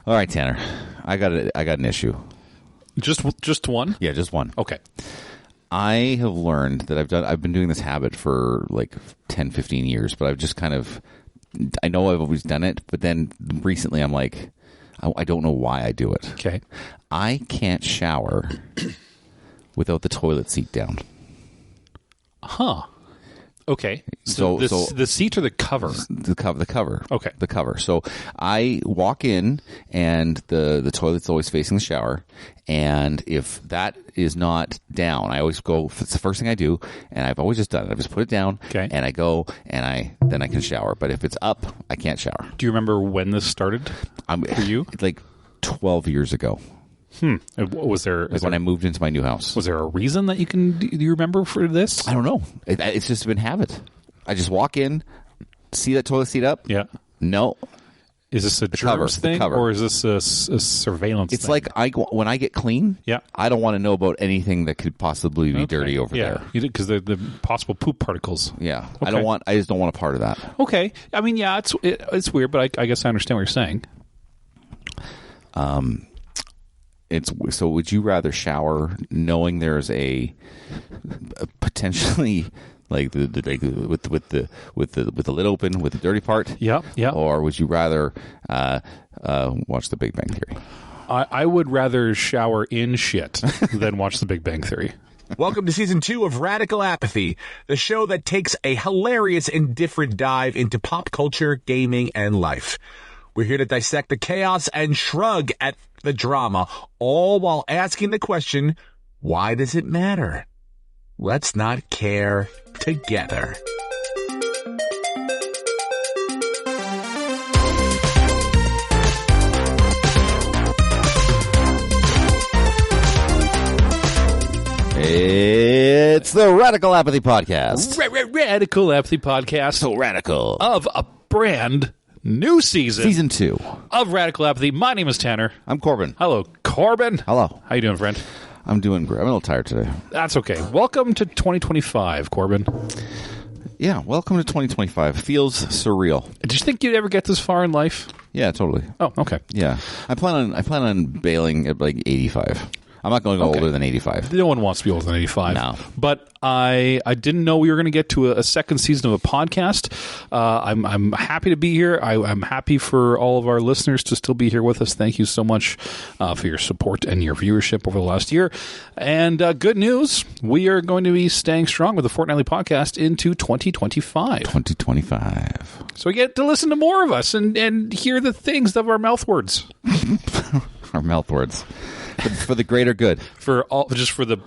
All right, Tanner. I got an issue. Just one? Yeah, just one. Okay. I have learned that I've been doing this habit for like 10, 15 years, but I've just kind of, I know I've always done it, but then recently I'm like, I don't know why I do it. Okay. I can't shower without the toilet seat down. Huh. Okay. So the seat or the cover? The cover. Okay. The cover. So I walk in and the toilet's always facing the shower. And if that is not down, I always go, it's the first thing I do. And I've always just done it. I just put it down. Okay. And I go and then I can shower. But if it's up, I can't shower. Do you remember when this started for you? Like 12 years ago. Was there when I moved into my new house. Was there a reason that do you remember for this? I don't know. It's just been habit. I just walk in, see that toilet seat up. Yeah. No. Is this a germs thing, or is this a surveillance It's thing? like when I get clean, yeah. I don't want to know about anything that could possibly be dirty over there. Yeah, because the possible poop particles. Yeah. Okay. I just don't want a part of that. Okay. I mean, yeah, it's weird, but I guess I understand what you're saying. So would you rather shower knowing there's a potentially like with the lid open with the dirty part? Yeah. Or would you rather watch The Big Bang Theory? I would rather shower in shit than watch The Big Bang Theory. Welcome to Season 2 of Radical Apathy, the show that takes a hilarious and different dive into pop culture, gaming, and life. We're here to dissect the chaos and shrug at the drama, all while asking the question, why does it matter? Let's not care together. It's the Radical Apathy Podcast. Radical Apathy Podcast. So radical. Of a brand new season. Season 2. Of Radical Apathy. My name is Tanner. I'm Corbyn. Hello, Corbyn. Hello. How you doing, friend? I'm doing great. I'm a little tired today. That's okay. Welcome to 2025, Corbyn. Yeah, welcome to 2025. Feels surreal. Did you think you'd ever get this far in life? Yeah, totally. Oh, okay. Yeah. I plan on bailing at like 85. I'm not going to go older than 85. No one wants to be older than 85. No. But I didn't know we were going to get to a second season of a podcast. I'm happy to be here. I'm happy for all of our listeners to still be here with us. Thank you so much for your support and your viewership over the last year. And good news, we are going to be staying strong with the Fortnightly podcast into 2025. 2025. So we get to listen to more of us and hear the things of our mouth words. Our mouth words. For the greater good. Just for the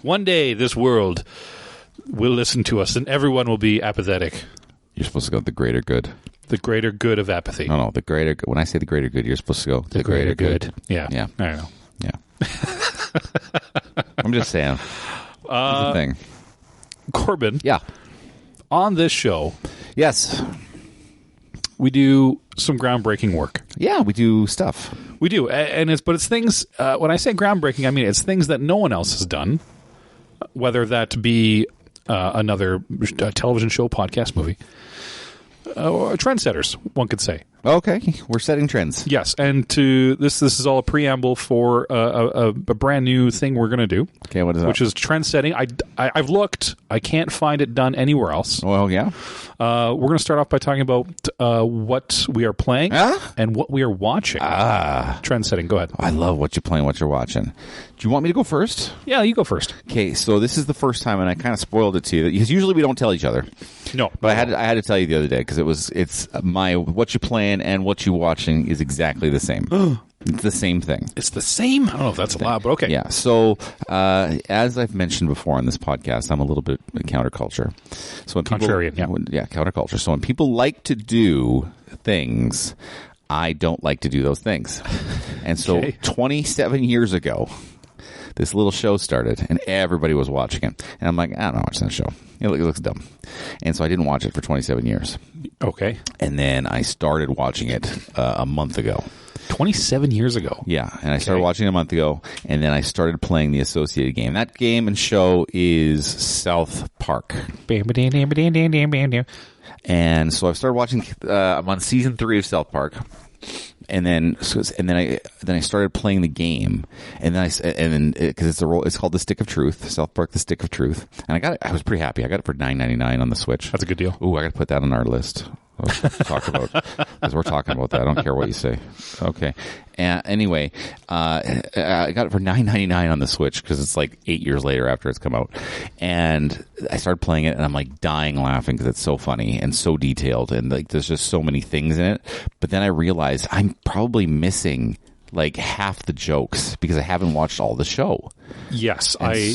one day this world will listen to us and everyone will be apathetic. You're supposed to go the greater good. The greater good of apathy. No, the greater good. When I say the greater good, you're supposed to go the greater good. Yeah. Yeah. I don't know. Yeah. I'm just saying. The thing. Corbyn. Yeah. On this show. Yes. We do some groundbreaking work. Yeah, we do stuff. We do, and it's things. When I say groundbreaking, I mean it's things that no one else has done. Whether that be another television show, podcast, movie, or trendsetters, one could say. Okay, we're setting trends. Yes, and this is all a preamble for a brand new thing we're going to do. Okay, what is that? Which is trend setting. I've looked. I can't find it done anywhere else. Well, yeah. We're going to start off by talking about what we are playing and what we are watching. Trend setting. Go ahead. I love what you're playing, what you're watching. Do you want me to go first? Yeah, you go first. Okay, so this is the first time, and I kind of spoiled it to you because usually we don't tell each other. No, but I had to tell you the other day because it's my what you playing and what you watching is exactly the same. It's the same thing. It's the same? I don't know if that's allowed, but okay. Yeah. So, as I've mentioned before on this podcast, I'm a little bit counterculture. So when Contrarian, counterculture. So when people like to do things, I don't like to do those things. And so 27 years ago, this little show started, and everybody was watching it. And I'm like, I don't know, watch that show. It looks dumb. And so I didn't watch it for 27 years. Okay. And then I started watching it a month ago. 27 years ago. Yeah, and I started watching it a month ago, and then I started playing the associated game. That game and show is South Park. And so I've started watching, I'm on season 3 of South Park, then I started playing the game, and then because it's called The Stick of Truth, South Park: The Stick of Truth, and I was pretty happy. I got it for $9.99 on the Switch. That's a good deal. Ooh, I got to put that on our list. Talk about, because we're talking about that. I don't care what you say. Okay. Anyway, I got it for $9.99 on the Switch because it's like 8 years later after it's come out, and I started playing it, and I'm like dying laughing because it's so funny and so detailed, and like there's just so many things in it. But then I realized I'm probably missing like half the jokes because I haven't watched all the show. Yes, I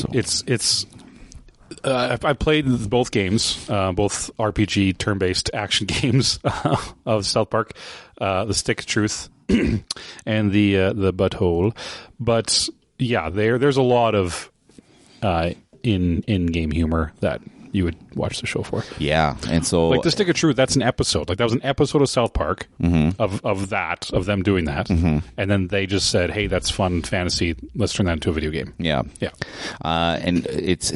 played both games, both RPG turn-based action games of South Park, The Stick of Truth and the Butthole. But yeah, there's a lot of in-game humor that you would watch the show for. Yeah, and so like The Stick of Truth, that's an episode. Like that was an episode of South Park of them doing that, and then they just said, "Hey, that's fun fantasy. Let's turn that into a video game." Yeah. And it's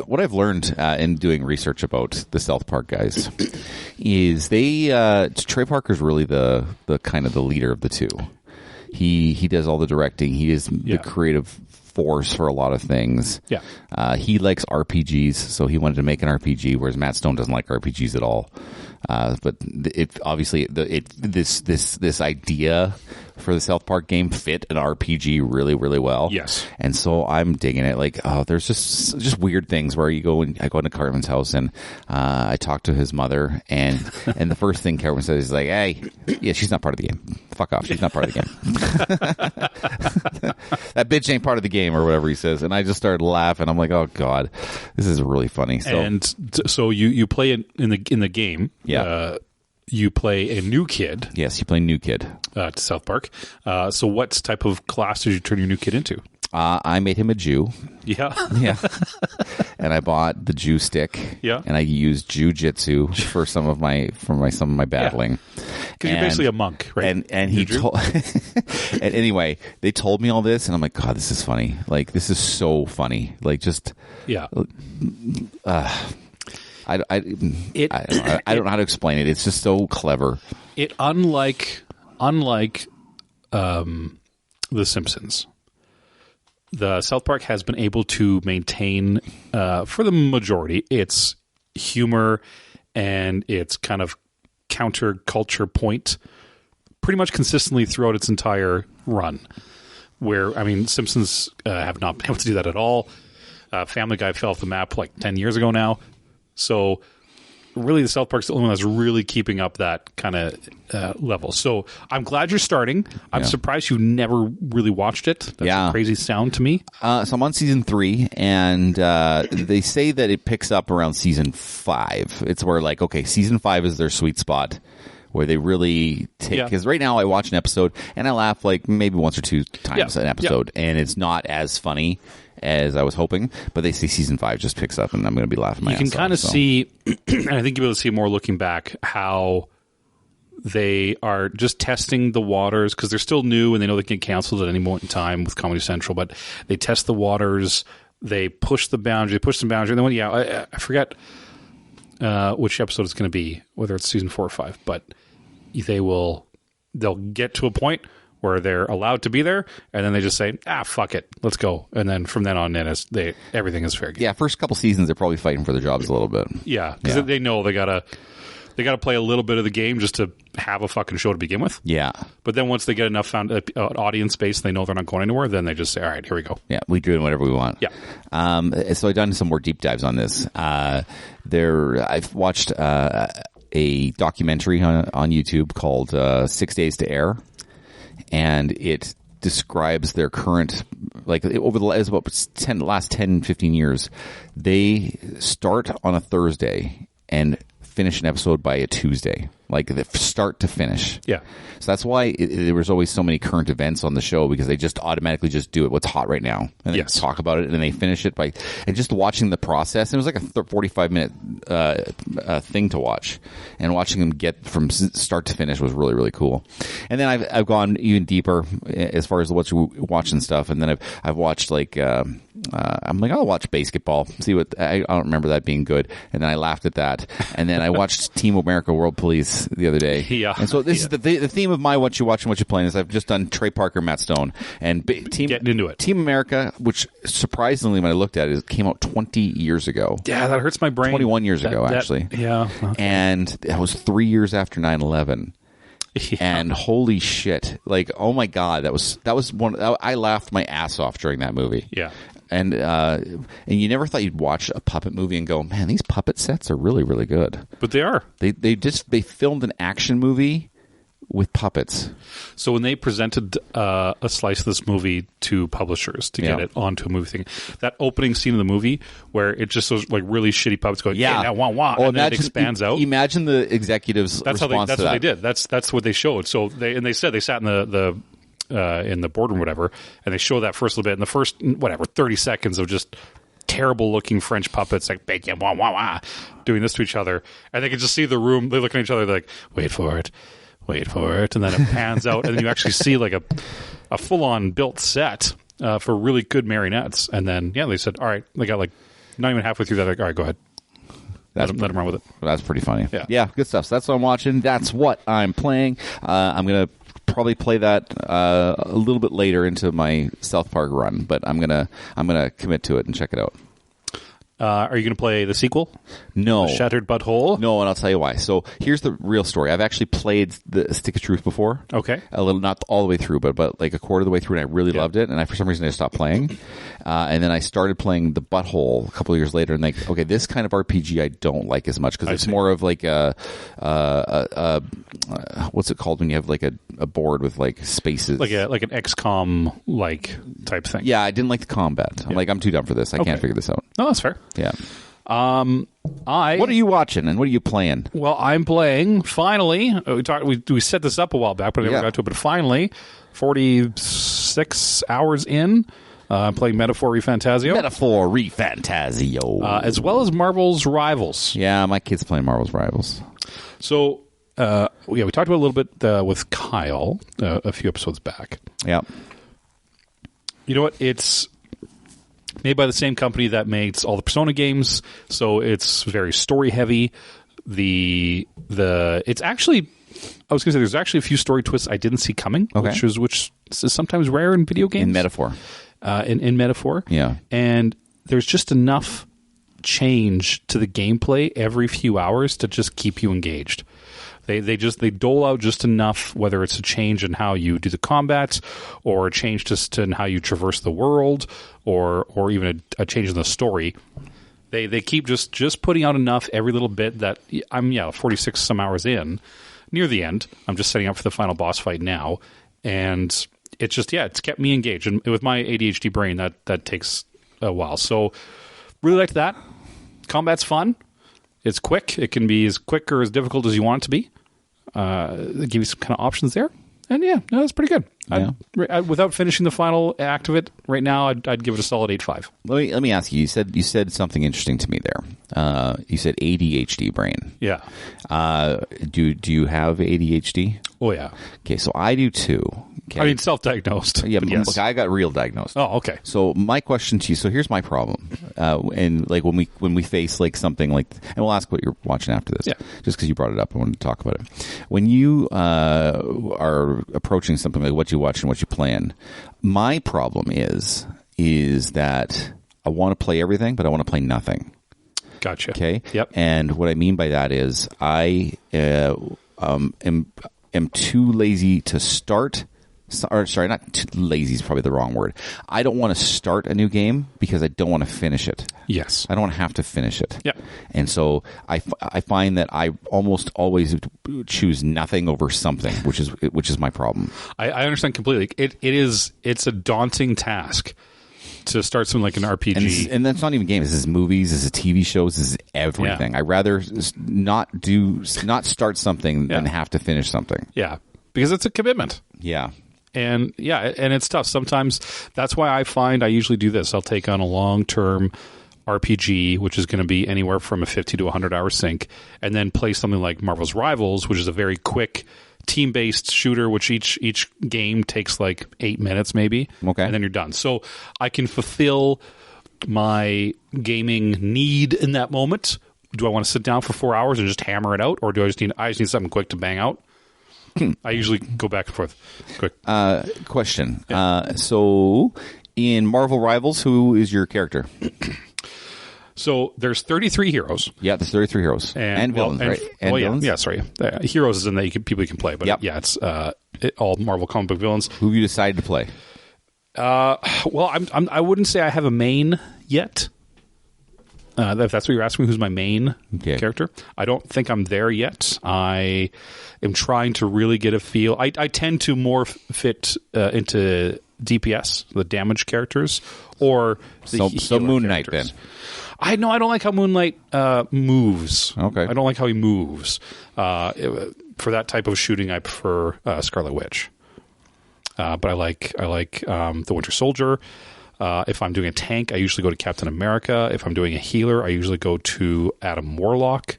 what I've learned in doing research about the South Park guys is Trey Parker's really the kind of the leader of the two. He does all the directing. He is the creative force for a lot of things. Yeah. He likes RPGs, so he wanted to make an RPG, whereas Matt Stone doesn't like RPGs at all. But it obviously this idea for the South Park game fit an RPG really, really well. Yes. And so I'm digging it. Like, there's just weird things where I go into Cartman's house and I talk to his mother, and the first thing Cartman says is like, "Hey, yeah, she's not part of the game. Fuck off. She's not part of the game. That bitch ain't part of the game," or whatever he says. And I just started laughing. I'm like, oh God, this is really funny. So you play it in the game. Yeah. You play a new kid. Yes, you play new kid. To South Park. So what type of class did you turn your new kid into? I made him a Jew. Yeah. Yeah. And I bought the Jew stick. Yeah. And I used Jiu-Jitsu for some of my battling. Because you're basically a monk, right? And he told and anyway, they told me all this, and I'm like, God, this is funny. Like, this is so funny. Like, just I don't know how to explain it. It's just so clever. It unlike The Simpsons, the South Park has been able to maintain, for the majority, its humor and its kind of counterculture point pretty much consistently throughout its entire run. Where, I mean, Simpsons have not been able to do that at all. Family Guy fell off the map like 10 years ago now. So really the South Park's the only one that's really keeping up that kind of level. So I'm glad you're starting. I'm surprised you never really watched it. That's a crazy sound to me. So I'm on season 3, and they say that it picks up around season 5. It's where, like, okay, season 5 is their sweet spot, where they really take, because right now I watch an episode and I laugh like maybe once or two times an episode, and it's not as funny as I was hoping, but they say season 5 just picks up, and I'm going to be laughing my ass off. You can kind of see, and I think you'll be able to see more looking back, how they are just testing the waters, because they're still new and they know they can get canceled at any moment in time with Comedy Central, but they test the waters, they push the boundary, and then I forget which episode it's going to be, whether it's season 4 or 5, but they'll get to a point where they're allowed to be there, and then they just say, fuck it, let's go. And then from then on in, everything is fair game. Yeah, first couple seasons, they're probably fighting for their jobs a little bit. Yeah, because they know they gotta play a little bit of the game just to have a fucking show to begin with. Yeah. But then once they get enough audience space, they know they're not going anywhere, then they just say, all right, here we go. Yeah, we do whatever we want. Yeah. So I've done some more deep dives on this. I've watched a documentary on YouTube called 6 Days to Air. And it describes their current, like, over the last 10, 15 years, they start on a Thursday and finish an episode by a Tuesday, like the start to finish. Yeah. So that's why there was always so many current events on the show, because they just automatically just do it. What's hot right now? And they talk about it, and then they finish it and just watching the process. It was like a 45-minute thing to watch, and watching them get from start to finish was really, really cool. And then I've gone even deeper as far as watching stuff. And then I've watched like, I'm like, I'll watch basketball, see what, I don't remember that being good. And then I laughed at that. And then I watched Team America World Police movies the other day. Yeah. And so this is the theme of my What You Watch and What You Playing is I've just done Trey Parker, Matt Stone, and getting into it. Team America, which surprisingly when I looked at it came out 20 years ago. Yeah, that hurts my brain. 21 years ago, actually. Yeah. Okay. And that was 3 years after 9/11. Yeah. And holy shit, like, oh my God, that was one. I laughed my ass off during that movie. Yeah. And you never thought you'd watch a puppet movie and go, man, these puppet sets are really, really good. But they are. They filmed an action movie with puppets. So when they presented a slice of this movie to publishers to get it onto a movie thing, that opening scene of the movie where it just was like really shitty puppets going, yeah, now wah wah, and then it expands out. Imagine the executives' that's response what to that. they did. That's what they showed. So they said they sat in the boardroom, whatever, and they show that first little bit, and the first 30 seconds of just terrible looking French puppets like wah wah wah doing this to each other, and they can just see the room. They look at each other like, wait for it, and then it pans out, and then you actually see like a full on built set for really good marionettes, and then they said, all right, they got like not even halfway through that, like, all right, go ahead. Let them run with it. That's pretty funny. Yeah, good stuff. So that's what I'm watching. That's what I'm playing. I'm gonna probably play that a little bit later into my South Park run, but I'm gonna commit to it and check it out. Are you going to play the sequel? No. The Shattered Butthole? No, and I'll tell you why. So here's the real story. I've actually played the Stick of Truth before. Okay. A little, not all the way through, but like a quarter of the way through, and I really loved it. And for some reason, I stopped playing. And then I started playing the Butthole a couple of years later, and like, okay, this kind of RPG I don't like as much because it's more of like a what's it called when you have like a board with like spaces, like an XCOM like type thing. Yeah, I didn't like the combat. I'm like, I'm too dumb for this. I can't figure this out. No, that's fair. Yeah. What are you watching and what are you playing? Well, I'm playing finally. We set this up a while back, but I never got to it. But finally, 46 hours in, playing Metaphor Refantasio. Metaphor Refantasio, as well as Marvel's Rivals. Yeah, my kid's playing Marvel's Rivals. So, we talked about it a little bit with Kyle a few episodes back. Yeah. You know what? It's made by the same company that makes all the Persona games, so it's very story heavy. It's actually, I was going to say, there's actually a few story twists I didn't see coming, which is sometimes rare in video games. In Metaphor, in Metaphor, yeah. And there's just enough change to the gameplay every few hours to just keep you engaged. They dole out just enough, whether it's a change in how you do the combat, or a change just in how you traverse the world, or even a change in the story. They keep just putting out enough every little bit that I'm 46 some hours in, near the end. I'm just setting up for the final boss fight now, and it's just it's kept me engaged. And with my ADHD brain, that takes a while. So really liked that. Combat's fun. It's quick. It can be as quick or as difficult as you want it to be. They give you some kind of options there. And that's pretty good. Yeah. Without finishing the final act of it right now, I'd give it a solid 8.5. Let me ask you. You said something interesting to me there. You said ADHD brain. Yeah. Do you have ADHD? Oh yeah. Okay, so I do too. Okay. I mean, self-diagnosed. Yeah, yes. Look, I got real diagnosed. Oh, okay. So my question to you. So here's my problem. And like when we face like something like, and we'll ask what you're watching after this. Yeah. Just because you brought it up, I wanted to talk about it. When you are approaching something like what you watch and what you plan, my problem is that I want to play everything, but I want to play nothing. Gotcha. Okay. Yep. And what I mean by that is I am too lazy to start. Or sorry, not too lazy is probably the wrong word. I don't want to start a new game because I don't want to finish it. Yes. I don't want to have to finish it. Yeah. And so I find that I almost always choose nothing over something, which is my problem. I understand completely. It's a daunting task to start something like an RPG. And that's not even games. This is movies, this is TV shows, this is everything. Yeah. I'd rather not start something than have to finish something. Yeah. Because it's a commitment. Yeah. And it's tough. Sometimes that's why I find I usually do this. I'll take on a long-term RPG, which is going to be anywhere from a 50 to 100-hour sync, and then play something like Marvel's Rivals, which is a very quick team-based shooter, which each game takes like 8 minutes maybe. Okay. And then you're done. So I can fulfill my gaming need in that moment do I want to sit down for 4 hours and just hammer it out, or do I just need something quick to bang out? I usually go back and forth. Quick. Question. So in Marvel Rivals, who is your character? So there's 33 heroes. Yeah, there's 33 heroes and villains, right? And villains? Yeah, sorry. Heroes is in that people you can play, but yeah, it's all Marvel comic book villains. Who have you decided to play? Well, I wouldn't say I have a main yet. If that's what you're asking me, who's my main character? I don't think I'm there yet. I am trying to really get a feel. I tend to more fit into DPS, the damage characters, or so Moon Knight then. I don't like how Moon Knight moves. Okay. I don't like how he moves. For that type of shooting, I prefer Scarlet Witch. But I like the Winter Soldier. If I'm doing a tank, I usually go to Captain America. If I'm doing a healer, I usually go to Adam Warlock.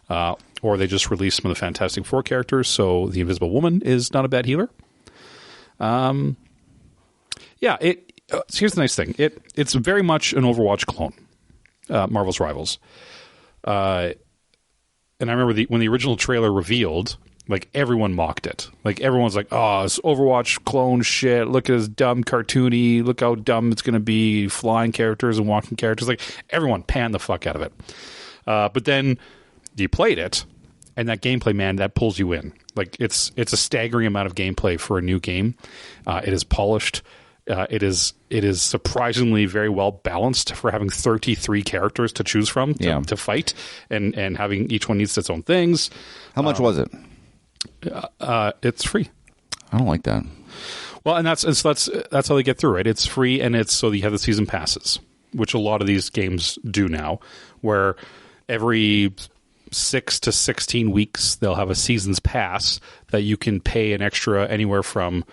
Or they just released some of the Fantastic Four characters, so the Invisible Woman is not a bad healer. Here's the nice thing. It's very much an Overwatch clone, Marvel's Rivals. And I remember when the original trailer revealed, like, everyone mocked it. Like, everyone's like, oh, it's Overwatch clone shit. Look at this dumb cartoony. Look how dumb it's going to be. Flying characters and walking characters. Like, everyone panned the fuck out of it. But then you played it, and that gameplay, man, that pulls you in. Like, it's a staggering amount of gameplay for a new game. It is polished. It is surprisingly very well balanced for having 33 characters to choose from to fight, and having each one needs its own things. How much was it? It's free. I don't like that. Well, and that's how they get through it. It's free, and it's so you have the season passes, which a lot of these games do now, where every 6 to 16 weeks they'll have a season's pass that you can pay an extra anywhere from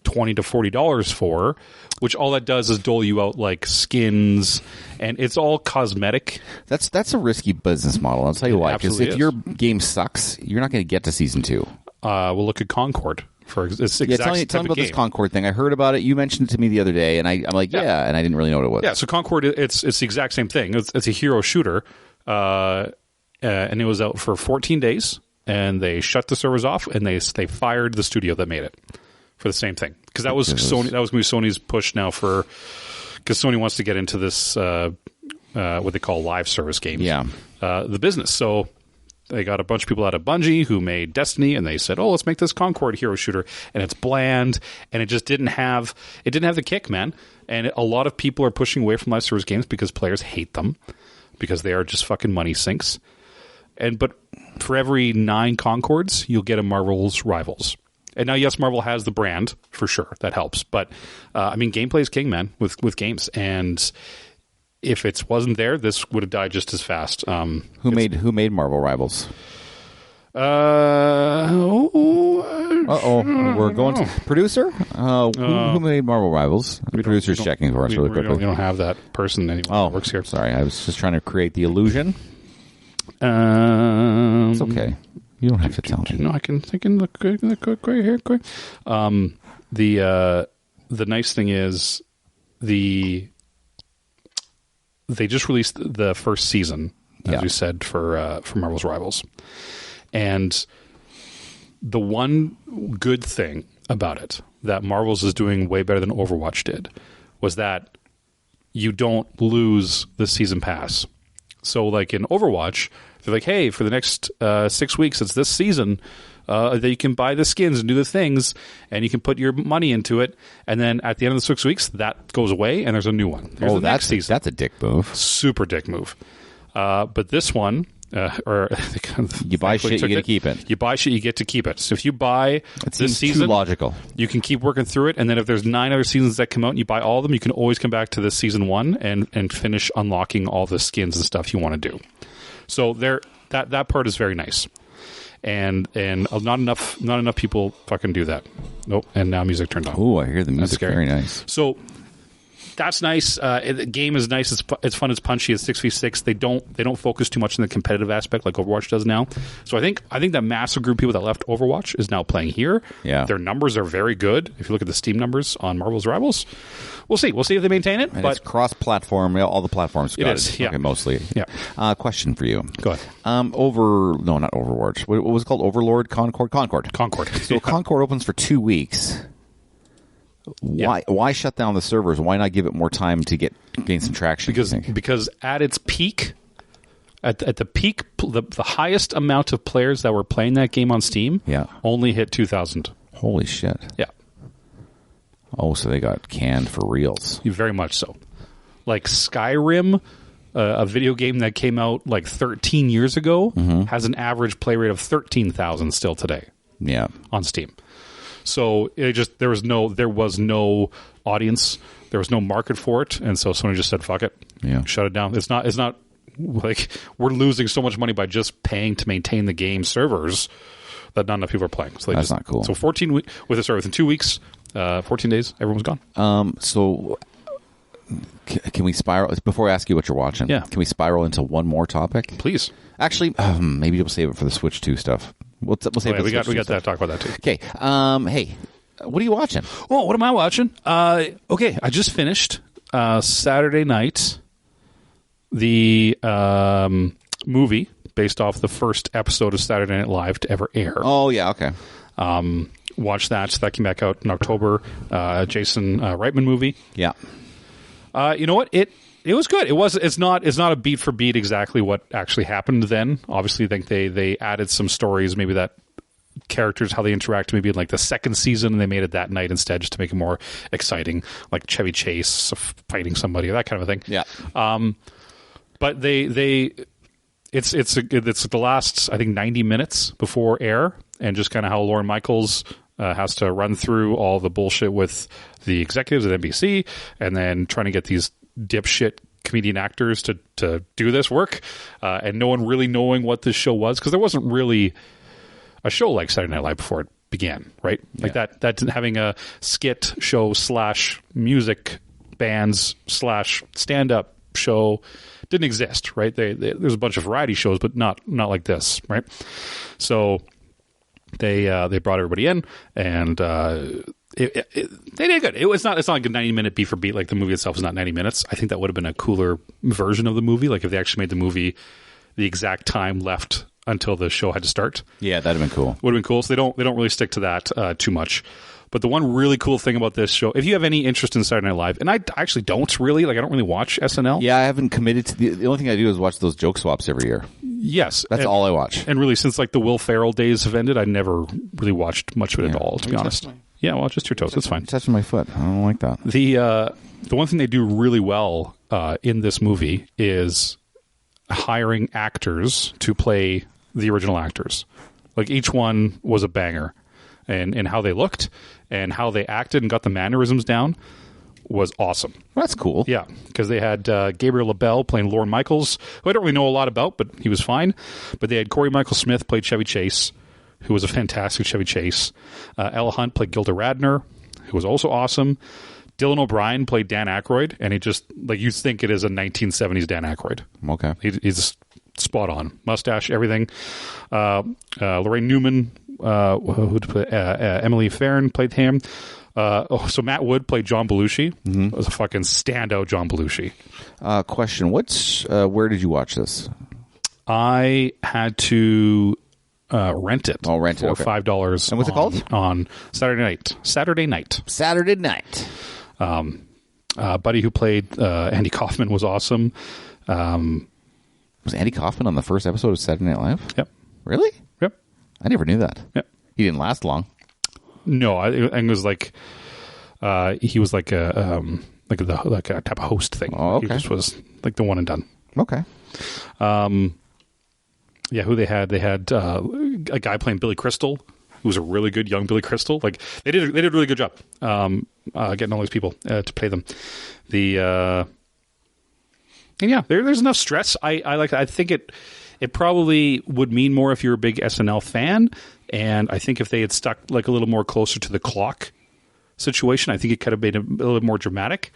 $20 to $40 for, which all that does is dole you out like skins, and it's all cosmetic. That's a risky business model. I'll tell you why. Because if is. your game sucks, you're not going to get to season 2. We'll look at Concord. Tell me about this Concord thing. I heard about it. You mentioned it to me the other day, and I'm like, and I didn't really know what it was. Yeah, so Concord, it's the exact same thing. It's a hero shooter, and it was out for 14 days, and they shut the servers off, and they fired the studio that made it for the same thing, because that was Sony. That was going to be Sony's push now because Sony wants to get into this what they call live service games. Yeah, the business. So they got a bunch of people out of Bungie who made Destiny, and they said, "Oh, let's make this Concord hero shooter," and it's bland, and it just didn't have the kick, man. And a lot of people are pushing away from live service games because players hate them because they are just fucking money sinks. But for every 9 Concords, you'll get a Marvel's Rivals. And now, yes, Marvel has the brand for sure. That helps. But gameplay is king, man, with games. And if it wasn't there, this would have died just as fast. Who made Marvel Rivals? We're going to producer. Who made Marvel Rivals? The producer's checking for us really quickly. We don't have that person anymore. Works here. Sorry, I was just trying to create the illusion. It's okay. You don't have to tell me. No, I can look right here. Quick. The nice thing is they just released the first season, as we said, for Marvel's Rivals, and the one good thing about it that Marvel's is doing way better than Overwatch did was that you don't lose the season pass. So, like in Overwatch, they're like, hey, for the next 6 weeks, it's this season that you can buy the skins and do the things, and you can put your money into it, and then at the end of the 6 weeks, that goes away, and there's a new one. There's the next season. That's a dick move. Super dick move. But this one... you buy shit, you get to keep it. You buy shit, you get to keep it. So if you buy this season, too logical. You can keep working through it, and then if there's 9 other seasons that come out and you buy all of them, you can always come back to this season 1 and finish unlocking all the skins and stuff you want to do. So that part is very nice, and not enough people fucking do that. Nope. And now music turned on. Oh, I hear the music. Very nice. So that's nice. The game is nice. It's fun. It's punchy. It's 6v6. They don't focus too much on the competitive aspect like Overwatch does now. So I think that massive group of people that left Overwatch is now playing here. Yeah. Their numbers are very good. If you look at the Steam numbers on Marvel's Rivals, we'll see. We'll see if they maintain it. And but it's cross-platform. All the platforms. It is. Yeah. Okay, mostly. Yeah. Question for you. Go ahead. Not Overwatch. What was it called? Overlord? Concord. So Concord opens for 2 weeks. Why shut down the servers? Why not give it more time to gain some traction? Because at its peak, at the peak, the highest amount of players that were playing that game on Steam only hit 2,000. Holy shit. Yeah. Oh, so they got canned for reals. Very much so. Like Skyrim, a video game that came out like 13 years ago, has an average play rate of 13,000 still today. Yeah. On Steam. So there was no audience, there was no market for it, and so Sony just said, "Fuck it, shut it down." It's not like we're losing so much money by just paying to maintain the game servers that not enough people are playing. So that's not cool. So within 2 weeks, 14 days, everyone's gone. So can we spiral? Before I ask you what you're watching, can we spiral into one more topic, please? Actually, maybe we'll save it for the Switch 2 stuff. We'll save it. We got that. Talk about that too. Okay. Hey, what are you watching? Oh, what am I watching? Okay, I just finished Saturday night the movie based off the first episode of Saturday Night Live to ever air. Oh yeah, okay. Watched that. So that came back out in October. Jason Reitman movie. Yeah. You know what? It was good. It's not a beat for beat exactly what actually happened then. Obviously, I think they added some stories, maybe that characters, how they interact, maybe in like the second season, and they made it that night instead just to make it more exciting, like Chevy Chase fighting somebody, that kind of a thing. Yeah. But it's the last, I think, 90 minutes before air, and just kind of how Lorne Michaels has to run through all the bullshit with the executives at NBC, and then trying to get these dipshit comedian actors to do this work, and no one really knowing what this show was, because there wasn't really a show like Saturday Night Live before it began, right? Like that having a skit show / music bands / stand-up show didn't exist, right? There's a bunch of variety shows, but not like this, right? So they brought everybody in, and they did good. It's not like a 90-minute beat for beat. Like the movie itself is not 90 minutes. I think that would have been a cooler version of the movie. Like if they actually made the movie the exact time left until the show had to start. Yeah, that'd have been cool. Would have been cool. So they don't really stick to that too much. But the one really cool thing about this show, if you have any interest in Saturday Night Live, and I actually don't really, like I don't really watch SNL. Yeah, I haven't committed to the only thing I do is watch those joke swaps every year. Yes. That's all I watch. And really, since like the Will Ferrell days have ended, I never really watched much of it at all, to be honest. Yeah, well, just your toes. That's fine. Touching my foot. I don't like that. The one thing they do really well in this movie is hiring actors to play the original actors. Like each one was a banger, and how they looked and how they acted and got the mannerisms down was awesome. Well, that's cool. Yeah, because they had Gabriel LaBelle playing Lorne Michaels, who I don't really know a lot about, but he was fine. But they had Corey Michael Smith played Chevy Chase, who was a fantastic Chevy Chase. Ella Hunt played Gilda Radner, who was also awesome. Dylan O'Brien played Dan Aykroyd, and he just, like, you think it is a 1970s Dan Aykroyd. Okay. He's spot on. Mustache, everything. Lorraine Newman, Emily Farron played him. So Matt Wood played John Belushi. Mm-hmm. It was a fucking standout John Belushi. Question: where did you watch this? I had to rent it. Oh, rent it for $5. And what's it called? On Saturday night. Saturday night. Buddy who played Andy Kaufman was awesome. Was Andy Kaufman on the first episode of Saturday Night Live? Yep. Really? Yep. I never knew that. Yep. He didn't last long. No, it was like he was like a type of host thing. Oh, okay. He just was like the one and done. Okay. Yeah, who they had? They had a guy playing Billy Crystal, who was a really good young Billy Crystal. Like they did a really good job getting all these people to play them. And yeah, there's enough stress. I like. I think it probably would mean more if you're a big SNL fan. And I think if they had stuck like a little more closer to the clock situation, I think it could have been a little bit more dramatic.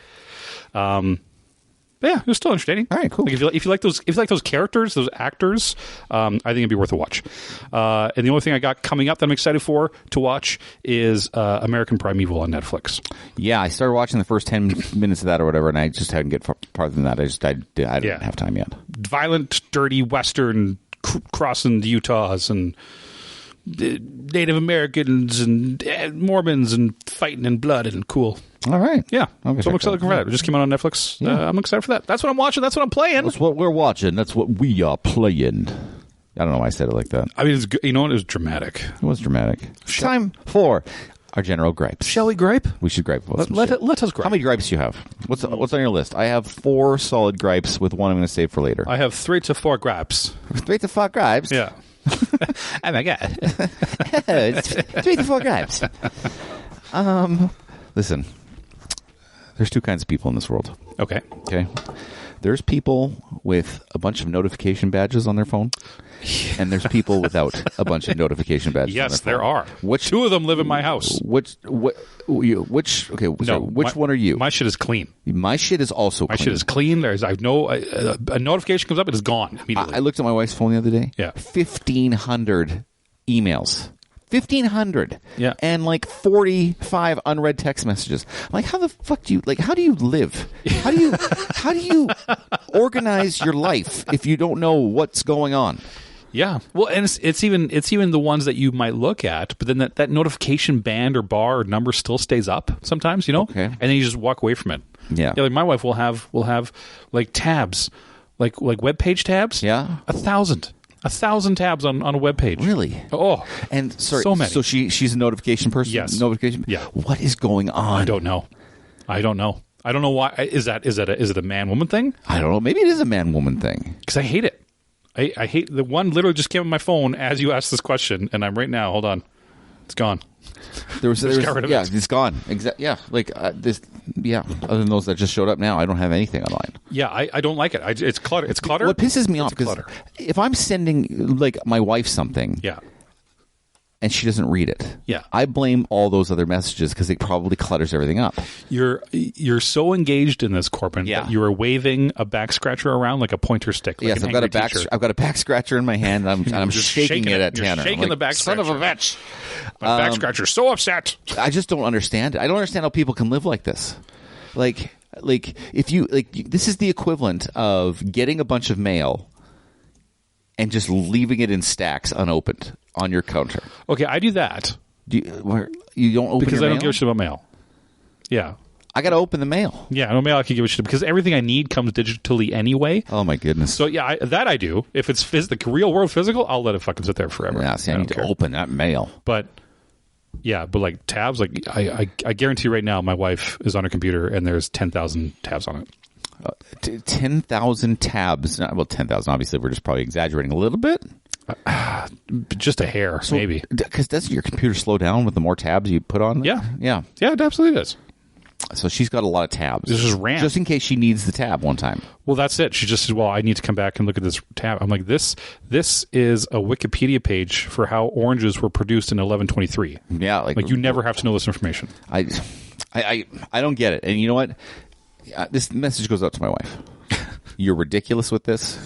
But yeah, it was still entertaining. All right, cool. Like if you like those characters, those actors, I think it'd be worth a watch. And the only thing I got coming up that I'm excited to watch is American Primeval on Netflix. Yeah, I started watching the first 10 minutes of that or whatever, and I just hadn't get farther than that. I didn't have time yet. Violent, dirty Western crossing the Utahs and Native Americans and Mormons and fighting and blood and cool. All right. Yeah. Okay, so I'm excited for that. It just came out on Netflix. Yeah. I'm excited for that. That's what I'm watching. That's what I'm playing. That's what we're watching. That's what we are playing. I don't know why I said it like that. I mean, it's good. You know what? It was dramatic. It was dramatic. Time for our general gripes. Shall we gripe? We should gripe. Let us gripe. How many gripes do you have? What's on your list? I have 4 solid gripes with one I'm going to save for later. I have 3 to 4 gripes. 3 to 4 gripes? Yeah. Oh my god. It's 3 to 4 gripes. Listen. There's 2 kinds of people in this world. Okay. There's people with a bunch of notification badges on their phone, and there's people without a bunch of notification badges. Yes, on their phone. there are. 2 of them live in my house. Which one are you? My shit is clean. My shit is also clean. My shit is clean. A notification comes up, it is gone immediately. I looked at my wife's phone the other day. Yeah. 1,500 emails. 1,500. Yeah. And like 45 unread text messages. I'm like, how the fuck do you how do you live? How do you organize your life if you don't know what's going on? Yeah. Well, and it's even the ones that you might look at, but then that notification band or bar or number still stays up sometimes, Okay. And then you just walk away from it. Yeah. Like my wife will have like tabs, like web page tabs. Yeah. 1,000 tabs on a web page. Really? Oh, and sorry, so many. So she's a notification person. Yes. Notification. Yeah. What is going on? I don't know. I don't know why. Is it a man woman thing? I don't know. Maybe it is a man woman thing. Because I hate it. I hate the one. Literally just came on my phone as you asked this question, and I'm right now. Hold on, it's gone. It's gone. Yeah, like this. Yeah, other than those that just showed up now, I don't have anything online. Yeah, I don't like it. It's clutter. It's clutter. What pisses me off because if I'm sending like my wife something, yeah, and she doesn't read it, yeah, I blame all those other messages because it probably clutters everything up. You're so engaged in this, Corbyn, that you are waving a back scratcher around like a pointer stick. Like yes, I've got a back scratcher in my hand, and I'm shaking it at Tanner. Shaking like, the back scratcher. Son of a bitch. My back scratcher's so upset. I just don't understand it. I don't understand how people can live like this. Like if you this is the equivalent of getting a bunch of mail and just leaving it in stacks unopened on your counter. Okay, I do that. You don't open because your I don't mail? give a shit about mail. Yeah. I got to open the mail. Yeah, no mail I can give a shit because everything I need comes digitally anyway. Oh my goodness. So yeah, that I do. If it's the real world physical, I'll let it fucking sit there forever. Yeah, see, I need to open that mail. But yeah, but like tabs, like I guarantee right now, my wife is on her computer and there's 10,000 tabs on it. 10,000 tabs. Well, 10,000. Obviously, we're just probably exaggerating a little bit. Just a hair, maybe. Because doesn't your computer slow down with the more tabs you put on? Yeah, yeah, it absolutely does. So she's got a lot of tabs. This is RAM. Just in case she needs the tab one time. Well, that's it. She just said, well, I need to come back and look at this tab. I'm like, this is a Wikipedia page for how oranges were produced in 1123. Yeah. Like you never have to know this information. I don't get it. And you know what? This message goes out to my wife. You're ridiculous with this.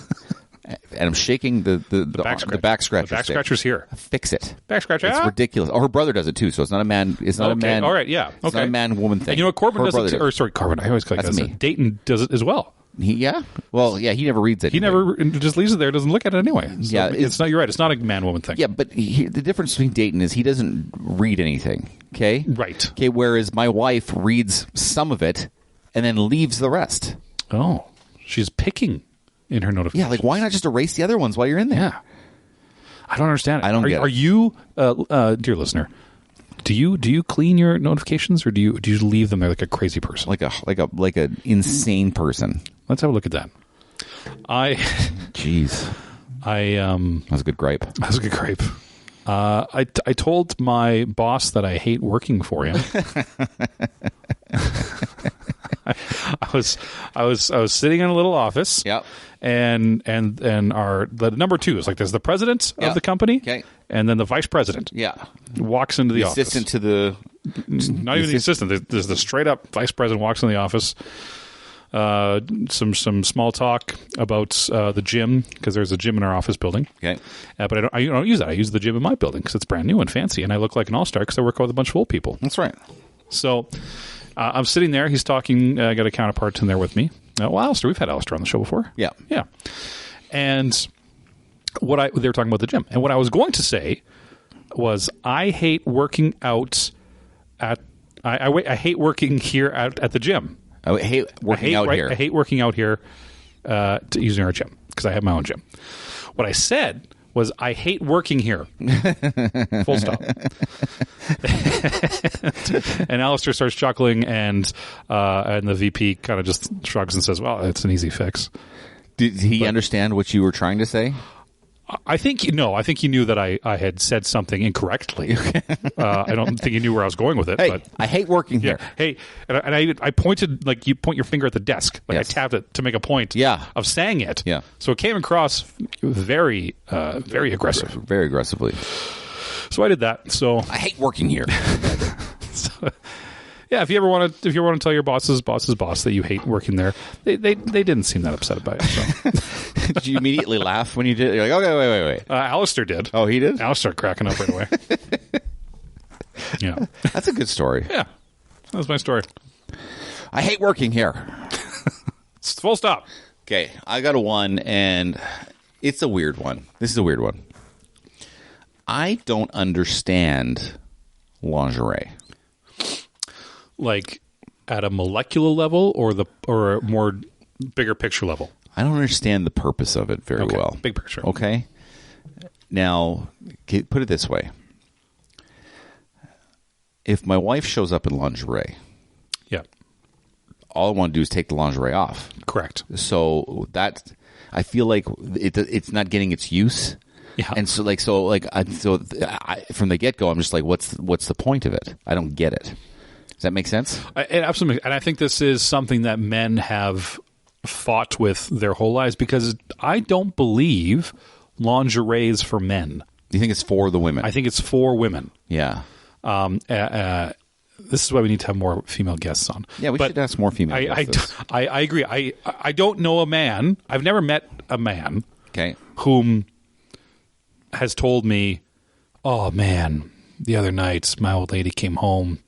And I'm shaking the back scratcher. The back scratcher's here. Fix it. Back scratcher. It's ridiculous. Oh, her brother does it too. So it's not a man. It's not a man. All right. Yeah. Okay. It's not a man-woman thing. And you know what? Corbyn does it. Corbyn. I always call it. That's me. Dayton does it as well. Yeah. Well, yeah. He never reads it. He never just leaves it there. Doesn't look at it anyway. So yeah. It's not. You're right. It's not a man-woman thing. Yeah, but the difference between Dayton is he doesn't read anything. Okay. Right. Okay. Whereas my wife reads some of it and then leaves the rest. Oh, she's picking in her notifications. Yeah, like why not just erase the other ones while you're in there? Yeah. I don't understand it. I don't get it. Are you, dear listener, do you clean your notifications or do you leave them there like a crazy person? Like a insane person. Let's have a look at that. Jeez. That was a good gripe. That was a good gripe. I told my boss that I hate working for him. I was sitting in a little office. Yep. And the number 2 is like there's the president of the company, okay, and then the vice president. Yeah, walks into the office. Assistant to the not even the assistant. There's the straight up vice president walks into the office. some small talk about the gym, because there's a gym in our office building. Okay. But I don't use that. I use the gym in my building because it's brand new and fancy, and I look like an all-star because I work with a bunch of old people. That's right. So I'm sitting there. He's talking. I got a counterpart in there with me. Alistair. We've had Alistair on the show before. Yeah. Yeah. And they were talking about the gym. And what I was going to say was I hate working out at I hate working here at the gym. I hate working out here. I hate working out here using our gym because I have my own gym. What I said was I hate working here. Full stop. And Alistair starts chuckling, and the VP kind of just shrugs and says, well, it's an easy fix. Did he understand what you were trying to say? I think he knew that I had said something incorrectly. I don't think he knew where I was going with it. Hey, but I hate working here. Hey, and I pointed, like you point your finger at the desk. Like Yes. I tapped it to make a point of saying it. Yeah. So it came across very, very aggressive. Very aggressively. So I did that. So I hate working here. yeah, if you ever want to tell your boss's boss that you hate working there, they didn't seem that upset about it. So. Did you immediately laugh when you did it? You're like, okay, wait. Alistair did. Oh, he did? Alistair cracking up right away. Yeah. That's a good story. Yeah. That was my story. I hate working here. Full stop. Okay, I got a one, and it's a weird one. This is a weird one. I don't understand lingerie. Like at a molecular level or a more bigger picture level? I don't understand the purpose of it very well. Big picture. Okay. Now, put it this way. If my wife shows up in lingerie, yeah, all I want to do is take the lingerie off. Correct. So that I feel like it's not getting its use. Yeah. And so from the get go, I'm just like, what's the point of it? I don't get it. Does that make sense? It absolutely. And I think this is something that men have fought with their whole lives, because I don't believe lingerie is for men. Do you think it's for the women? I think it's for women. Yeah. This is why we need to have more female guests on. Yeah, we should ask more female guests. I agree. I don't know a man. I've never met a man whom has told me, oh, man, the other night my old lady came home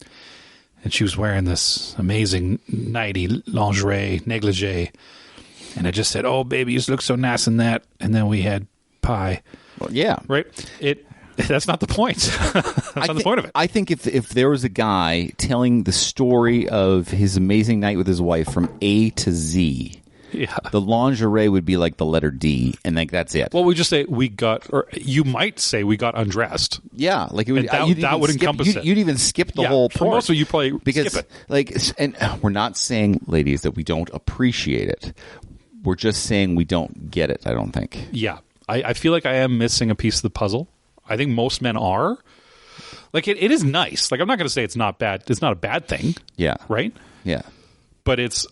and she was wearing this amazing nighty lingerie, negligee. And I just said, oh, baby, you look so nice in that. And then we had pie. Well, yeah. Right? That's not the point. That's not the point of it. I think if there was a guy telling the story of his amazing night with his wife from A to Z, the lingerie would be like the letter D, and like that's it. Well, we just say we got, or you might say we got undressed. Yeah, like it would, that would encompass it. You'd even skip the whole part. For most of you, probably because, skip it. Like, and we're not saying, ladies, that we don't appreciate it. We're just saying we don't get it. I don't think. Yeah, I feel like I am missing a piece of the puzzle. I think most men are. Like it is nice. Like I'm not going to say it's not bad. It's not a bad thing. Yeah. Right. Yeah. But it's.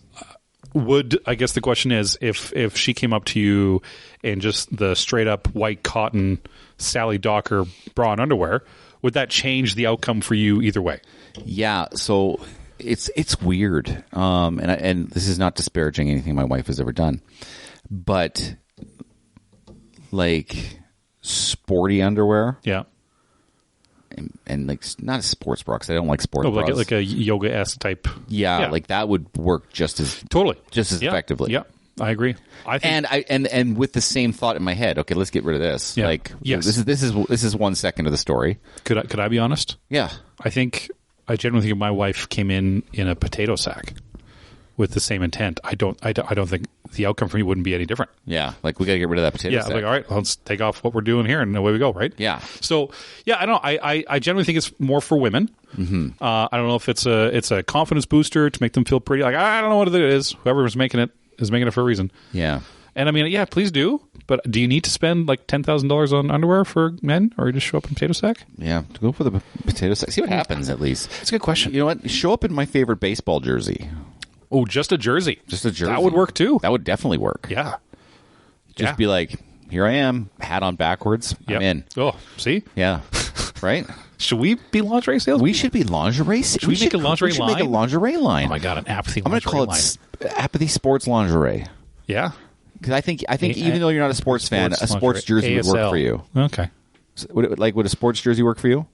I guess the question is, if she came up to you in just the straight up white cotton Sally Docker bra and underwear, would that change the outcome for you either way? Yeah, so it's weird, and this is not disparaging anything my wife has ever done, but like sporty underwear, yeah. And like not a sports bra, because I don't like sports bras. Like a yoga-esque type. Yeah, like that would work just as effectively. Yeah, I agree. I think, and with the same thought in my head. Okay, let's get rid of this. Yeah. Like, yes. this is 1 second of the story. Could I be honest? Yeah, I genuinely think if my wife came in a potato sack with the same intent, I don't think the outcome for me wouldn't be any different. Yeah, like we got to get rid of that potato sack. Like all right, let's take off what we're doing here and away we go. Right? Yeah. So yeah, I don't know. I generally think it's more for women. Mm-hmm. I don't know if it's a confidence booster to make them feel pretty. Like I don't know what it is. Whoever is making it for a reason. Yeah. And I mean, yeah, please do. But do you need to spend like $10,000 on underwear for men, or you just show up in potato sack? Yeah, go for the potato sack. See what happens. At least it's a good question. You know what? Show up in my favorite baseball jersey. Oh, just a jersey. Just a jersey. That would work too. That would definitely work. Yeah. Just be like, here I am, hat on backwards. Yep. I'm in. Oh, see? Yeah. Right? Should we be lingerie salesmen? We should be lingerie. Should we make a lingerie line? Make a lingerie line. Oh my god, an apathy. I'm going to call line. it Apathy Sports Lingerie. Yeah. Because I think even though you're not a sports fan, a sports jersey would work for you. Okay. Would a sports jersey work for you?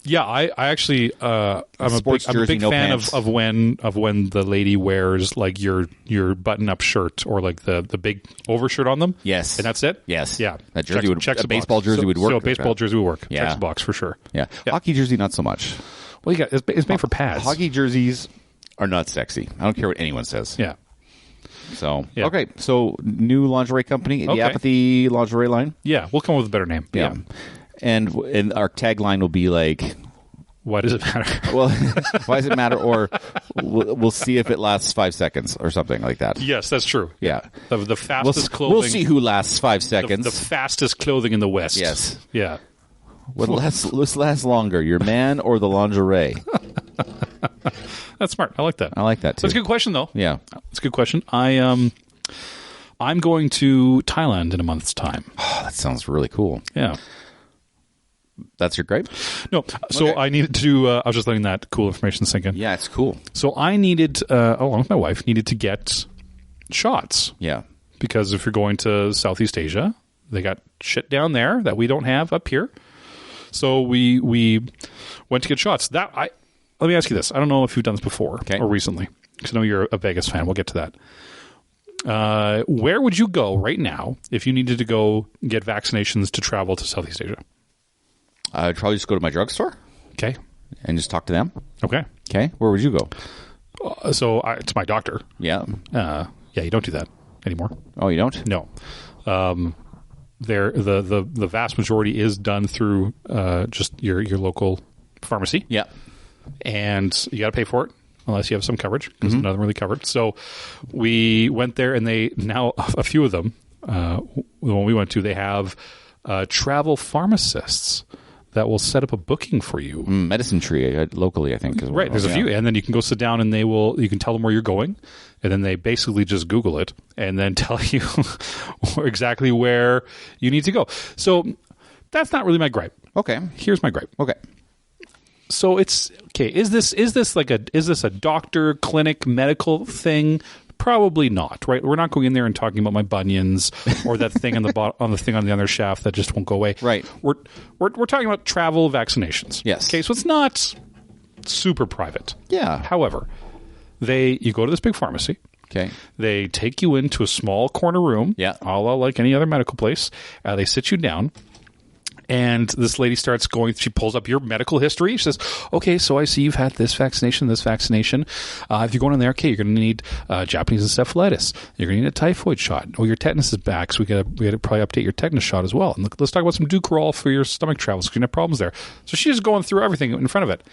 Yeah, I actually I'm a big fan of when the lady wears like your button up shirt or like the big overshirt on them. Yes, and that's it. Yes, yeah. That jersey checks a baseball jersey would work. So a baseball jersey would work. Yeah, checks the box for sure. Yeah. Hockey jersey not so much. Well, you got it's made for pads. Hockey jerseys are not sexy. I don't care what anyone says. Yeah. So okay, so new lingerie company, the Apathy lingerie line. Yeah, we'll come up with a better name. Yeah. And our tagline will be like, why does it matter? Well, why does it matter? Or we'll see if it lasts 5 seconds or something like that. Yes, that's true. Yeah. The fastest clothing. We'll see who lasts 5 seconds. The fastest clothing in the West. Yes. Yeah. What lasts longer, your man or the lingerie? That's smart. I like that. I like that, too. That's a good question, though. Yeah. That's a good question. I'm going to Thailand in a month's time. Oh, that sounds really cool. Yeah. That's your gripe? No. So okay. I needed to, I was just letting that cool information sink in. Yeah, it's cool. So I needed, along with my wife, needed to get shots. Yeah. Because if you're going to Southeast Asia, they got shit down there that we don't have up here. So we went to get shots. Let me ask you this. I don't know if you've done this before or recently, because I know you're a Vegas fan. We'll get to that. Where would you go right now if you needed to go get vaccinations to travel to Southeast Asia? I'd probably just go to my drugstore. Okay. And just talk to them. Okay. Okay. Where would you go? It's my doctor. Yeah. Yeah, you don't do that anymore. Oh, you don't? No. The vast majority is done through just your local pharmacy. Yeah. And you got to pay for it unless you have some coverage because none of them really covered. So we went there, and they now a few of them, the one we went to, they have travel pharmacists that will set up a booking for you. Medicine Tree locally, I think. As well. Right, there's a few, and then you can go sit down, and you can tell them where you're going, and then they basically just Google it and then tell you exactly where you need to go. So that's not really my gripe. Okay, here's my gripe. Okay. So it's okay. Is this a doctor clinic medical thing? Probably not, right? We're not going in there and talking about my bunions or that thing on the thing on the other shaft that just won't go away. Right. We're talking about travel vaccinations. Yes. Okay, so it's not super private. Yeah. However, you go to this big pharmacy. Okay. They take you into a small corner room. Yeah. A la like any other medical place. They sit you down. And this lady starts going, she pulls up your medical history. She says, okay, so I see you've had this vaccination. If you're going in there, okay, you're going to need Japanese encephalitis. You're going to need a typhoid shot. Oh, your tetanus is back, so we got to probably update your tetanus shot as well. And let's talk about some Dukerol for your stomach travels because you have problems there. So she's going through everything in front of it.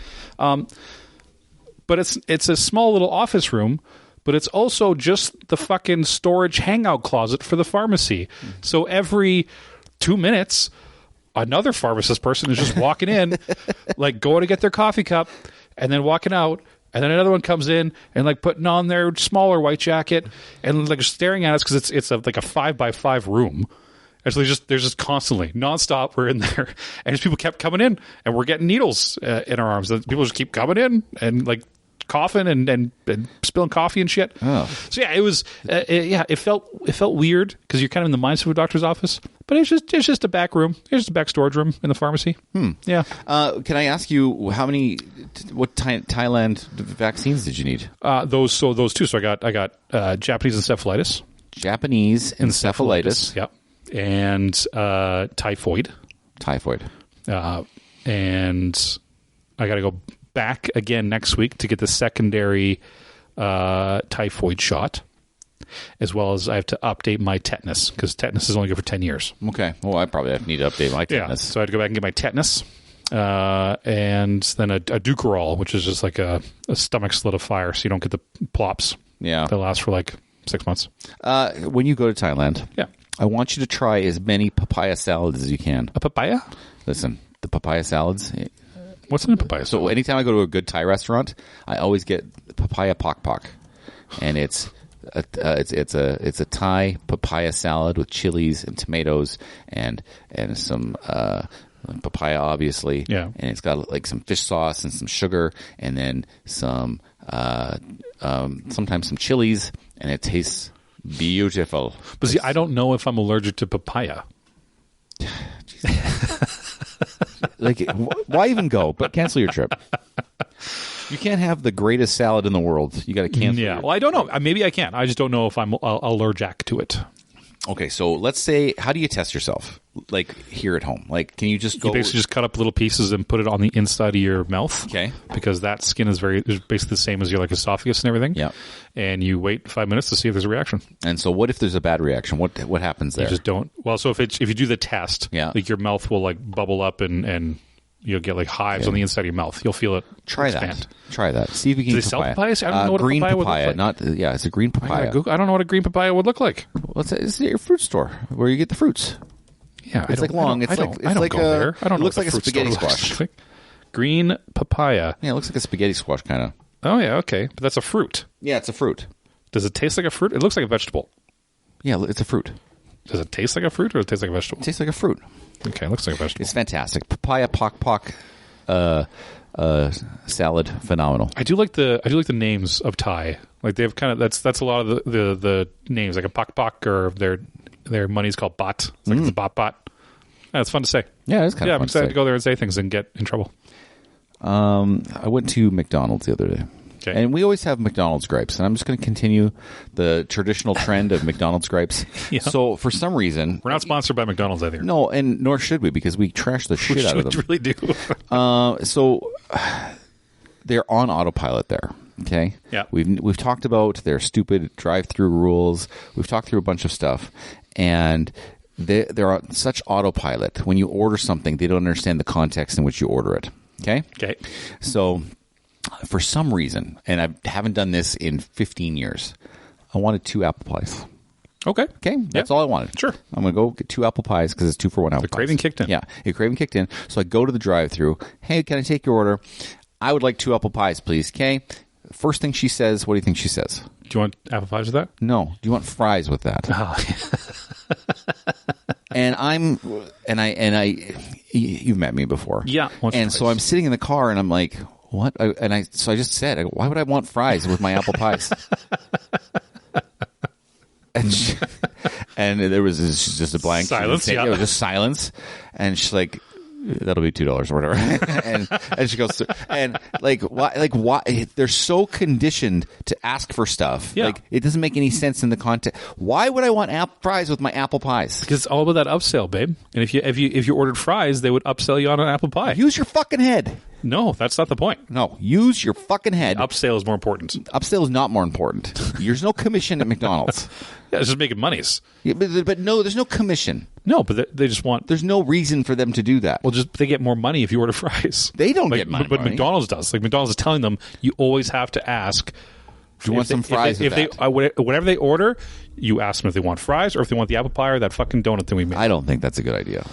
But it's a small little office room, but it's also just the fucking storage hangout closet for the pharmacy. So every 2 minutes, another pharmacist person is just walking in, like going to get their coffee cup and then walking out. And then another one comes in and like putting on their smaller white jacket and like staring at us because it's like a 5x5 room. And so there's just constantly nonstop. We're in there and just people kept coming in and we're getting needles in our arms. And people just keep coming in and like coughing and spilling coffee and shit. Oh. So yeah, it was it felt weird because you're kind of in the mindset of a doctor's office, but it's just a back room. It's just a back storage room in the pharmacy. Yeah. Can I ask you what Thailand vaccines did you need? Those two. So I got Japanese encephalitis. Japanese encephalitis. Yep. And typhoid. And I got to go back again next week to get the secondary typhoid shot, as well as I have to update my tetanus because tetanus is only good for 10 years. Okay. Well, I probably need to update my tetanus. Yeah. So I had to go back and get my tetanus, and then a Dukerol, which is just like a stomach solidifier, so you don't get the plops. Yeah. That last for like 6 months. When you go to Thailand, I want you to try as many papaya salads as you can. A papaya? Listen, the papaya salads. What's in a papaya? So anytime I go to a good Thai restaurant, I always get papaya pak pak, and it's a Thai papaya salad with chilies and tomatoes and some papaya, obviously. Yeah. And it's got like some fish sauce and some sugar, and then some sometimes some chilies, and it tastes beautiful. But see, I don't know if I'm allergic to papaya. Like, why even go? But cancel your trip. You can't have the greatest salad in the world. You got to cancel. Yeah. Well, I don't know. Maybe I can. I just don't know if I'm allergic to it. Okay, so let's say, how do you test yourself? Like here at home, like can you just go? You basically just cut up little pieces and put it on the inside of your mouth. Okay, because that skin is basically the same as your like esophagus and everything. Yeah, and you wait 5 minutes to see if there's a reaction. And so, what if there's a bad reaction? What happens there? You just don't. Well, so if you do the test, like your mouth will like bubble up and you'll get like hives on the inside of your mouth. You'll feel it. Try that. See if you can. Do they sell papayas? I don't know what green a papaya would look like. Not it's a green papaya. I don't know what a green papaya would look like. Well, it's at your fruit store where you get the fruits. Yeah, it's like long. It's like there. I don't know. It looks like a spaghetti squash. Like. Green papaya. Yeah, it looks like a spaghetti squash kind of. Oh yeah, okay, but that's a fruit. Yeah, it's a fruit. Does it taste like a fruit? It looks like a vegetable. Yeah, it's a fruit. Does it taste like a fruit or does it taste like a vegetable? It tastes like a fruit. Okay, it looks like a vegetable. It's fantastic. Papaya pock salad, phenomenal. I do like the names of Thai. Like they have kind of that's a lot of the names, like a pak or their money's called baht. It's like it's a baht. Yeah, it's fun to say. Yeah, it's kind of fun. I'm excited to go there and say things and get in trouble. I went to McDonald's the other day. Okay. And we always have McDonald's gripes, and I'm just going to continue the traditional trend of McDonald's gripes. Yeah. So for some reason, we're not sponsored by McDonald's either. No, and nor should we, because we trash the shit out of them. We really do. So they're on autopilot there. Okay. Yeah. We've talked about their stupid drive-through rules. We've talked through a bunch of stuff, and they're on such autopilot. When you order something, they don't understand the context in which you order it. Okay. Okay. So, for some reason, and I haven't done this in 15 years, I wanted 2 apple pies. Okay. That's all I wanted. Sure. I'm going to go get 2 apple pies because it's 2 for 1 apple pie. The craving kicked in. Yeah, the craving kicked in. So I go to the drive-thru. Hey, can I take your order? I would like 2 apple pies, please. Okay. First thing she says, what do you think she says? Do you want apple pies with that? No. Do you want fries with that? Oh. You've met me before. Yeah. And so I'm sitting in the car and I'm like, what? So I just said, why would I want fries with my apple pies? And there was just a blank silence. It was just silence, and she's like, "That'll be $2 or whatever." and she goes, and why? They're so conditioned to ask for stuff. Yeah. Like it doesn't make any sense in the context. Why would I want fries with my apple pies? Because it's all about that upsell, babe. And if you ordered fries, they would upsell you on an apple pie. Use your fucking head. No, that's not the point. No, use your fucking head. Upsell is more important. Upsell is not more important. There's no commission at McDonald's. Yeah, it's just making monies. Yeah, but no, there's no commission. No, but they just want... There's no reason for them to do that. Well, they get more money if you order fries. They don't get money. But McDonald's does. Like McDonald's is telling them, you always have to ask... Do you want some fries with that? Whatever they order, you ask them if they want fries or if they want the apple pie or that fucking donut that we made. I don't think that's a good idea.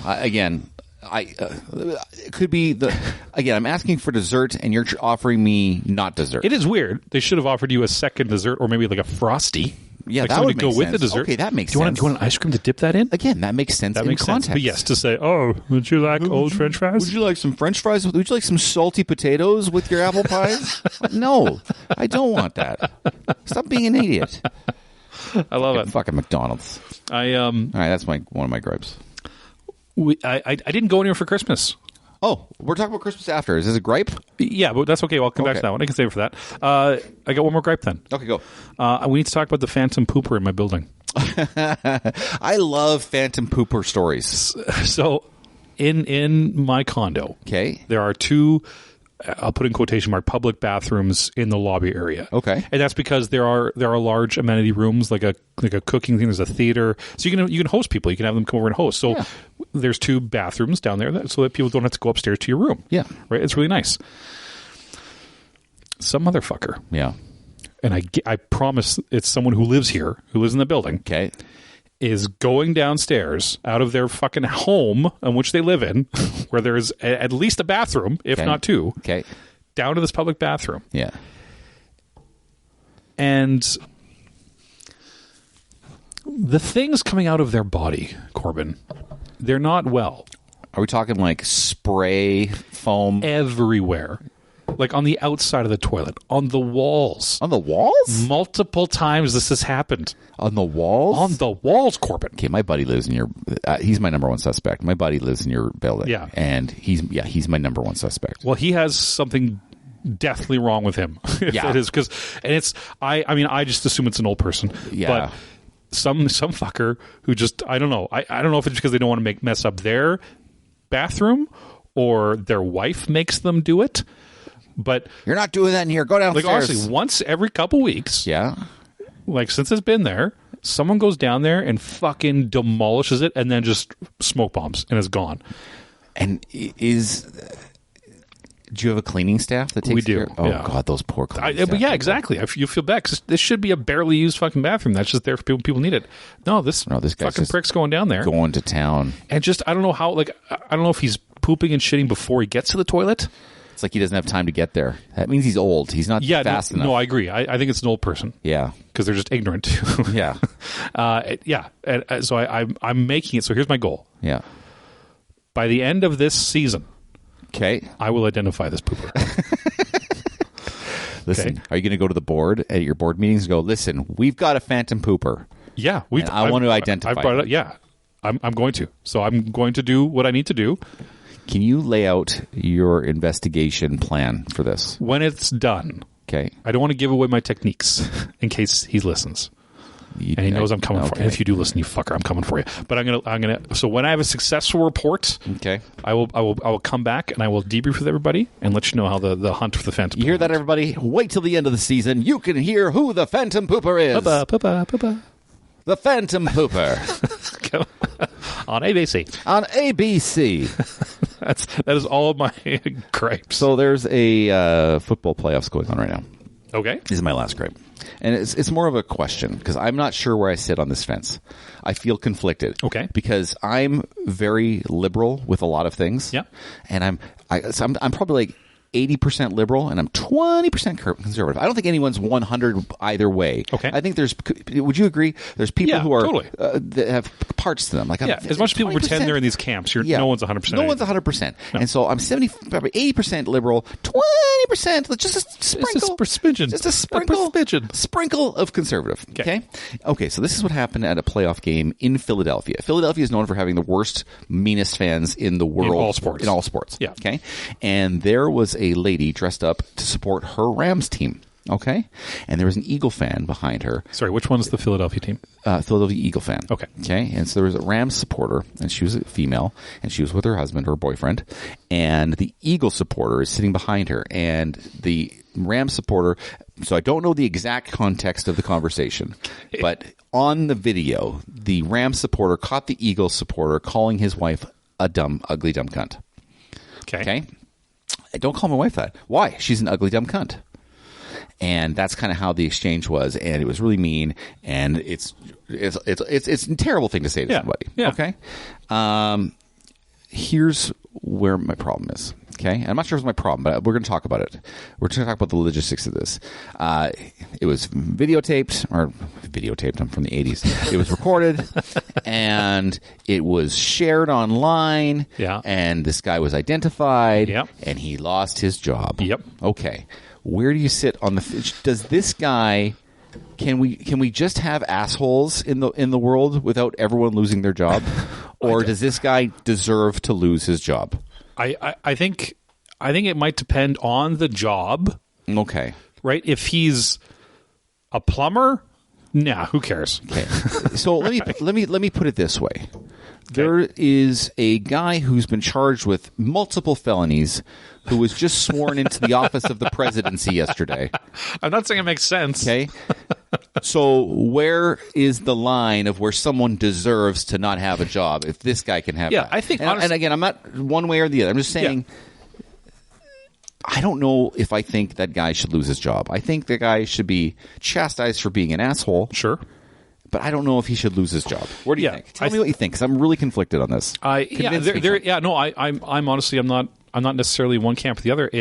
It could be I'm asking for dessert and you're offering me not dessert. It is weird. They should have offered you a second dessert or maybe like a Frosty. Yeah, like that would go make with sense. the dessert. Okay, that makes sense. sense. Do you want an ice cream to dip that in? Again, that makes sense. That in makes context. sense. But yes, to say, oh, would you like old French fries? Would you like some French fries? Would you like some salty potatoes with your apple pies? No, I don't want that. Stop being an idiot. I love it. Fucking McDonald's. All right, that's one of my gripes. I didn't go anywhere for Christmas. Oh, we're talking about Christmas after. Is this a gripe? Yeah, but that's okay. I'll come back to that one. I can save it for that. I got one more gripe then. Okay, go. We need to talk about the phantom pooper in my building. I love phantom pooper stories. So, in my condo, there are 2... I'll put in quotation mark public bathrooms in the lobby area. Okay, and that's because there are large amenity rooms like a cooking thing. There's a theater, so you can host people. You can have them come over and host. So there's 2 bathrooms down there so that people don't have to go upstairs to your room. Yeah, right. It's really nice. Some motherfucker. Yeah, and I promise it's someone who lives here, who lives in the building. Okay. Is going downstairs out of their fucking home in which they live in, where there's at least a bathroom, if not 2, down to this public bathroom. Yeah. And the things coming out of their body, Corbyn, they're not well. Are we talking like spray foam? Everywhere. Like on the outside of the toilet, on the walls. On the walls? Multiple times this has happened. On the walls? On the walls, Corbyn. Okay, my buddy lives in your... he's my number one suspect. My buddy lives in your building. Yeah. And he's my number one suspect. Well, he has something deathly wrong with him. Yeah. It is because... And it's... I mean, I just assume it's an old person. Yeah. But some fucker who just... I don't know. I don't know if it's because they don't want to mess up their bathroom or their wife makes them do it. But... You're not doing that in here. Go downstairs. Like, honestly, once every couple weeks... Yeah. Like, since it's been there, someone goes down there and fucking demolishes it and then just smoke bombs and it's gone. And do you have a cleaning staff that takes We do. care? Oh, yeah. God, those poor cleaning But staff. yeah, exactly. You feel bad because this should be a barely used fucking bathroom. That's just there for people need it. No, this guy's fucking just prick's going down there. Going to town. And just, I don't know how, like, I don't know if he's pooping and shitting before he gets to the toilet. It's like he doesn't have time to get there. That means he's old. He's not fast enough. No, I agree. I think it's an old person. Yeah. Because they're just ignorant too. Yeah. Yeah. And so I'm making it. So here's my goal. Yeah. By the end of this season, Okay. I will identify this pooper. Listen, Okay. are you going to go to the board at your board meetings and go, listen, we've got a phantom pooper. Yeah. I want to identify I've brought it up. him. Yeah. I'm going to. So I'm going to do what I need to do. Can you lay out your investigation plan for this? When it's done, Okay. I don't want to give away my techniques in case he listens. And he knows I'm coming for you. And if you do listen, you fucker, I'm coming for you. But I'm gonna. So when I have a successful report, Okay. I will come back and I will debrief with everybody and let you know how the hunt for the phantom. You hear that, everybody? Wait till the end of the season. You can hear who the phantom pooper is. Papa. The phantom pooper On ABC. on ABC. That is all of my gripes. So there's a football playoffs going on right now. Okay. This is my last gripe. And it's more of a question because I'm not sure where I sit on this fence. I feel conflicted. Okay. Because I'm very liberal with a lot of things. Yeah. And I'm probably like 80% liberal and I'm 20% conservative. I don't think anyone's 100 either way. Okay. I think would you agree? There's people Yeah, who are totally. that have parts to them. Like Yeah. As much as people 20%. pretend they're in these camps, no one's 100%. No one's 100%. No. And so I'm 80% liberal, 20%, just a sprinkle. Just a sprinkle. smidgen. Sprinkle of conservative. Okay. So this is what happened at a playoff game in Philadelphia. Philadelphia is known for having the worst, meanest fans in the world. In all sports. Yeah. Okay. And there was a lady dressed up to support her Rams team. Okay. And there was an Eagle fan behind her. Sorry, which one's the Philadelphia team? Philadelphia Eagle fan. Okay. Okay. And so there was a Rams supporter, and she was a female, and she was with her husband, her boyfriend, and the Eagle supporter is sitting behind her, and the Rams supporter, so I don't know the exact context of the conversation, but on the video, the Rams supporter caught the Eagle supporter calling his wife a dumb, ugly, dumb cunt. Okay. Don't call my wife that. Why? She's an ugly, dumb cunt. And that's kind of how the exchange was, and it was really mean, and it's a terrible thing to say to somebody. Yeah. Okay. Here's where my problem is. Okay, and I'm not sure if it's my problem, but we're going to talk about it. We're going to talk about the logistics of this. It was videotaped. I'm from the 80s. It was recorded, and it was shared online. Yeah. And this guy was identified. Yep. And he lost his job. Yep. Okay. Where do you sit on the? Does this guy? Can we just have assholes in the world without everyone losing their job, or does this guy deserve to lose his job? I think it might depend on the job. Okay. Right? If he's a plumber, nah, who cares? Okay. So let me put it this way. There is a guy who's been charged with multiple felonies who was just sworn into the office of the presidency yesterday. I'm not saying it makes sense. Okay. So where is the line of where someone deserves to not have a job if this guy can have that? I think and again, I'm not one way or the other. I'm just saying I don't know if I think that guy should lose his job. I think the guy should be chastised for being an asshole. Sure. But I don't know if he should lose his job. What do you think? Tell me what you think, because I'm really conflicted on this. I'm honestly, I'm not necessarily one camp or the other.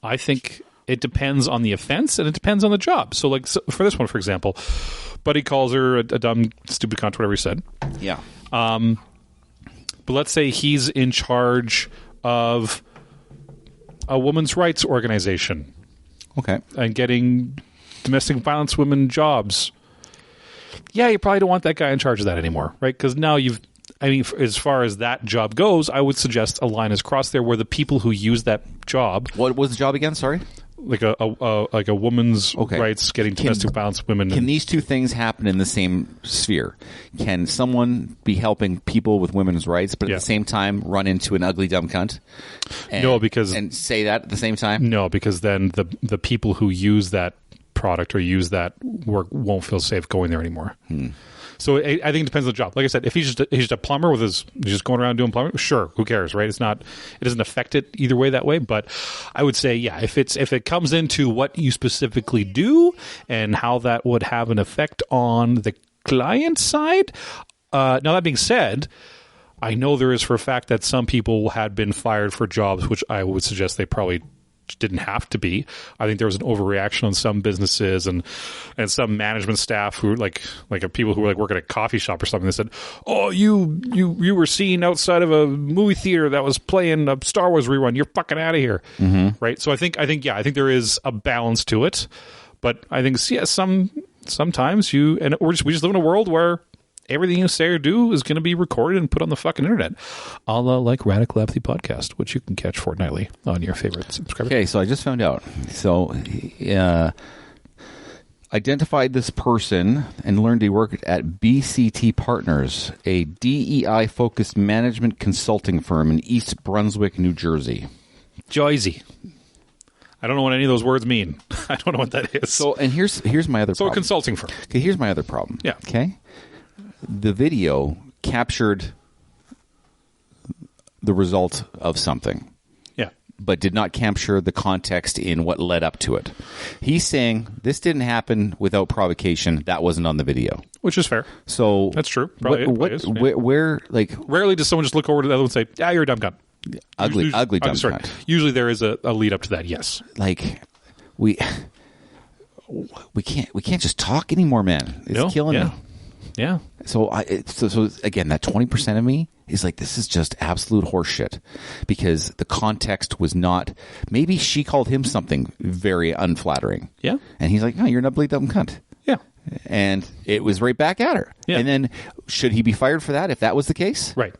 I think it depends on the offense and it depends on the job. So, for this one, for example, Buddy calls her a dumb, stupid cunt, whatever he said. Yeah. But let's say he's in charge of a women's rights organization. Okay. And getting domestic violence women jobs. Yeah, you probably don't want that guy in charge of that anymore, right? Because now as far as that job goes, I would suggest a line is crossed there where the people who use that job. What was the job again? Sorry? Like a woman's rights, getting domestic violence women. Can these two things happen in the same sphere? Can someone be helping people with women's rights, but at the same time run into an ugly dumb cunt? And say that at the same time? No, because then the people who use that product or use that work won't feel safe going there anymore. So I think it depends on the job. Like I said, if he's just a plumber he's just going around doing plumbing, sure, who cares, right? It doesn't affect it either way that way. But I would say, yeah, if it comes into what you specifically do and how that would have an effect on the client side. Now that being said, I know there is for a fact that some people had been fired for jobs, which I would suggest they probably didn't have to be. I think there was an overreaction on some businesses and some management staff who like people who were like working at a coffee shop or something. They said, "Oh, you were seen outside of a movie theater that was playing a Star Wars rerun. You're fucking out of here." Mm-hmm. Right? So I think there is a balance to it, but I think sometimes we just live in a world where everything you say or do is going to be recorded and put on the fucking internet. A la like Radical Apathy Podcast, which you can catch fortnightly on your favorite subscriber. Okay, so I just found out. So, identified this person and learned he worked at BCT Partners, a DEI-focused management consulting firm in East Brunswick, New Jersey. Jersey. I don't know what any of those words mean. I don't know what that is. So, and here's my other problem. So a consulting firm. Okay, here's my other problem. Yeah. Okay? The video captured the result of something. Yeah. But did not capture the context in what led up to it. He's saying this didn't happen without provocation. That wasn't on the video. Which is fair. So that's true. Probably is, yeah. Where like rarely does someone just look over to the other one and say, "Yeah, you're a dumb cunt." Ugly dumb cunt. Usually there is a lead up to that. Yes. Like we can't just talk anymore, man. It's killing me. Yeah. So again, that 20% of me is like, this is just absolute horseshit, because the context was not. Maybe she called him something very unflattering. Yeah. And he's like, "Oh, you're an ugly dumb cunt." Yeah. And it was right back at her. Yeah. And then should he be fired for that if that was the case? Right.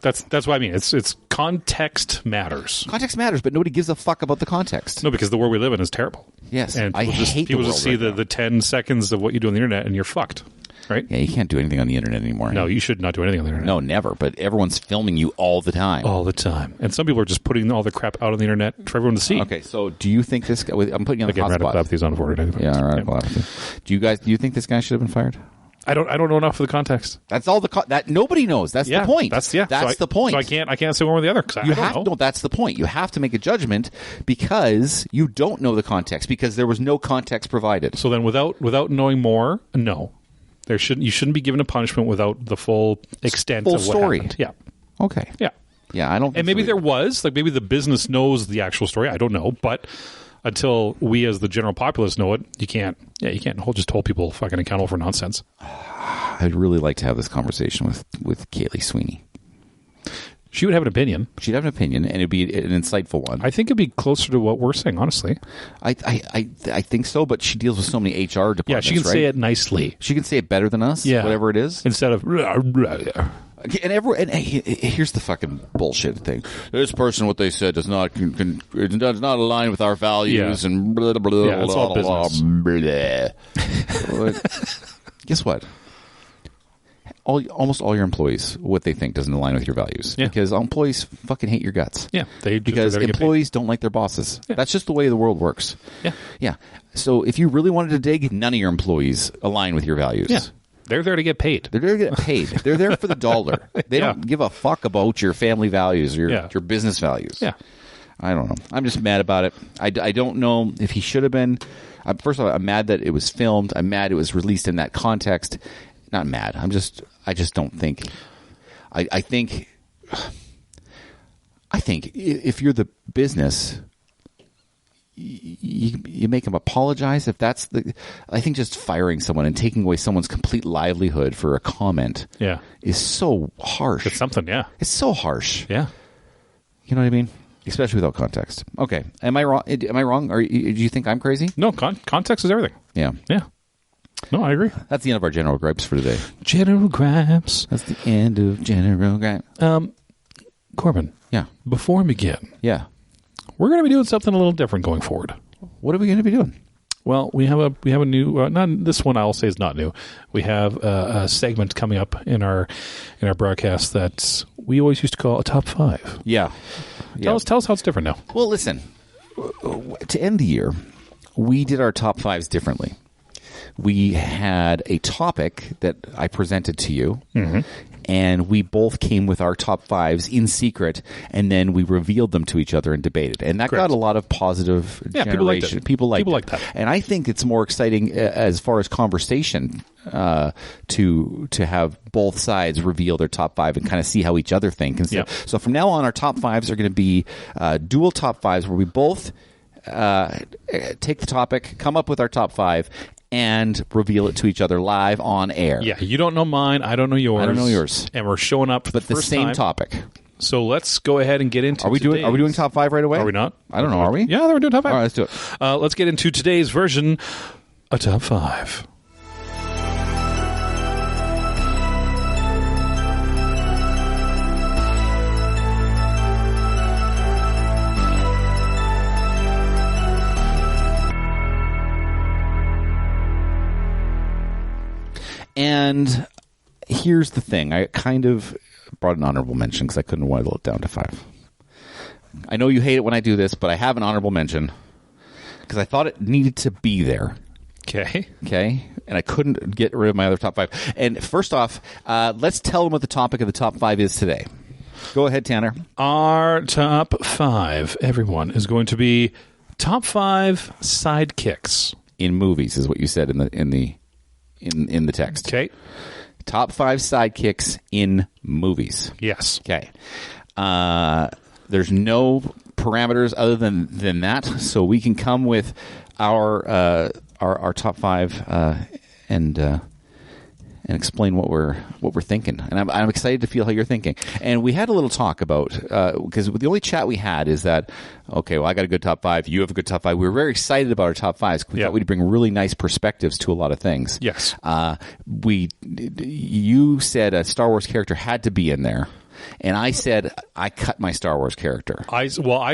That's what I mean. It's context matters. Context matters, but nobody gives a fuck about the context. No, because the world we live in is terrible. Yes. And I hate people the world just see the 10 seconds of what you do on the internet and you're fucked. Right? Yeah, you can't do anything on the internet anymore. No, you should not do anything on the internet. No, never. But everyone's filming you all the time. All the time. And some people are just putting all the crap out on the internet for everyone to see. Okay, so do you think this guy... I'm putting you on the hot spot. Radical Apathy's on for it. Yeah, Radical Apathy. Do you think this guy should have been fired? I don't know enough of the context. That's all that nobody knows. That's the point. That's the point. So I can't say one or the other. No, that's the point. You have to make a judgment because you don't know the context, because there was no context provided. So then without knowing more, no. You shouldn't be given a punishment without the full extent of what story. Happened. Yeah. Okay. Yeah. Yeah, I don't. And maybe there was, like, maybe the business knows the actual story. I don't know, but until we as the general populace know it, you can't just hold people fucking accountable for nonsense. I'd really like to have this conversation with Kaylee Sweeney. She would have an opinion. She'd have an opinion, and it'd be an insightful one. I think it'd be closer to what we're saying, honestly. I think so, but she deals with so many HR departments. Yeah, she can say it nicely. She can say it better than us. Yeah, whatever it is, instead of. And here's the fucking bullshit thing. This person, what they said, does not align with our values, and blah blah blah. Yeah, it's all business. Blah. Guess what? Almost all your employees, what they think doesn't align with your values. Yeah. Because employees fucking hate your guts. Yeah. Because employees don't like their bosses. Yeah. That's just the way the world works. Yeah. Yeah. So if you really wanted to dig, none of your employees align with your values. Yeah. They're there to get paid. They're there to get paid. They're there for the dollar. They don't give a fuck about your family values or your business values. Yeah. I don't know. I'm just mad about it. I don't know if he should have been. First of all, I'm mad that it was filmed. I'm mad it was released in that context. Not mad. I just don't think. I think if you're the business, you make them apologize. If that's I think just firing someone and taking away someone's complete livelihood for a comment, is so harsh. It's something, yeah. It's so harsh. Yeah. You know what I mean? especially without context. Okay, am I wrong? Am I wrong? Or do you think I'm crazy? No, context is everything. Yeah. Yeah. No, I agree. That's the end of our general gripes for today. General gripes. That's the end of general gripes. Corbyn. Yeah. Before we begin, Yeah. we're going to be doing something a little different going forward. What are we going to be doing? Well, we have a new. Not this one. I'll say is not new. We have a segment coming up in our broadcast that we always used to call a top 5. Yeah. Tell us how it's different now. Well, listen. To end the year, we did our top 5s differently. We had a topic that I presented to you, and we both came with our top 5s in secret, and then we revealed them to each other and debated. And that got a lot of positive generation. People liked it. And I think it's more exciting as far as conversation to have both sides reveal their top 5 and kind of see how each other think. And so from now on, our top 5s are going to be dual top 5s where we both take the topic, come up with our top 5, and reveal it to each other live on air. Yeah, you don't know mine, I don't know yours. I don't know yours. And we're showing up for but the same topic. So let's go ahead and get into Are we doing top 5 right away? Are we not? I don't know, are we? Yeah, we're doing top 5. All right, let's do it. Let's get into today's version of top 5. And here's the thing. I kind of brought an honorable mention because I couldn't whittle it down to 5. I know you hate it when I do this, but I have an honorable mention because I thought it needed to be there. Okay. And I couldn't get rid of my other top 5. And first off, let's tell them what the topic of the top 5 is today. Go ahead, Tanner. Our top 5, everyone, is going to be top 5 sidekicks in movies, is what you said in the text. Okay. Top 5 sidekicks in movies. Yes. Okay. There's no parameters other than that, so we can come with our top 5 and explain what we're thinking. And I'm excited to feel how you're thinking. And we had a little talk about because the only chat we had is that okay, well I got a good top 5, you have a good top 5. We were very excited about our top 5s. We thought we'd bring really nice perspectives to a lot of things. Yes. You said a Star Wars character had to be in there. And I said I cut my Star Wars character. I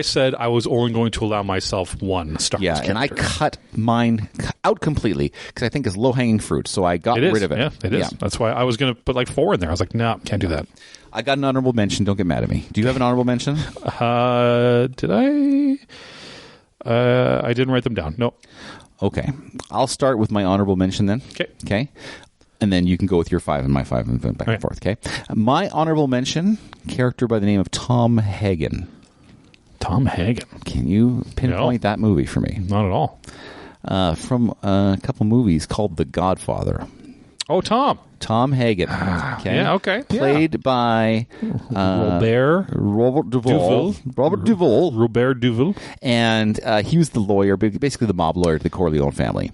said I was only going to allow myself one Star Wars character. And I cut mine out completely because I think it's low-hanging fruit. So I got rid of it. Yeah, it is. Yeah. That's why I was going to put like 4 in there. I was like, no, can't do that. I got an honorable mention. Don't get mad at me. Do you have an honorable mention? Did I? I didn't write them down. No. Okay. I'll start with my honorable mention then. Okay. And then you can go with your 5 and my 5 and back and forth, okay? My honorable mention, character by the name of Tom Hagen. Tom Hagen. Can you pinpoint that movie for me? Not at all. From a couple movies called The Godfather. Oh, Tom Hagen. Okay. Yeah, okay. Played by Robert Duvall. Robert Duvall. Robert Duvall. And he was the lawyer, basically the mob lawyer to the Corleone family.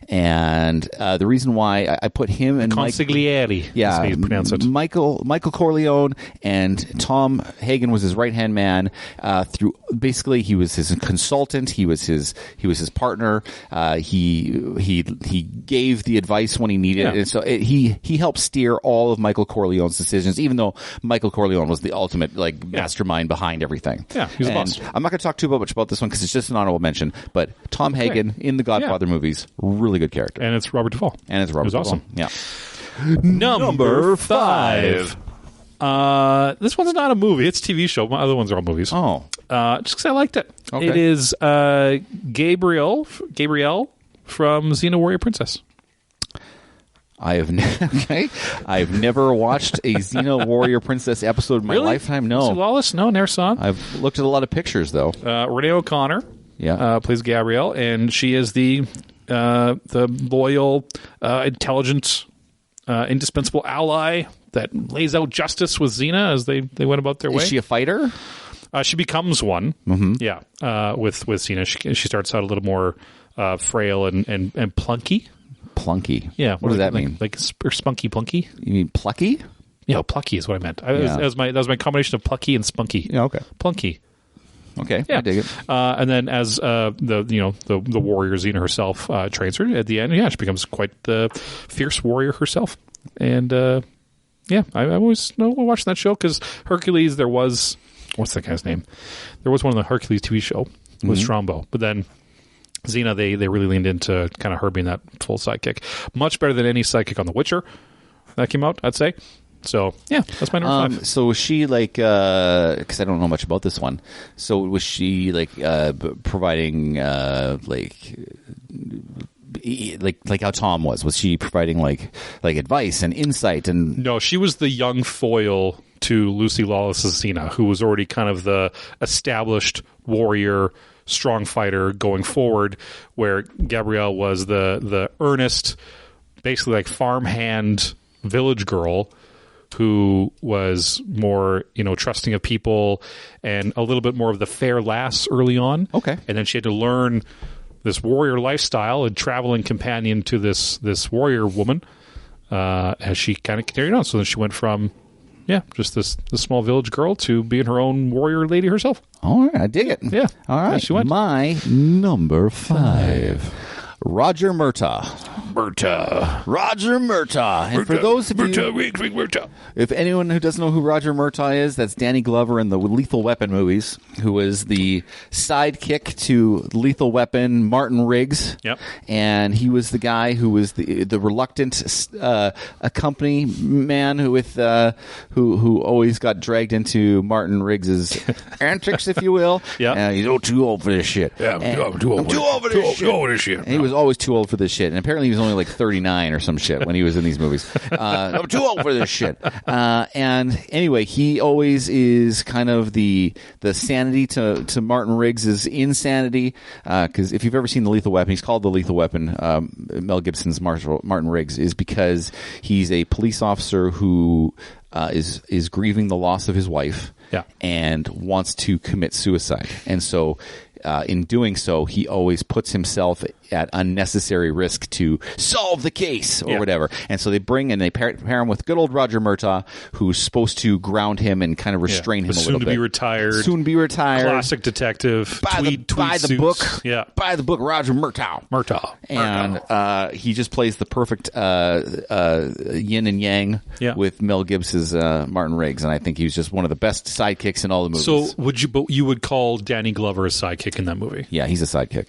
And the reason why I put him and Consigliere. Yeah, how you pronounce it. Michael Corleone, and Tom Hagen was his right-hand man. Through basically, he was his consultant. He was his partner. He gave the advice when he needed it. And so he helped steer all of Michael Corleone's decisions, even though Michael Corleone was the ultimate mastermind behind everything. Yeah, he's the boss. I'm not going to talk too much about this one because it's just an honorable mention. But Tom Hagen in the Godfather movies, really good character, and it's Robert Duvall. Awesome. Yeah. Number 5. This one's not a movie; it's a TV show. My other ones are all movies. Oh, just because I liked it. Okay. It is Gabrielle from Xena Warrior Princess. I have never watched a Xena Warrior Princess episode in my lifetime. No. Lucy Lawless? No, never saw it. I've looked at a lot of pictures though. Renee O'Connor, plays Gabrielle, and she is the loyal, intelligent, indispensable ally that lays out justice with Xena as they went about their way. Is she a fighter? She becomes one. Mm-hmm. Yeah, with Xena, she starts out a little more frail and plunky. Plunky. Yeah. What does that mean? Like spunky plunky? You mean plucky? Yeah, plucky is what I meant. That was my combination of plucky and spunky. Yeah, okay. Plunky. Okay, Yeah. I dig it. And then as the warrior Xena herself trains her at the end, she becomes quite the fierce warrior herself. And I always watched that show because Hercules. There was what's that guy's name? There was one on the Hercules TV show with Strombo, but then Xena they really leaned into kind of her being that full sidekick, much better than any sidekick on The Witcher that came out, I'd say. So yeah, that's my number 5. So was she like? Because I don't know much about this one. So was she like providing like how Tom was? Was she providing like advice and insight? And no, she was the young foil to Lucy Lawless's Xena, who was already kind of the established warrior, strong fighter going forward, where Gabrielle was the earnest, basically like farmhand village girl who was more, trusting of people and a little bit more of the fair lass early on. Okay. And then she had to learn this warrior lifestyle and traveling companion to this warrior woman as she kind of carried on. So then she went from, just this small village girl to being her own warrior lady herself. All right, I dig it. Yeah. All right, Yeah, she went. My number 5. Roger Murtaugh. Roger Murtaugh. And for those of you... If anyone who doesn't know who Roger Murtaugh is, that's Danny Glover in the Lethal Weapon movies, who was the sidekick to Lethal Weapon, Martin Riggs. Yep. And he was the guy who was the reluctant accompany man who always got dragged into Martin Riggs's antics, if you will. Yeah. He's too old for this shit. Yeah, I'm too old for this shit. And he was always too old for this shit. And apparently he was only like 39 or some shit when he was in these movies. I'm too old for this shit. And anyway, he always is kind of the sanity to Martin Riggs' insanity. Because if you've ever seen The Lethal Weapon, he's called The Lethal Weapon. Mel Gibson's Martin Riggs is because he's a police officer who is grieving the loss of his wife. Yeah. And wants to commit suicide. And so in doing so, he always puts himself at unnecessary risk to solve the case or whatever. And so they pair him with good old Roger Murtaugh, who's supposed to ground him and kind of restrain him a little bit. Soon to be retired. Classic detective. Buy the book. Yeah. Buy the book, Roger Murtaugh. And he just plays the perfect yin and yang with Mel Gibbs's Martin Riggs. And I think he was just one of the best sidekicks in all the movies. So you would call Danny Glover a sidekick in that movie? Yeah, he's a sidekick.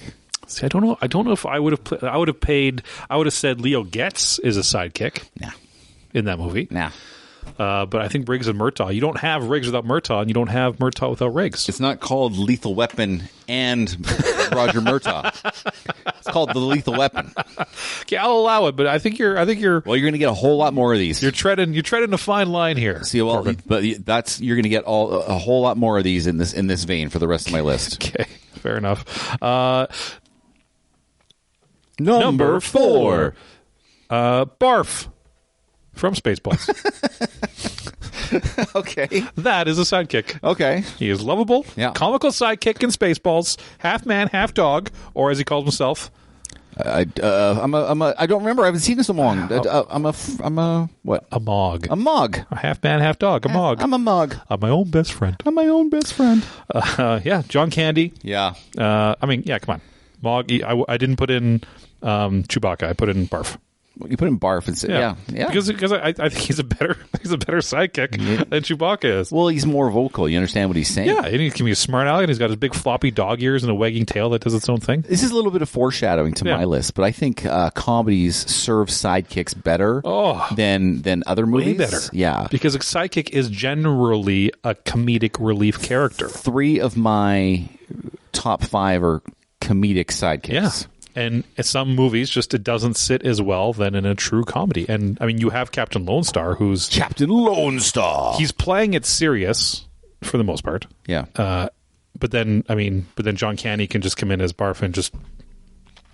See, I don't know if I would have said Leo Getz is a sidekick. Nah. In that movie. Nah. But I think Riggs and Murtaugh. You don't have Riggs without Murtaugh, and you don't have Murtaugh without Riggs. It's not called Lethal Weapon and Roger Murtaugh. It's called The Lethal Weapon. Okay, I'll allow it, but I think you're. Well, you're going to get a whole lot more of these. You're treading a fine line here. See, well, but you're going to get a whole lot more of these in this vein for the rest of my list. Okay, fair enough. Number 4. Barf from Spaceballs. Okay. That is a sidekick. Okay. He is lovable, comical sidekick in Spaceballs, half man, half dog, or as he calls himself. I don't remember. I haven't seen this in so long. I'm a what? A Mog. A Mog. A half man, half dog. A Mog. I'm a Mog. I'm my own best friend. John Candy. Yeah. Come on. Mog. I didn't put in Chewbacca. I put in Barf. You put in Barf and say, yeah. Because I think he's a better sidekick than Chewbacca is. Well, he's more vocal. You understand what he's saying? Yeah, and he can be a smart aleck, and he's got his big floppy dog ears and a wagging tail that does its own thing. This is a little bit of foreshadowing to my list, but I think comedies serve sidekicks better than other movies. Way better. Yeah. Because a sidekick is generally a comedic relief character. 3 of my top 5 are comedic sidekicks. Yeah. And in some movies, it doesn't sit as well than in a true comedy. And I mean, you have Captain Lone Star, who's Captain Lone Star. He's playing it serious for the most part. Yeah. But then John Candy can just come in as Barf and just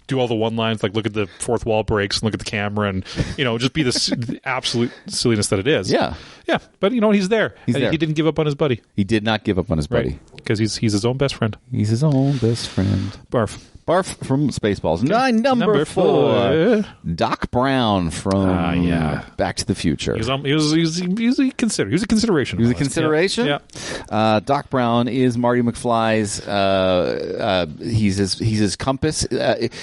do all the one lines, like look at the fourth wall breaks and look at the camera, and just be the absolute silliness that it is. Yeah. Yeah. But he's there. He didn't give up on his buddy. He did not give up on his buddy because he's his own best friend. He's his own best friend. Barf. Barf from Spaceballs. Number 4. Doc Brown from Back to the Future. He was a consideration. He was a consideration? Yeah. Doc Brown is Marty McFly's. He's his compass.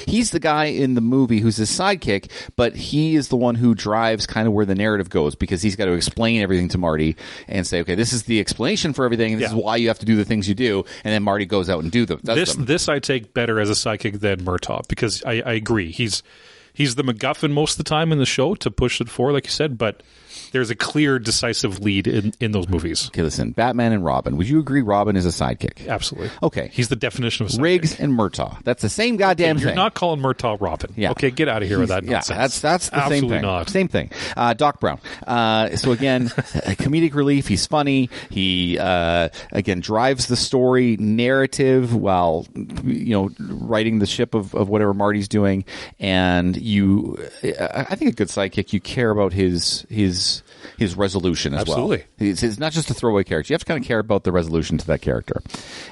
He's the guy in the movie who's his sidekick, but he is the one who drives kind of where the narrative goes, because he's got to explain everything to Marty and say, okay, this is the explanation for everything, and this is why you have to do the things you do, and then Marty goes out and does them. This I take better as a sidekick than Murtaugh, because I agree. He's the MacGuffin most of the time in the show to push it forward, like you said, but there's a clear, decisive lead in those movies. Okay, listen, Batman and Robin. Would you agree Robin is a sidekick? Absolutely. Okay. He's the definition of a sidekick. Riggs and Murtaugh. That's the same goddamn thing. You're not calling Murtaugh Robin. Yeah. Okay, get out of here with that nonsense. That's the Absolutely same thing. not. Same thing. Doc Brown. So again, comedic relief. He's funny. He again drives the story narrative while righting the ship of whatever Marty's doing. And I think a good sidekick, you care about his resolution as well. Absolutely. It's not just a throwaway character. You have to kind of care about the resolution to that character.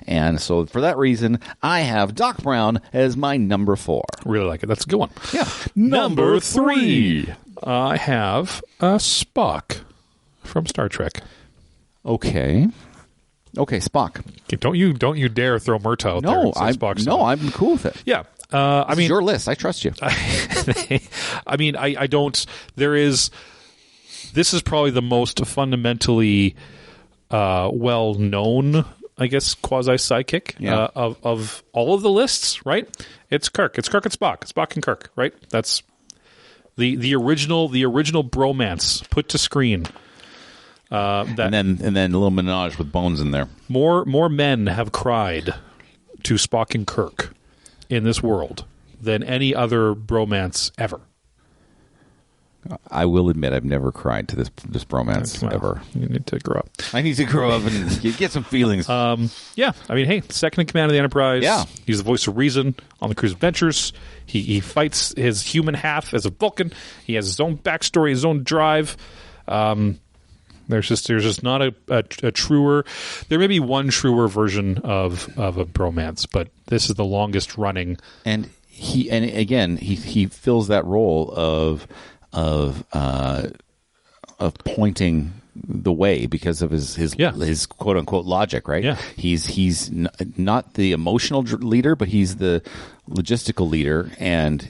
And so for that reason, I have Doc Brown as my number 4. Really like it. That's a good one. Yeah. Number 3. I have Spock from Star Trek. Okay, Spock. Don't you dare throw Murtaugh out there. I'm cool with it. Yeah. I mean, your list. I trust you. I mean, I don't. This is probably the most fundamentally well-known, I guess, quasi-sidekick of all of the lists, right? It's Kirk. It's Kirk and Spock. Spock and Kirk, right? That's the original bromance put to screen. And then a little menage with Bones in there. More men have cried to Spock and Kirk in this world than any other bromance ever. I will admit I've never cried to this bromance ever. You need to grow up. I need to grow up and get some feelings. Yeah, I mean, hey, second in command of the Enterprise. Yeah. He's the voice of reason on the crew's adventures. He fights his human half as a Vulcan. He has his own backstory, his own drive. There's just not a truer. There may be one truer version of a bromance, but this is the longest running. And he fills that role of pointing the way because of his quote unquote logic, right? Yeah. He's not the emotional leader, but he's the logistical leader, and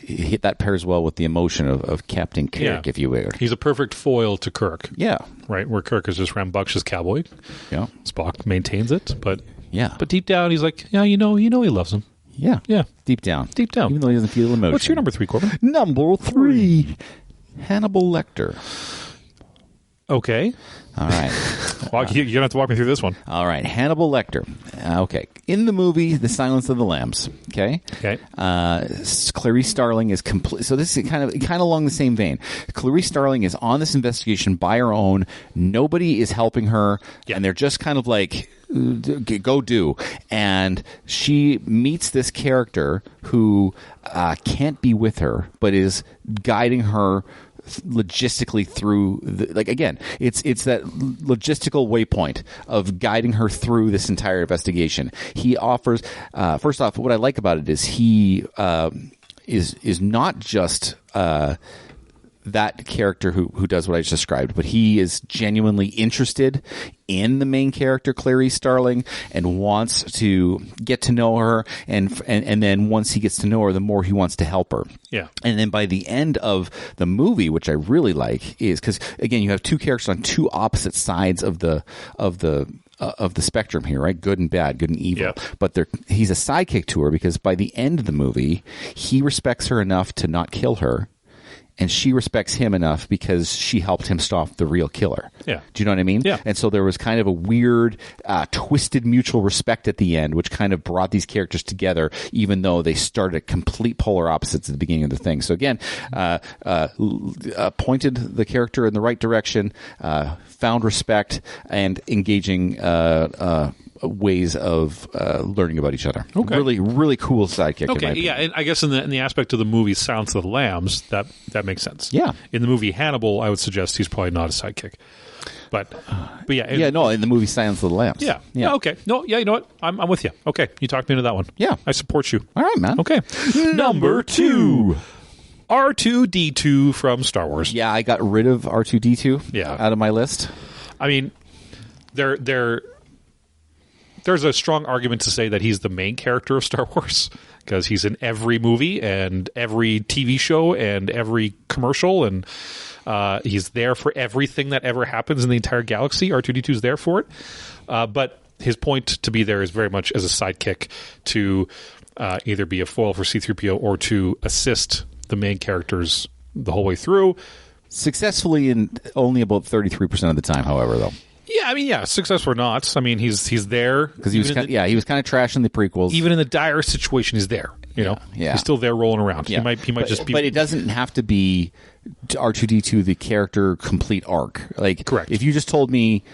that pairs well with the emotion of Captain Kirk, if you will. He's a perfect foil to Kirk. Yeah. Right, where Kirk is just rambunctious cowboy. Yeah. Spock maintains it, but yeah. But deep down, he's like, yeah, he loves him. Yeah. Yeah. Deep down. Even though he doesn't feel emotion. What's your number 3, Corbyn? Number 3. Hannibal Lecter. Okay. All right. Well, you're going to have to walk me through this one. All right. Hannibal Lecter. Okay. In the movie, The Silence of the Lambs. Okay. Clarice Starling is complete. So this is kind of along the same vein. Clarice Starling is on this investigation by her own. Nobody is helping her. Yeah. And they're just kind of like, go do. And she meets this character who can't be with her, but is guiding her logistically through it's that logistical waypoint of guiding her through this entire investigation. He offers first off, what I like about it is he is not just that character who does what I just described, but he is genuinely interested in the main character, Clarice Starling, and wants to get to know her, and then once he gets to know her, the more he wants to help her. Yeah. And then by the end of the movie, which I really like, is because again, you have two characters on two opposite sides of the spectrum here, right? Good and bad, good and evil. Yeah. But he's a sidekick to her because by the end of the movie, he respects her enough to not kill her. And she respects him enough because she helped him stop the real killer. Yeah. Do you know what I mean? Yeah. And so there was kind of a weird, twisted mutual respect at the end, which kind of brought these characters together, even though they started at complete polar opposites at the beginning of the thing. So again, pointed the character in the right direction, found respect, and engaging ways of learning about each other. Okay. Really, really cool sidekick. Okay, yeah, and I guess in the aspect of the movie Silence of the Lambs, that makes sense. Yeah. In the movie Hannibal, I would suggest he's probably not a sidekick. But yeah. Yeah, no, in the movie Silence of the Lambs. Yeah. Yeah. Okay. No, yeah, you know what? I'm with you. Okay. You talked me into that one. Yeah. I support you. All right, man. Okay. Number 2. R2-D2 from Star Wars. Yeah, I got rid of R2-D2 out of my list. I mean, there's a strong argument to say that he's the main character of Star Wars because he's in every movie and every TV show and every commercial, and he's there for everything that ever happens in the entire galaxy. R2-D2 is there for it. But his point to be there is very much as a sidekick to either be a foil for C-3PO or to assist the main characters the whole way through. Successfully in only about 33% of the time, however, though. Yeah, I mean, successful or not. I mean, he's there because he was kind of trash in the prequels. Even in the dire situation, he's there. You know, he's still there rolling around. Yeah. He might just be. But it doesn't have to be R2-D2 the character complete arc. Like, correct. If you just told me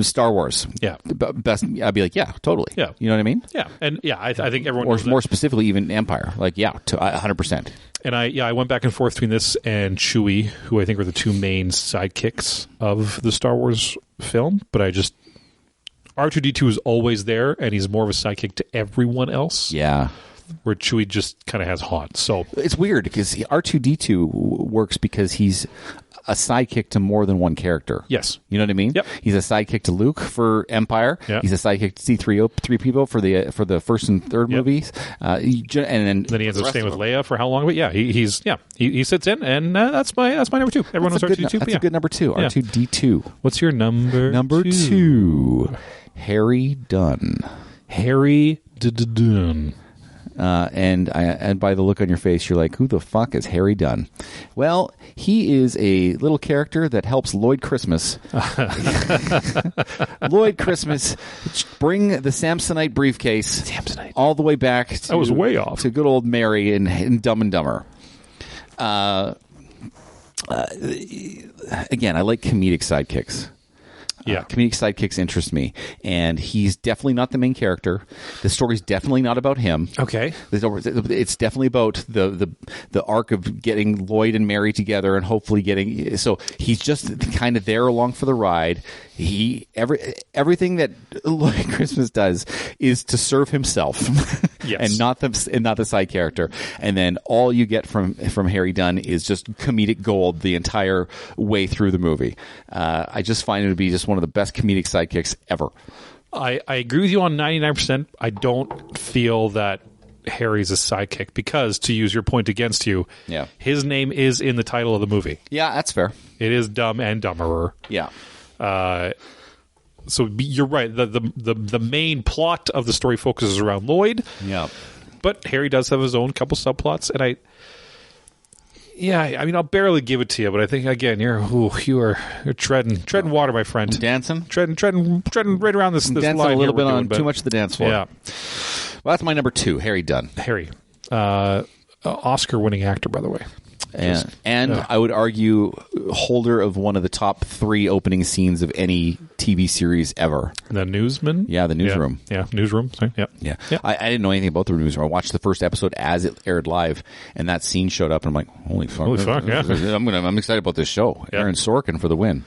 Star Wars, best, I'd be like, yeah, totally. Yeah, you know what I mean? Yeah, and I think everyone, or more specifically, even Empire. Like, 100%. And I went back and forth between this and Chewie, who I think are the two main sidekicks of the Star Wars film. But R2-D2 is always there, and he's more of a sidekick to everyone else. Yeah. Where Chewie just kind of has Han. So it's weird because R2-D2 works because he's a sidekick to more than one character. Yes. You know what I mean? Yep. He's a sidekick to Luke for Empire. Yep. He's a sidekick to C-3PO for the first and third movies. And then he ends up staying with Leia for how long? But yeah, he sits in, and that's my number 2. Everyone knows R2-D2. That's a good number 2. Yeah. R2-D2. What's your number? Number 2. Harry Dunn. Harry Dunn. And by the look on your face, you're like, who the fuck is Harry Dunn? Well, he is a little character that helps Lloyd Christmas. Lloyd Christmas bring the Samsonite briefcase all the way back to, I was way off. to good old Mary in Dumb and Dumber. Again, I like comedic sidekicks. Yeah. Comedic sidekicks interest me, and he's definitely not the main character. The story's definitely not about him. Okay, it's definitely about the arc of getting Lloyd and Mary together, and hopefully getting. So he's just kind of there along for the ride. Everything that Lloyd Christmas does is to serve himself, yes, and not the side character. And then all you get from Harry Dunn is just comedic gold the entire way through the movie. I just find it to be just one of the best comedic sidekicks ever. I agree with you on 99%. I don't feel that Harry's a sidekick because, to use your point against you, his name is in the title of the movie. Yeah, that's fair. It is Dumb and Dumberer. Yeah. So you're right. The main plot of the story focuses around Lloyd. Yeah. But Harry does have his own couple subplots, and I mean, I'll barely give it to you, but I think again, you're treading water, my friend. I'm dancing, treading right around this dancing line a little bit on but too much of the dance floor. Yeah. Well, that's my number 2, Harry Dunn. Harry, Oscar-winning actor, by the way. And I would argue holder of one of the top 3 opening scenes of any TV series ever. The Newsman? Yeah, the Newsroom. Yeah, Newsroom. Sorry. Yeah. I didn't know anything about the Newsroom. I watched the first episode as it aired live, and that scene showed up, and I'm like, holy fuck, yeah. I'm excited about this show. Yeah. Aaron Sorkin for the win.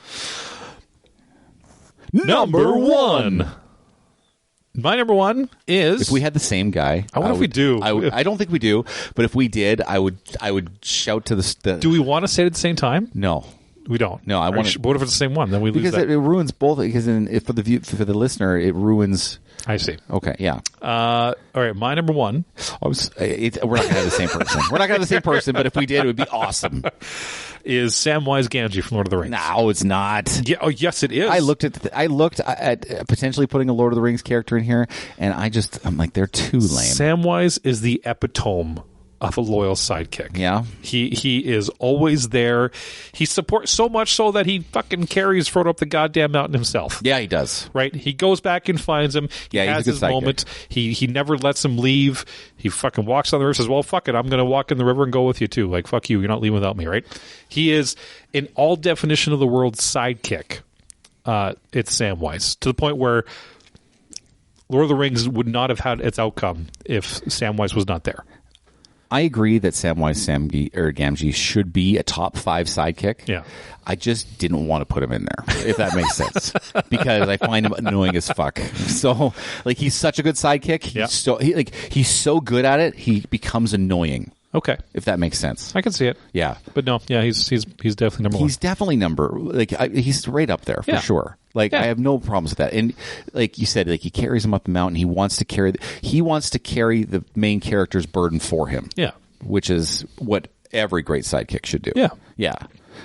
Number 1. My number 1 is... If we had the same guy... I wonder if we do. I don't think we do, but if we did, I would shout to the... Do we want to say it at the same time? No. We don't. No, I want to... What if it's the same one? Then we lose because that. it ruins both. Because for the listener, it ruins... I see. Okay, yeah. All right, my number 1... we're not going to have the same person. We're not going to have the same person, but if we did, it would be awesome. Is Samwise Gamgee from Lord of the Rings? No, it's not. Yeah, oh, yes, it is. I looked at potentially putting a Lord of the Rings character in here, and I'm like, they're too lame. Samwise is the epitome of a loyal sidekick. Yeah. He is always there. He supports so much so that he fucking carries Frodo up the goddamn mountain himself. Yeah, he does. Right? He goes back and finds him. He has his moment. He never lets him leave. He fucking walks on the river, says, well, fuck it, I'm going to walk in the river and go with you too. Like, fuck you, you're not leaving without me, right? He is, in all definition of the word, sidekick. It's Samwise. To the point where Lord of the Rings would not have had its outcome if Samwise was not there. I agree that Samwise Gamgee should be a top 5 sidekick. Yeah. I just didn't want to put him in there, if that makes sense, because I find him annoying as fuck. So, like, he's such a good sidekick. Yeah. He's so good at it, he becomes annoying. Okay. If that makes sense. I can see it. Yeah. But no, yeah, he's definitely number one. He's definitely he's right up there for sure. Like, I have no problems with that. And like you said, like, he carries him up the mountain. He wants to carry the main character's burden for him. Yeah. Which is what every great sidekick should do. Yeah. Yeah.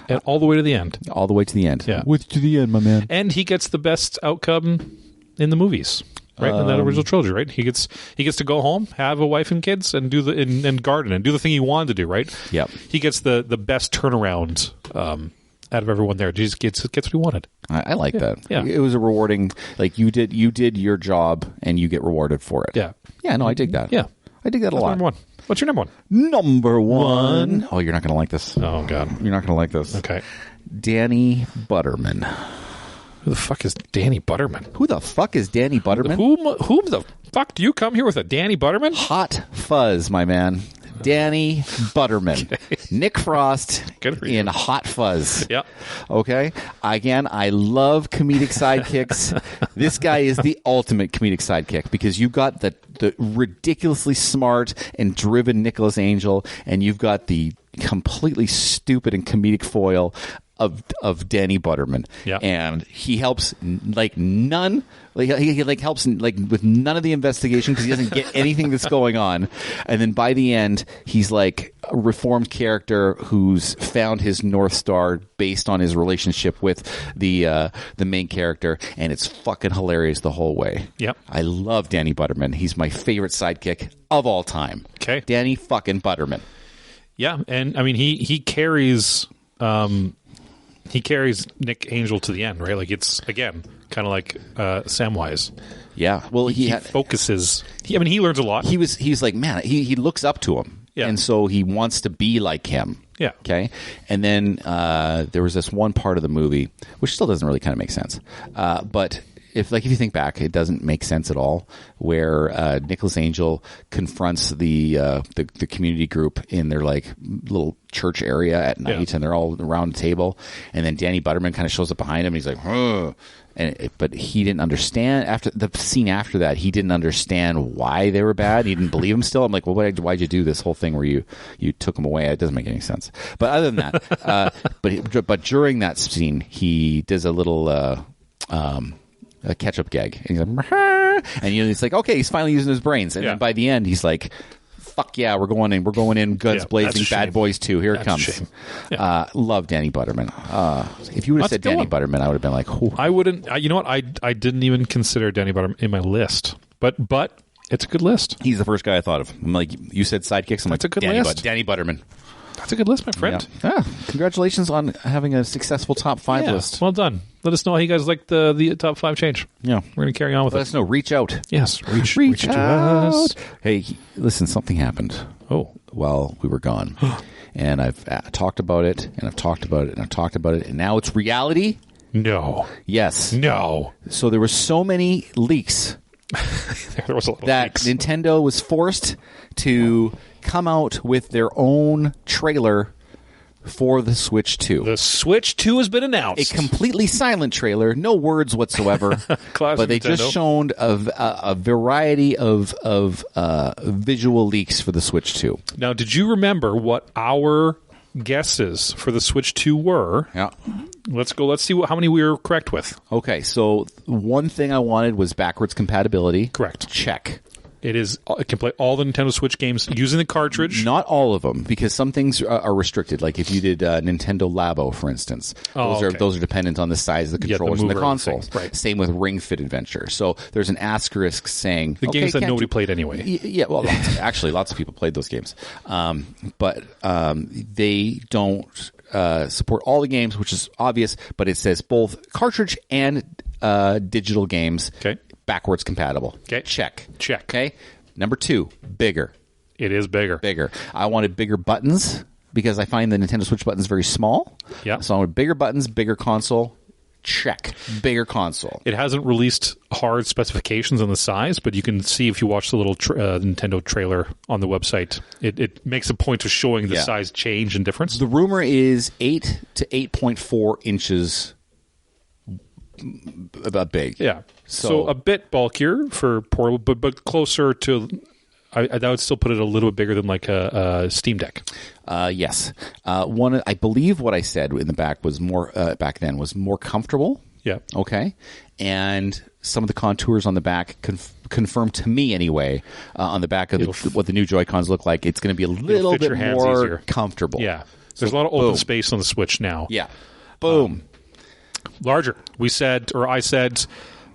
And all the way to the end. All the way to the end. Yeah. To the end, my man. And he gets the best outcome in the movies. Right, in that original trilogy, right? He gets to go home, have a wife and kids, and do and garden and do the thing he wanted to do, right? Yep. He gets the best turnaround out of everyone there. He just gets what he wanted. I like that. Yeah. It was a rewarding. Like, you did your job, and you get rewarded for it. Yeah. Yeah. No, I dig that. Yeah, I dig that a lot. Number one. What's your number one? Number one. Oh, you're not going to like this. Oh God, you're not going to like this. Okay. Danny Butterman. Who the fuck is Danny Butterman? Who the fuck is Danny Butterman? Who the fuck do you come here with a Danny Butterman? Hot Fuzz, my man. Danny Butterman. Okay. Nick Frost Good for you. in Hot Fuzz. Yep. Okay? Again, I love comedic sidekicks. This guy is the ultimate comedic sidekick because you've got the ridiculously smart and driven Nicholas Angel, and you've got the completely stupid and comedic foil of Danny Butterman. Yeah. And he helps like none. Like, he helps like with none of the investigation because he doesn't get anything that's going on. And then by the end, he's like a reformed character who's found his North Star based on his relationship with the main character, and it's fucking hilarious the whole way. Yep. I love Danny Butterman. He's my favorite sidekick of all time. Okay. Danny fucking Butterman. Yeah, and I mean he carries Nick Angel to the end, right? Like, it's again kind of like Samwise. Yeah. Well, He focuses. He learns a lot. He's like, man, he looks up to him. Yeah. And so he wants to be like him. Yeah. Okay. And then there was this one part of the movie, which still doesn't really kind of make sense. But if you think back, it doesn't make sense at all, where Nicholas Angel confronts the community group in their like little church area at night, and they're all around a table, and then Danny Butterman kind of shows up behind him, and he's like, huh. But he didn't understand after the scene after that. He didn't understand why they were bad. He didn't believe him still. I'm like, well, why'd you do this whole thing where you took him away? It doesn't make any sense. But other than that, but during that scene, he does a little a catch-up gag, and he's like, and it's like, okay, he's finally using his brains. And then by the end, he's like, fuck yeah, we're going in, guns blazing, Bad Boys 2, here it comes. Yeah. Love Danny Butterman. If you would have said Danny Butterman, I would have been like, ooh. I wouldn't. You know what? I didn't even consider Danny Butterman in my list, but it's a good list. He's the first guy I thought of. I'm like, you said sidekicks. I'm That's like, a good list. Danny Butterman. That's a good list, my friend. Yeah. Congratulations on having a successful top 5 list. Well done. Let us know how you guys like the top 5 change. Yeah. We're going to carry on with it. Let us know. Reach out. Yes. Reach out to us. Hey, listen, something happened. Oh. While we were gone. And I've talked about it, and I've talked about it, and I've talked about it, and now it's reality. No. Yes. No. So there were so many leaks there was a lot that leaks. Nintendo was forced to come out with their own trailer for the Switch 2. The Switch 2 has been announced. A completely silent trailer, no words whatsoever. But they Nintendo. just shown a variety of visual leaks for the Switch 2. Now, did you remember what our guesses for the Switch 2 were? Yeah. Let's see how many we were correct with. Okay, so one thing I wanted was backwards compatibility. Correct. Check. It can play all the Nintendo Switch games using the cartridge. Not all of them, because some things are restricted. Like if you did Nintendo Labo, for instance, those are dependent on the size of the controllers and the consoles. Right. Same with Ring Fit Adventure. So there's an asterisk saying the games that nobody played anyway. Yeah, well, lots of people played those games, but they don't support all the games, which is obvious. But it says both cartridge and digital games. Okay. Backwards compatible. Okay. Check. Okay. Number 2, bigger. It is bigger. I wanted bigger buttons because I find the Nintendo Switch buttons very small. Yeah. So I wanted bigger buttons, bigger console. check. Bigger console. It hasn't released hard specifications on the size, but you can see if you watch the little Nintendo trailer on the website, it makes a point of showing the size change and difference. The rumor is 8 to 8.4 inches about big. Yeah. So a bit bulkier for portable, but closer to... I would still put it a little bit bigger than like a Steam Deck. Yes. I believe what I said in the back was more back then was more comfortable. Yeah. Okay. And some of the contours on the back confirmed to me anyway on the back of what the new Joy-Cons look like. It's going to be a little bit more easier. Comfortable. Yeah. There's a lot of open space on the Switch now. Yeah. Boom. Larger. I said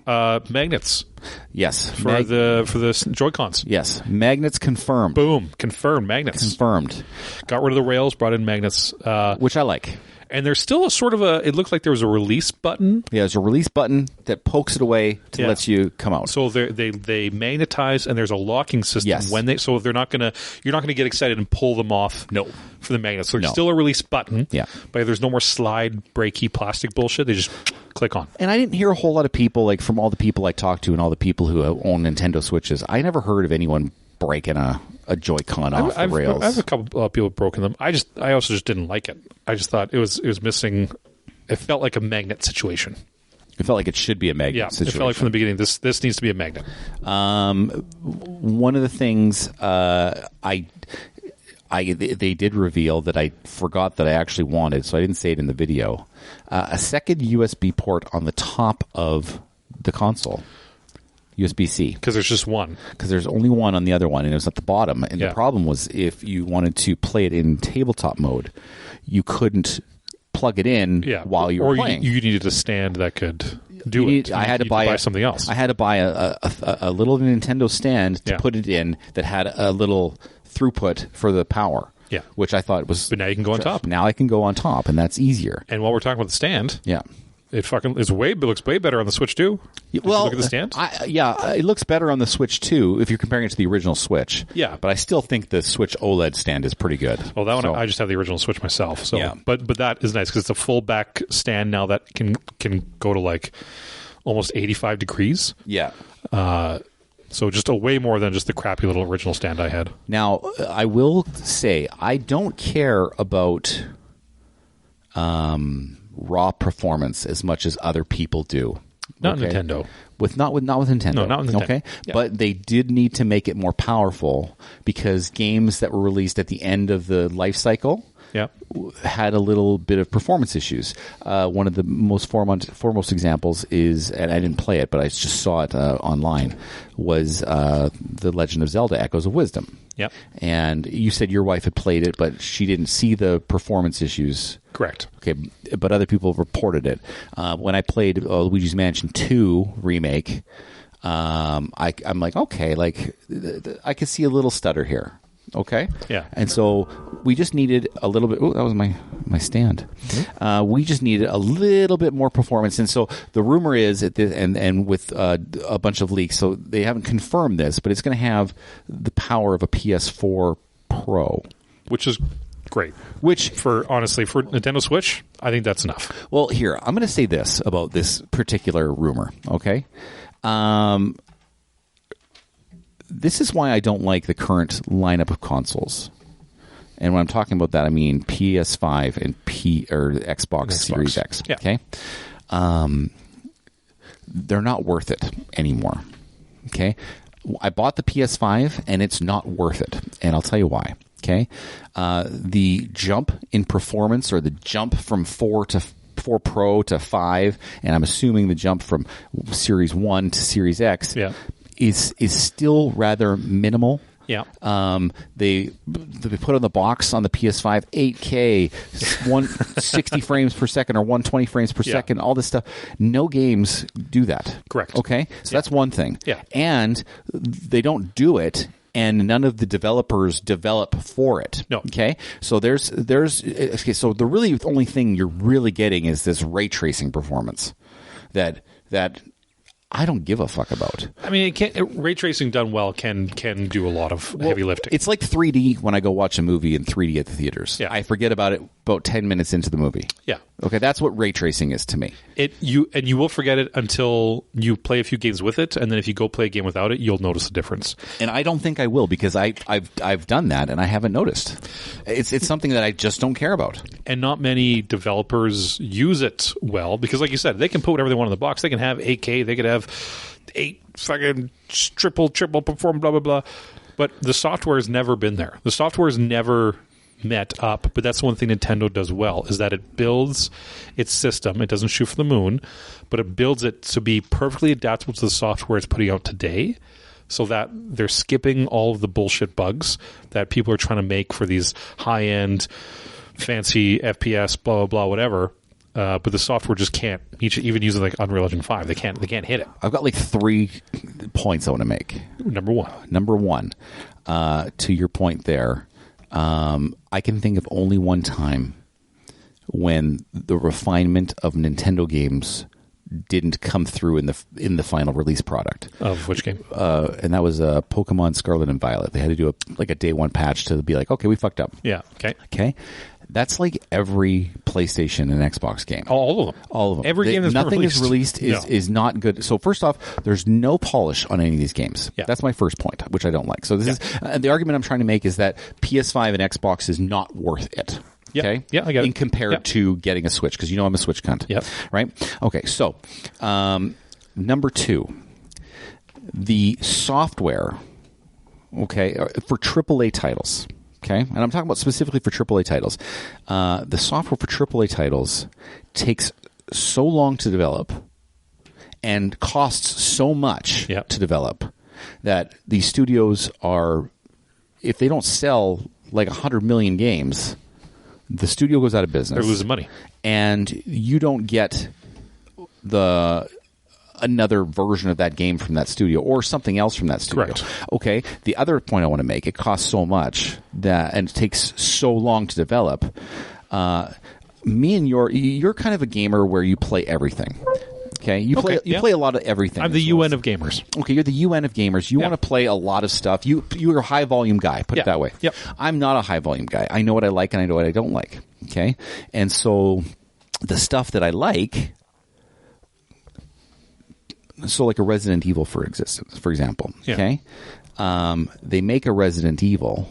magnets. Yes. For the Joy-Cons. Yes. Magnets confirmed. Boom. Confirmed. Magnets. Confirmed. Got rid of the rails, brought in magnets. Which I like. And there's still a sort of it looked like there was a release button. Yeah, there's a release button that pokes it away to lets you come out. So they magnetize, and there's a locking system so if you're not gonna get excited and pull them off. No. For the magnets. So there's still a release button. Yeah. But there's no more slide breaky plastic bullshit. They just click on. And I didn't hear a whole lot of people, like from all the people I talked to and all the people who own Nintendo Switches, I never heard of anyone breaking a Joy-Con off the rails. I have a couple of people broken them. I also just didn't like it. I just thought it was missing. It felt like a magnet situation. It felt like it should be a magnet situation. It felt like from the beginning, this needs to be a magnet. One of the things they did reveal that I forgot that I actually wanted, so I didn't say it in the video. A second USB port on the top of the console. USB-C. Because there's just one. Because there's only one on the other one, and it was at the bottom. And the problem was if you wanted to play it in tabletop mode, you couldn't plug it in while you were playing. Or you needed a stand that could do it. I had to buy something else. I had to buy a little Nintendo stand to put it in that had a little throughput for the power. Yeah. Which I thought was... But now you can go on top. Now I can go on top, and that's easier. And while we're talking about the stand... Yeah. It looks way better on the Switch too. Well, look at the stand. It looks better on the Switch too if you're comparing it to the original Switch. Yeah, but I still think the Switch OLED stand is pretty good. Well, that one I just have the original Switch myself. So, yeah. But that is nice because it's a full back stand now that can go to like almost 85 degrees. Yeah. So just a way more than just the crappy little original stand I had. Now I will say I don't care about raw performance as much as other people do. Not Nintendo. Not with Nintendo. No, not with Nintendo. Okay, yeah. But they did need to make it more powerful because games that were released at the end of the life cycle had a little bit of performance issues. One of the most foremost examples is, and I didn't play it, but I just saw it online, was The Legend of Zelda: Echoes of Wisdom. Yep. And you said your wife had played it, but she didn't see the performance issues. Correct. Okay, but other people reported it. When I played Luigi's Mansion 2 remake, I'm like, okay, like I could see a little stutter here. Okay. Yeah. And so we just needed a little bit. Oh, that was my stand. Mm-hmm. We just needed a little bit more performance. And so the rumor is that and with a bunch of leaks, so they haven't confirmed this, but it's going to have the power of a PS4 Pro, which is great. Which honestly for Nintendo Switch, I think that's enough. Well, here I'm going to say this about this particular rumor. Okay. This is why I don't like the current lineup of consoles. And when I'm talking about that, I mean PS5 and Xbox Series X. Yeah. Okay? They're not worth it anymore. Okay? I bought the PS5, and it's not worth it. And I'll tell you why. Okay? The jump in performance, or the jump from 4 Pro to 5, and I'm assuming the jump from Series 1 to Series X is still rather minimal. Yeah. They put on the box on the PS5 8K, 160 frames per second or 120 frames per second, all this stuff. No games do that. Correct. Okay? So that's one thing. Yeah. And they don't do it, and none of the developers develop for it. No. Okay? So so the only thing you're really getting is this ray tracing performance that I don't give a fuck about. I mean, ray tracing done well can do a lot of heavy lifting. It's like 3D when I go watch a movie in 3D at the theaters. Yeah. I forget about it about 10 minutes into the movie. Yeah. Okay, that's what ray tracing is to me. You will forget it until you play a few games with it, and then if you go play a game without it, you'll notice a difference. And I don't think I will, because I've done that and I haven't noticed. It's something that I just don't care about. And not many developers use it well, because like you said, they can put whatever they want in the box. They can have 8K, they could have 8 fucking triple perform, blah blah blah. But the software has never been there. The software has never met up, but that's one thing Nintendo does well, is that it builds its system. It doesn't shoot for the moon, but it builds it to be perfectly adaptable to the software it's putting out today, so that they're skipping all of the bullshit bugs that people are trying to make for these high-end, fancy FPS, blah, blah, blah, whatever. But the software just can't, even using like Unreal Engine 5, they can't hit it. I've got like 3 points I want to make. Number one, to your point there, I can think of only one time when the refinement of Nintendo games didn't come through in the final release product. Of which game? And that was Pokemon Scarlet and Violet. They had to do a day one patch to be like, okay, we fucked up. Yeah. Okay. That's like every PlayStation and Xbox game. All of them. Every game that's nothing released. is released is not good. So first off, there's no polish on any of these games. Yeah. That's my first point, which I don't like. So this is the argument I'm trying to make, is that PS5 and Xbox is not worth it. Yeah. Okay? Yeah, I get it. In compared to getting a Switch, because you know I'm a Switch cunt. Yep. Right? Okay, so number 2, the software, okay, for AAA titles. Okay, and I'm talking about specifically for AAA titles. The software for AAA titles takes so long to develop and costs so much to develop that these studios are, if they don't sell like 100 million games, the studio goes out of business. They're losing money. And you don't get another version of that game from that studio or something else from that studio. Correct. Okay. The other point I want to make, it costs so much and it takes so long to develop. Me and you're kind of a gamer where you play everything. Okay. You play a lot of everything. I'm the UN of gamers. Okay. You're the UN of gamers. You want to play a lot of stuff. You're a high volume guy, put it that way. Yep. I'm not a high volume guy. I know what I like and I know what I don't like. Okay. And so the stuff that I like, so like a Resident Evil, for example, okay? They make a Resident Evil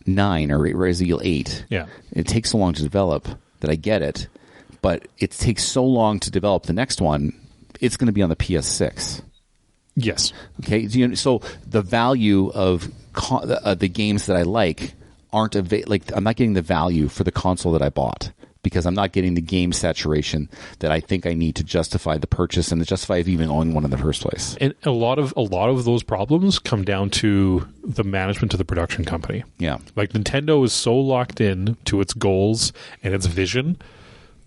9 or Resident Evil 8. Yeah. It takes so long to develop that I get it, but it takes so long to develop the next one, it's going to be on the PS6. Yes. Okay, so the value of the games that I like aren't I'm not getting the value for the console that I bought, because I'm not getting the game saturation that I think I need to justify the purchase and to justify even owning one in the first place. And a lot of those problems come down to the management of the production company. Yeah. Like Nintendo is so locked in to its goals and its vision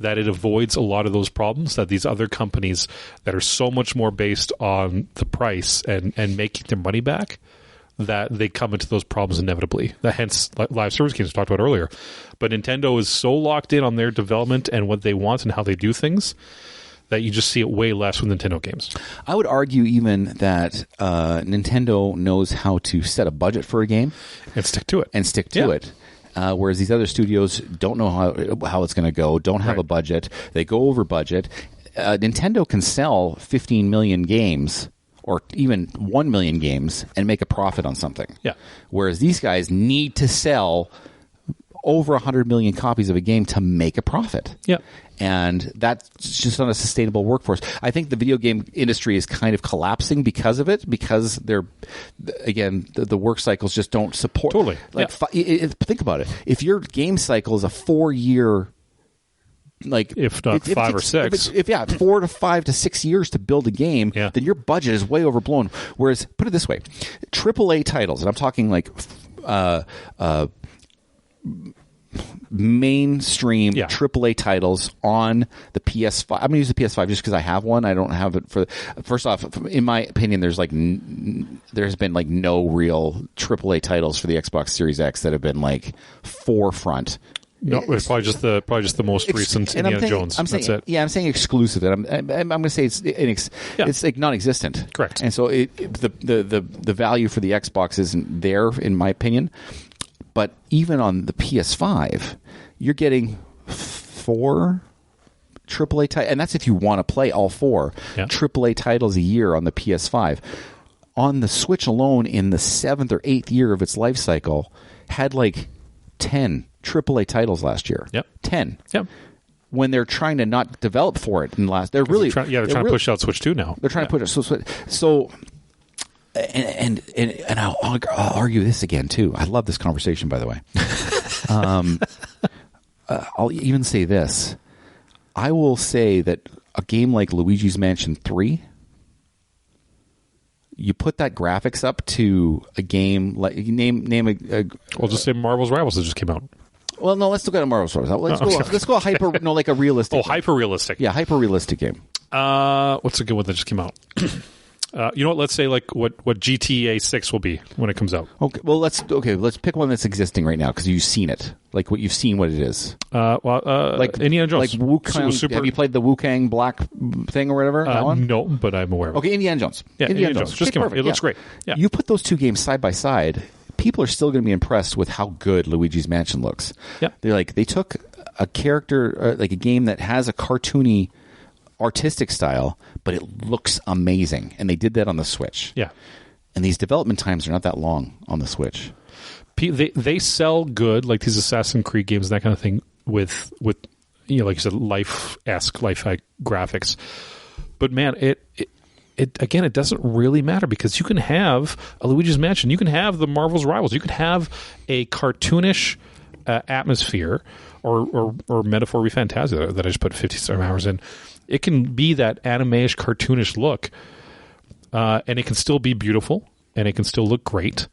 that it avoids a lot of those problems that these other companies that are so much more based on the price and making their money back, that they come into those problems inevitably. Hence, live service games we talked about earlier. But Nintendo is so locked in on their development and what they want and how they do things that you just see it way less with Nintendo games. I would argue even that Nintendo knows how to set a budget for a game. And stick to it. Whereas these other studios don't know how it's going to go, don't have a budget. They go over budget. Nintendo can sell 15 million games or even 1 million games and make a profit on something. Yeah. Whereas these guys need to sell over 100 million copies of a game to make a profit. Yeah. And that's just not a sustainable workforce. I think the video game industry is kind of collapsing because of it, because they're, again, the work cycles just don't support. Totally. Think about it. If your game cycle is a 4-year, if not 5 or 6, 4 to 5 to 6 years to build a game, then your budget is way overblown. Whereas, put it this way, AAA titles, and I'm talking like mainstream AAA titles on the PS5. I'm going to use the PS5 just because I have one. I don't have it for. First off, in my opinion, there's been like no real AAA titles for the Xbox Series X that have been like forefront. No, it's probably just the most recent Indiana Jones. That's it. Yeah, I'm saying exclusive. And I'm going to say it's like non-existent. Correct. And so the value for the Xbox isn't there, in my opinion. But even on the PS5, you're getting 4 AAA titles, and that's if you want to play all 4 AAA titles a year on the PS5. On the Switch alone, in the 7th or 8th year of its life cycle, had like 10 AAA titles last year. 10. When they're trying to not develop for it in the last, they're really trying to push out Switch 2 now. They're trying to push it. So and I'll argue this again too. I love this conversation, by the way. I'll even say this. I will say that a game like Luigi's Mansion 3, you put that graphics up to a game like name a We'll just say Marvel's Rivals that just came out. Well, no, let's look at a Marvel Stories. Let's go hyper, like a realistic. Oh, hyper realistic. Yeah, hyper realistic game. What's a good one that just came out? You know what? Let's say like what GTA 6 will be when it comes out. Okay, well let's pick one that's existing right now because you've seen it. Like what it is. Like Indiana Jones. Like Wu-Kang. Have you played the Wu-Kang Black thing or whatever? That one? No, but I'm aware of it. Okay, Indiana Jones. Yeah, Indiana Jones. Just came out. It looks great. Yeah. You put those 2 games side by side, people are still going to be impressed with how good Luigi's Mansion looks. Yeah. They took a character, like a game that has a cartoony artistic style, but it looks amazing. And they did that on the Switch. Yeah. And these development times are not that long on the Switch. They sell good, like these Assassin's Creed games and that kind of thing with like you said, life-esque, graphics. But man, it again, it doesn't really matter because you can have a Luigi's Mansion, you can have the Marvel's Rivals, you can have a cartoonish atmosphere or Metaphor Refantasia that I just put 57 hours in. It can be that anime-ish, cartoonish look, and it can still be beautiful, and it can still look great.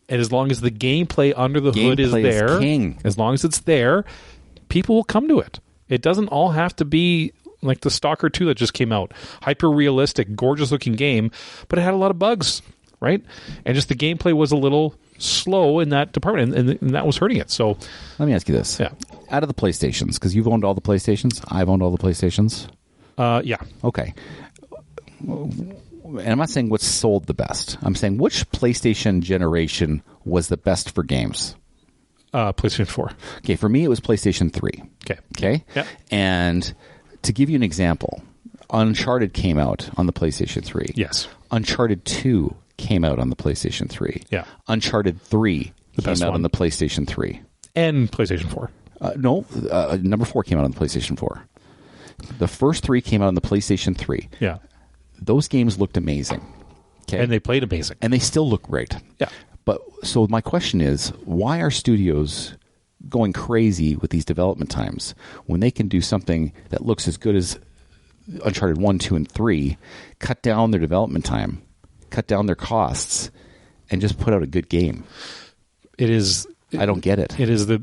And as long as the gameplay under the hood is there, as long as it's there, people will come to it. It doesn't all have to be like the Stalker 2 that just came out. Hyper-realistic, gorgeous-looking game, but it had a lot of bugs, right? And just the gameplay was a little slow in that department, and that was hurting it. So let me ask you this. Yeah. Out of the PlayStations, because you've owned all the PlayStations, I've owned all the PlayStations. Yeah. Okay. And I'm not saying what's sold the best. I'm saying which PlayStation generation was the best for games? PlayStation 4. Okay, for me it was PlayStation 3. Okay? Yeah. And to give you an example, Uncharted came out on the PlayStation 3. Yes. Uncharted 2 came out on the PlayStation 3. Yeah. Uncharted 3 came out on the PlayStation 3. And PlayStation 4. No, number 4 came out on the PlayStation 4. The first 3 came out on the PlayStation 3. Yeah. Those games looked amazing. Okay. And they played amazing. And they still look great. Yeah. But so my question is, why are studios going crazy with these development times when they can do something that looks as good as Uncharted 1, 2, and 3, cut down their development time, cut down their costs, and just put out a good game? I don't get it. It is the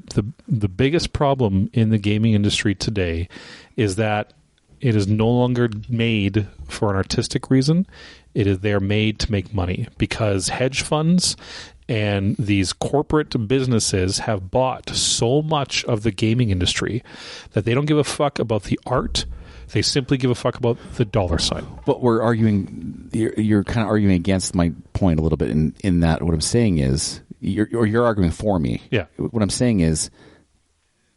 biggest problem in the gaming industry today is that it is no longer made for an artistic reason. They're made to make money because hedge funds and these corporate businesses have bought so much of the gaming industry that they don't give a fuck about the art. They simply give a fuck about the dollar sign. But we're arguing, you're kind of arguing against my point a little bit in that what I'm saying is, you're arguing for me. Yeah. What I'm saying is,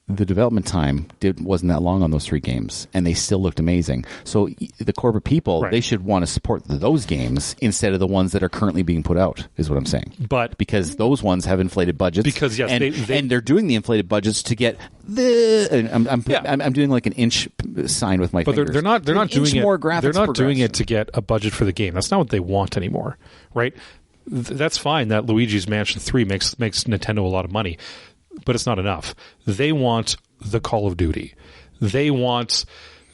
the development time wasn't that long on those 3 games, and they still looked amazing. So the corporate people, they should want to support those games instead of the ones that are currently being put out, is what I'm saying. But because those ones have inflated budgets. Because yes, and they're doing the inflated budgets to get the. I'm doing like an inch sign with my fingers. But they're not doing it. More graphics. They're not doing it to get a budget for the game. That's not what they want anymore, right? That's fine. That Luigi's Mansion 3 makes Nintendo a lot of money. But it's not enough. They want the Call of Duty. They want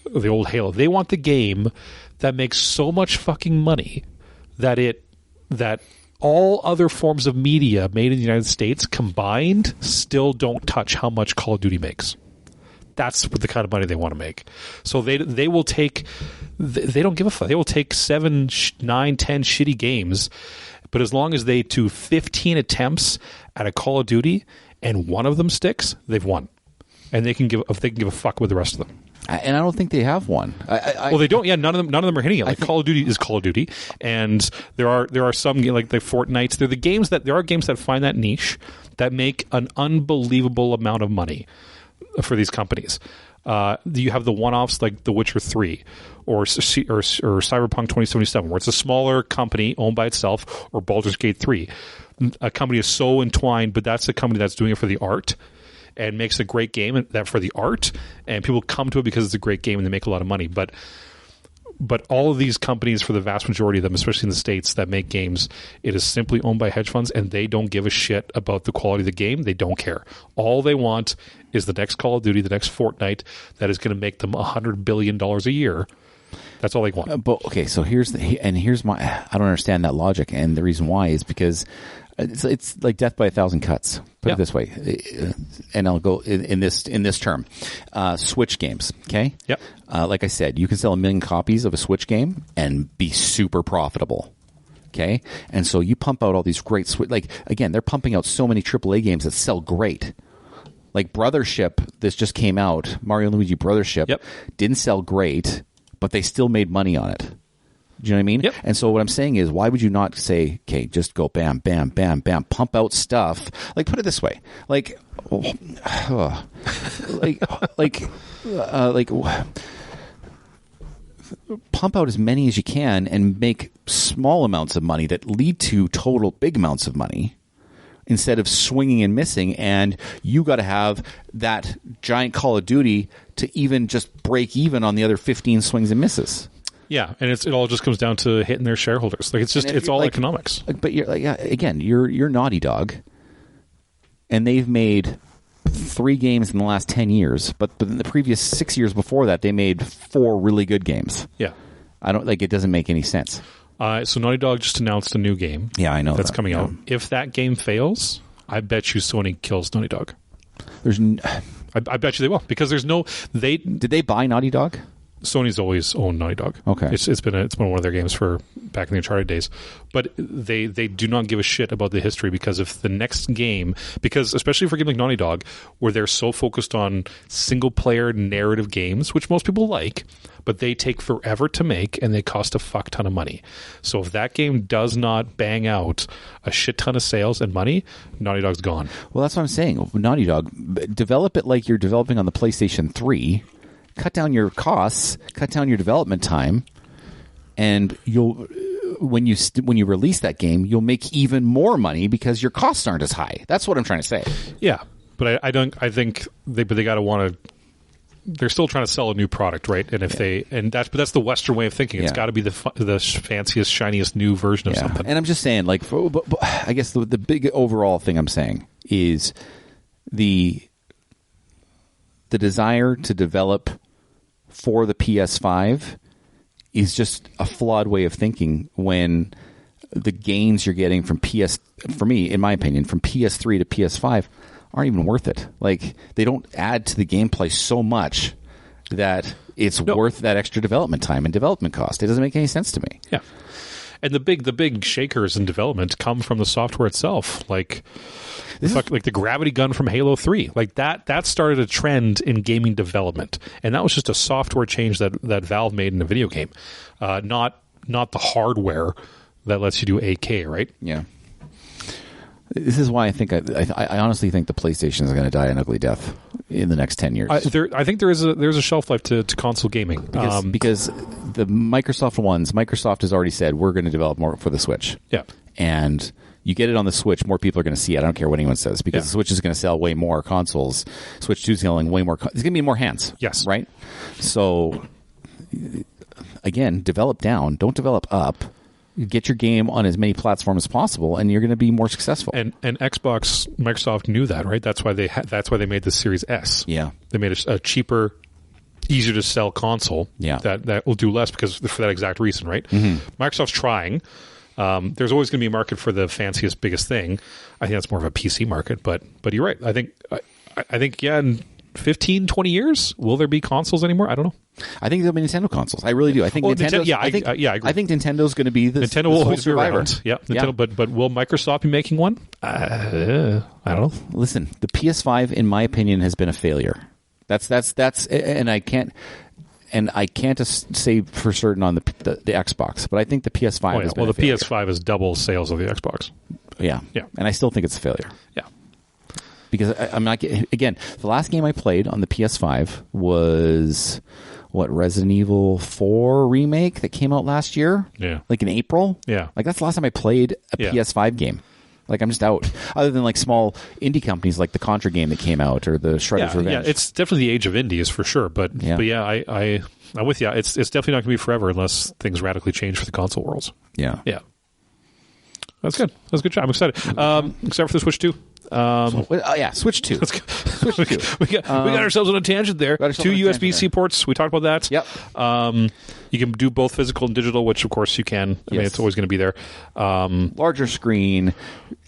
the old Halo. They want the game that makes so much fucking money that all other forms of media made in the United States combined still don't touch how much Call of Duty makes. That's the kind of money they want to make. So they will take. They don't give a fuck. They will take 7, 9, 10 shitty games, but as long as they do 15 attempts at a Call of Duty and one of them sticks, they've won. and they can give a fuck with the rest of them. And I don't think they have one. Well, they don't. Yeah, none of them are hitting it. Like Call of Duty is Call of Duty, and there are some like the Fortnites. There are games that find that niche that make an unbelievable amount of money for these companies. You have the one-offs like The Witcher 3 or Cyberpunk 2077, where it's a smaller company owned by itself, or Baldur's Gate 3. A company is so entwined, but that's a company that's doing it for the art and makes a great game that for the art, and people come to it because it's a great game and they make a lot of money. But all of these companies, for the vast majority of them, especially in the States, that make games, it is simply owned by hedge funds, and they don't give a shit about the quality of the game. They don't care. All they want is the next Call of Duty, the next Fortnite, that is going to make them $100 billion a year. That's all they want. But okay, so here's my. I don't understand that logic, and the reason why is because it's like death by a thousand cuts. Put it this way, and I'll go in this term. Switch games, okay? Yep. Like I said, you can sell 1 million copies of a Switch game and be super profitable. Okay, and so you pump out all these great again, they're pumping out so many AAA games that sell great. Like Brothership, this just came out. Mario and Luigi Brothership didn't sell great, but they still made money on it. Do you know what I mean? Yep. And so what I'm saying is, why would you not say, okay, just go bam, bam, bam, bam, pump out stuff? Like, put it this way, pump out as many as you can and make small amounts of money that lead to total big amounts of money, instead of swinging and missing, and you got to have that giant Call of Duty to even just break even on the other 15 swings and misses. Yeah, and it all just comes down to hitting their shareholders. Like it's all economics. But you're again, you're Naughty Dog, and they've made 3 games in the last 10 years, but in the previous 6 years before that, they made 4 really good games. Yeah, it doesn't make any sense. So Naughty Dog just announced a new game. Yeah, I know that's coming out. If that game fails, I bet you Sony kills Naughty Dog. I bet you they will, because there's no. Did they buy Naughty Dog? Sony's always owned Naughty Dog. Okay, it's been one of their games for back in the Uncharted days, but they do not give a shit about the history, because if the next game, because especially for a game like Naughty Dog, where they're so focused on single player narrative games, which most people like, but they take forever to make and they cost a fuck ton of money. So if that game does not bang out a shit ton of sales and money, Naughty Dog's gone. Well, that's what I'm saying. Naughty Dog, develop it like you're developing on the PlayStation 3. Cut down your costs, cut down your development time, and when you release that game, you'll make even more money because your costs aren't as high. That's what I'm trying to say. Yeah, but I think they got to want to. They're still trying to sell a new product, right? And that's the Western way of thinking. It's got to be the fanciest, shiniest new version of something. And I'm just saying, I guess the big overall thing I'm saying is the desire to develop for the PS5 is just a flawed way of thinking, when the gains you're getting from for me, in my opinion, from PS3 to PS5 aren't even worth it. Like, they don't add to the gameplay so much that it's worth that extra development time and development cost. It doesn't make any sense to me. Yeah. And the big shakers in development come from the software itself. Like the gravity gun from Halo 3. Like that started a trend in gaming development. And that was just a software change that Valve made in a video game. Not the hardware that lets you do 8K, right? Yeah. This is why I think I honestly think the PlayStation is going to die an ugly death in the next 10 years. I think there's a shelf life to console gaming, because the Microsoft has already said we're going to develop more for the Switch. Yeah, and you get it on the Switch, more people are going to see it. I don't care what anyone says, because the Switch is going to sell way more consoles. Switch 2 is selling way more. It's going to be more hands. Yes, right. So again, develop down, don't develop up. Get your game on as many platforms as possible, and you're going to be more successful. And Microsoft knew that, right? That's why they made the Series S. Yeah, they made a cheaper, easier to sell console. Yeah, that will do less for that exact reason, right? Mm-hmm. Microsoft's trying. There's always going to be a market for the fanciest, biggest thing. I think that's more of a PC market, but you're right. I think in 15, 20 years, will there be consoles anymore? I don't know. I think there'll be Nintendo consoles. I really do. I think Nintendo. I agree. I think Nintendo's going to be the Nintendo will always be survivor. around. Yeah, Nintendo, but will Microsoft be making one? I don't know. Listen, the PS5, in my opinion, has been a failure. That's and I can't say for certain on the Xbox, but I think the PS5 has been the a failure. PS5 is double sales of the Xbox. Yeah. And I still think it's a failure. Yeah. Because I'm not again. The last game I played on the PS5 was Resident Evil 4 remake that came out last year. Yeah, like in April. Yeah, like that's the last time I played a PS5 game. Like I'm just out. Other than like small indie companies like the Contra game that came out or the Shredder's Revenge. Yeah, it's definitely the age of indies for sure. But yeah, I'm with you. It's definitely not going to be forever unless things radically change for the console worlds. Yeah. That's good. That's a good job. I'm excited. Except for the Switch 2. Switch 2. Switch 2. we got ourselves on a tangent there. 2 USB-C ports. We talked about that. Yep. You can do both physical and digital, which of course you can. I mean, it's always going to be there. Larger screen,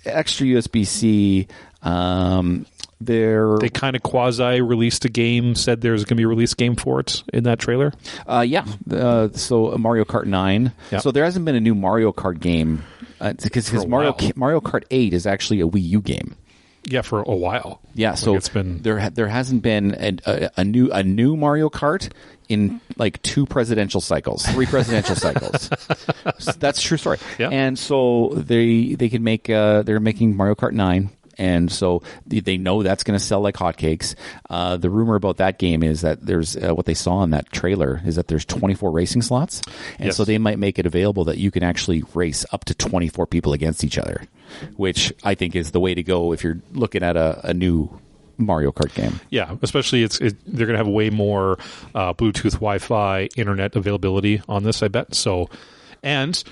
extra USB-C. They kind of quasi-released a game, said there's going to be a release game for it in that trailer. So Mario Kart 9. Yep. So there hasn't been a new Mario Kart game because Mario Kart 8 is actually a Wii U game. Yeah, for a while. Yeah, so it's been there hasn't been a new Mario Kart in like 3 presidential cycles. So that's a true story. Yeah. And so they can make they're making Mario Kart 9. And so they know that's going to sell like hotcakes. The rumor about that game is that there's what they saw in that trailer is that there's 24 racing slots. And so they might make it available that you can actually race up to 24 people against each other, which I think is the way to go if you're looking at a new Mario Kart game. Yeah, especially they're going to have way more Bluetooth, Wi-Fi, internet availability on this, I bet. So, and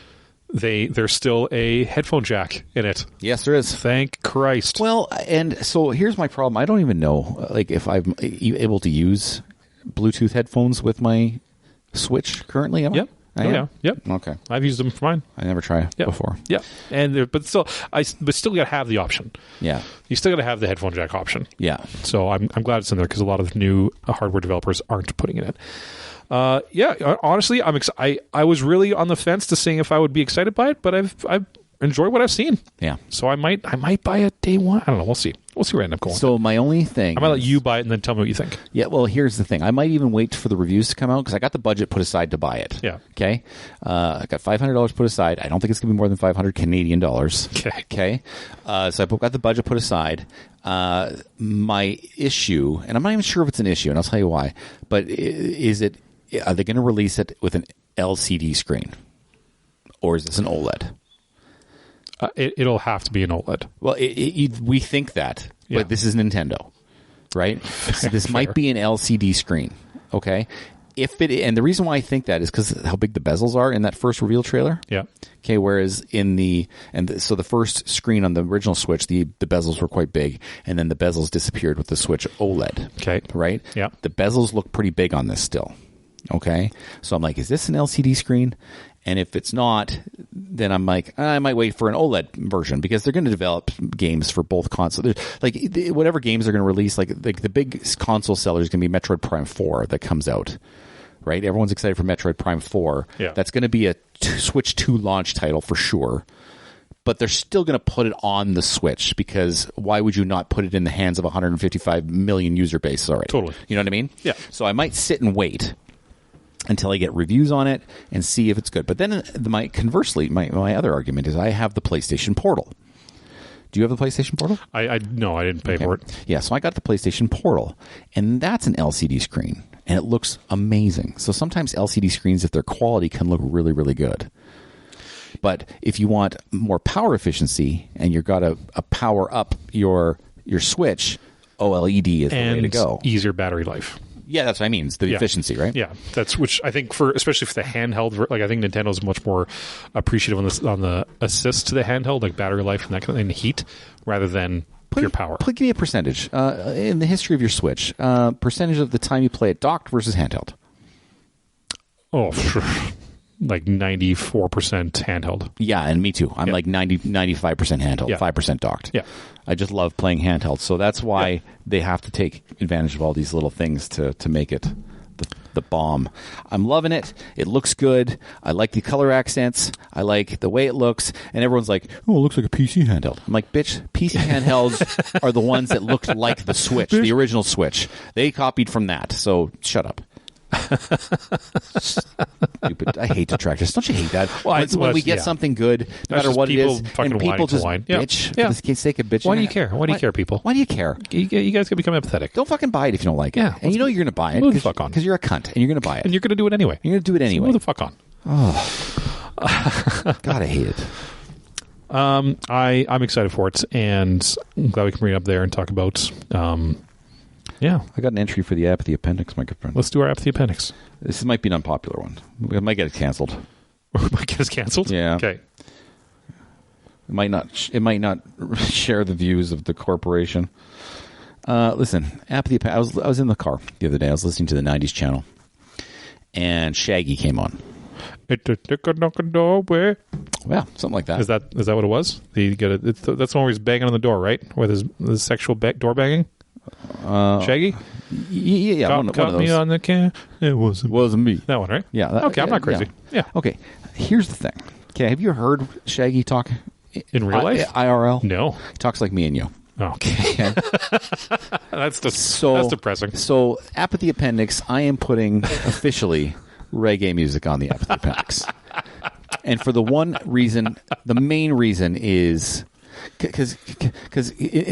there's still a headphone jack in it. Yes, there is. Thank Christ. Well, and so here's my problem. I don't even know like if I'm able to use Bluetooth headphones with my Switch currently. Yep. Yep. Okay. I've used them for mine. I never tried before. Yeah. But still got to have the option. Yeah. You still got to have the headphone jack option. Yeah. So I'm glad it's in there because a lot of the new hardware developers aren't putting it in. Honestly, I was really on the fence to seeing if I would be excited by it, but I've enjoyed what I've seen. Yeah. So I might buy it day one. I don't know. We'll see. We'll see where I end up going. So my only thing, I might let you buy it and then tell me what you think. Yeah. Well, here's the thing. I might even wait for the reviews to come out because I got the budget put aside to buy it. Yeah. Okay. I got $500 put aside. I don't think it's gonna be more than $500 Canadian dollars. Okay. Okay. So I got the budget put aside. My issue, and I'm not even sure if it's an issue, and I'll tell you why. But are they going to release it with an LCD screen, or is this an OLED? It'll have to be an OLED. Well, we think that, but this is Nintendo, right? So this might be an LCD screen, okay? And the reason why I think that is because how big the bezels are in that first reveal trailer. Yeah. Okay. Whereas so the first screen on the original Switch, the bezels were quite big, and then the bezels disappeared with the Switch OLED. Okay. Right. Yeah. The bezels look pretty big on this still. Okay. So I'm like, is this an LCD screen? And if it's not, then I'm like, I might wait for an OLED version because they're going to develop games for both consoles. Like whatever games they're going to release, like the big console seller is going to be Metroid Prime 4 that comes out. Right? Everyone's excited for Metroid Prime 4. Yeah. That's going to be a Switch 2 launch title for sure. But they're still going to put it on the Switch because why would you not put it in the hands of 155 million user base already? Totally. You know what I mean? Yeah. So I might sit and wait until I get reviews on it and see if it's good. But then conversely, my other argument is I have the PlayStation Portal. Do you have the PlayStation Portal? No, I didn't pay for it. Yeah, so I got the PlayStation Portal, and that's an LCD screen, and it looks amazing. So sometimes LCD screens, if they're quality, can look really, really good. But if you want more power efficiency and you've got to power up your Switch, OLED is the way to go. Easier battery life. Yeah, that's what I mean. It's the efficiency, right? Yeah, that's which I think especially for the handheld, like I think Nintendo's much more appreciative on the assist to the handheld, like battery life and that kind of and heat, rather than pure power. Give me a percentage in the history of your Switch. Percentage of the time you play it docked versus handheld. Oh, like 94% handheld. Yeah, and me too. I'm like 95% handheld, 5% docked. Yeah. I just love playing handheld. So that's why they have to take advantage of all these little things to make it the the bomb. I'm loving it. It looks good. I like the color accents. I like the way it looks. And everyone's like, oh, it looks like a PC handheld. I'm like, bitch, PC handhelds are the ones that looked like the Switch, the original Switch. They copied from that. So shut up. Stupid. I hate detractors. Don't you hate that? Well, when we get something good, no matter what it is, and people just bitch for the sake of bitching. Why do you care? Why do you care, people? Why do you care? You guys can become empathetic. Don't fucking buy it if you don't like it. Yeah, and you know you're going to buy it. Move the fuck on. Because you're a cunt, and you're going to buy it. And you're going to do it anyway. You're going to do it anyway. So move the fuck on. Oh. God, I hate it. I'm excited for it, and I'm glad we can bring it up there and talk about... yeah. I got an entry for the apathy appendix, my good friend. Let's do our apathy appendix. This might be an unpopular one. We might get it canceled. Might get us canceled? Yeah. Okay. It might not share the views of the corporation. Listen, apathy. I was in the car the other day. I was listening to the 90s channel, and Shaggy came on. Doorway. Yeah, something like that. Is that what it was? That's the one where he's banging on the door, right? Where there's sexual door banging? Shaggy? Yeah, one of those. Me on the can. It wasn't me. That one, right? Yeah. Okay, I'm not crazy. Yeah. Okay, here's the thing. Okay, have you heard Shaggy talk in real life? IRL? No. He talks like me and you. Okay. That's depressing. So, apathy appendix, I am putting officially reggae music on the apathy appendix. And for the main reason is... Because,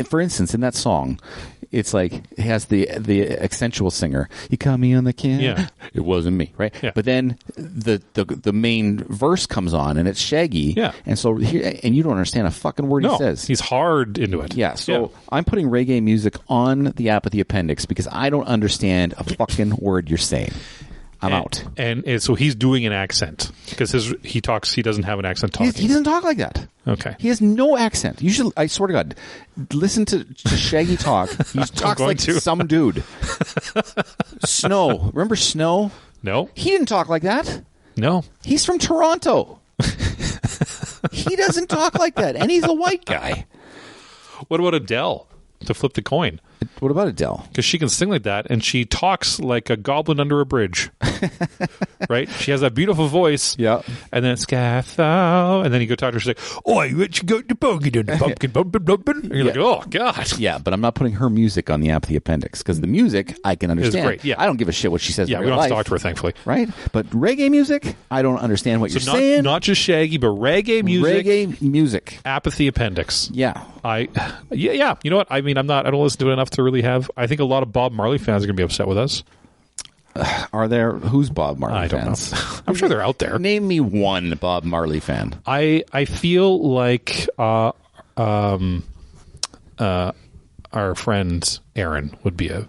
for instance, in that song, it's like it has the accentual singer. You caught me on the can. Yeah. It wasn't me, right? Yeah. But then the main verse comes on, and it's Shaggy. Yeah. And so and you don't understand a fucking word he says. He's hard into it. Yeah. So I'm putting reggae music on the apathy appendix because I don't understand a fucking word you're saying. I'm out. And so he's doing an accent because he doesn't have an accent talking. He doesn't talk like that. Okay. He has no accent. You should, I swear to God, listen to Shaggy talk. He talks like some dude. Snow. Remember Snow? No. He didn't talk like that. No. He's from Toronto. He doesn't talk like that. And he's a white guy. What about Adele to flip the coin? What about Adele? Because she can sing like that, and she talks like a goblin under a bridge. Right? She has that beautiful voice. Yeah. And then Scathal, and then you go talk to her, she's like, "Oi, what you got the bogey to the pumpkin, and you're like, "Oh God." Yeah, but I'm not putting her music on the apathy appendix because the music I can understand. It's great. Yeah. I don't give a shit what she says. Yeah, in we real don't have to life, talk to her, thankfully. Right? But reggae music, I don't understand what you're saying. Not just Shaggy, but reggae music. Reggae music. Apathy appendix. Yeah. Yeah. You know what? I mean, I don't listen to it enough to really have. I think a lot of Bob Marley fans are going to be upset with us. Are there? Who's Bob Marley I fans? don't know. I'm sure they're out there. Name me one Bob Marley fan. I feel like our friend Aaron would be a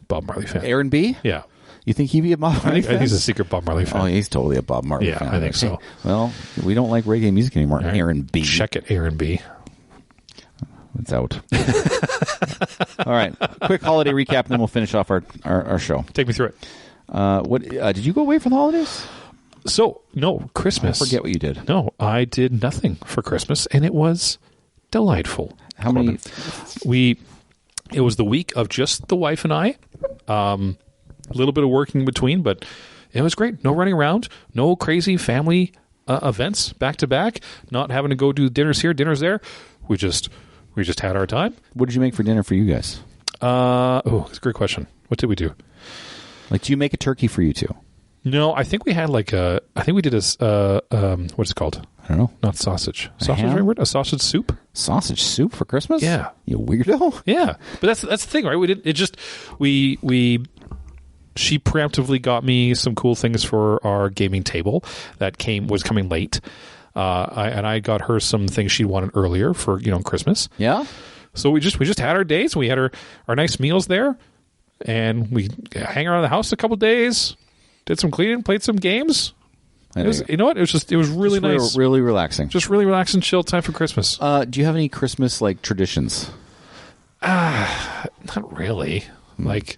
Bob Marley fan. Aaron B? Yeah. You think he'd be a Bob Marley fan? I think he's a secret Bob Marley fan. Oh, he's totally a Bob Marley fan. Yeah, I think so. Well, we don't like reggae music anymore. Right. Aaron B. Check it, Aaron B. It's out. All right. Quick holiday recap, and then we'll finish off our show. Take me through it. What did you go away for the holidays? So, no, Christmas. I forget what you did. No, I did nothing for Christmas, and it was delightful. How many? It was the week of just the wife and I. A little bit of working in between, but it was great. No running around, no crazy family events back to back, not having to go do dinners here, dinners there. We just had our time. What did you make for dinner for you guys? That's a great question. What did we do? Like, do you make a turkey for you two? No, I think we had we did what's it called? I don't know. Not sausage. Sausage, right word? A sausage soup? Sausage soup for Christmas? Yeah. You weirdo. Yeah. But that's the thing, right? She preemptively got me some cool things for our gaming table that was coming late. I got her some things she wanted earlier for, Christmas. Yeah. So we just had our days. We had our nice meals there, and we hang around the house a couple days, did some cleaning, played some games. You know what? It was really nice. Really relaxing. Just really relaxing, chill time for Christmas. Do you have any Christmas traditions? Not really. Like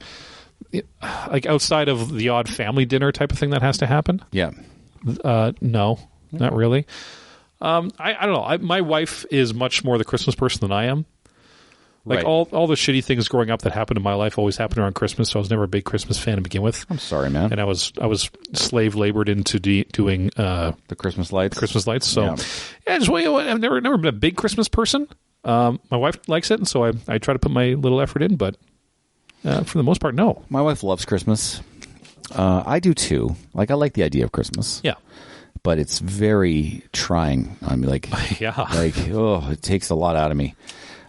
outside of the odd family dinner type of thing that has to happen. Yeah. No, not really. I don't know. My wife is much more the Christmas person than I am. Like all the shitty things growing up that happened in my life always happened around Christmas. So I was never a big Christmas fan to begin with. I'm sorry, man. And I was slave labored into doing the Christmas lights. So I've never been a big Christmas person. My wife likes it, and so I try to put my little effort in. But for the most part, no. My wife loves Christmas. I do too. Like I like the idea of Christmas. Yeah. But it's very trying. I mean, it takes a lot out of me.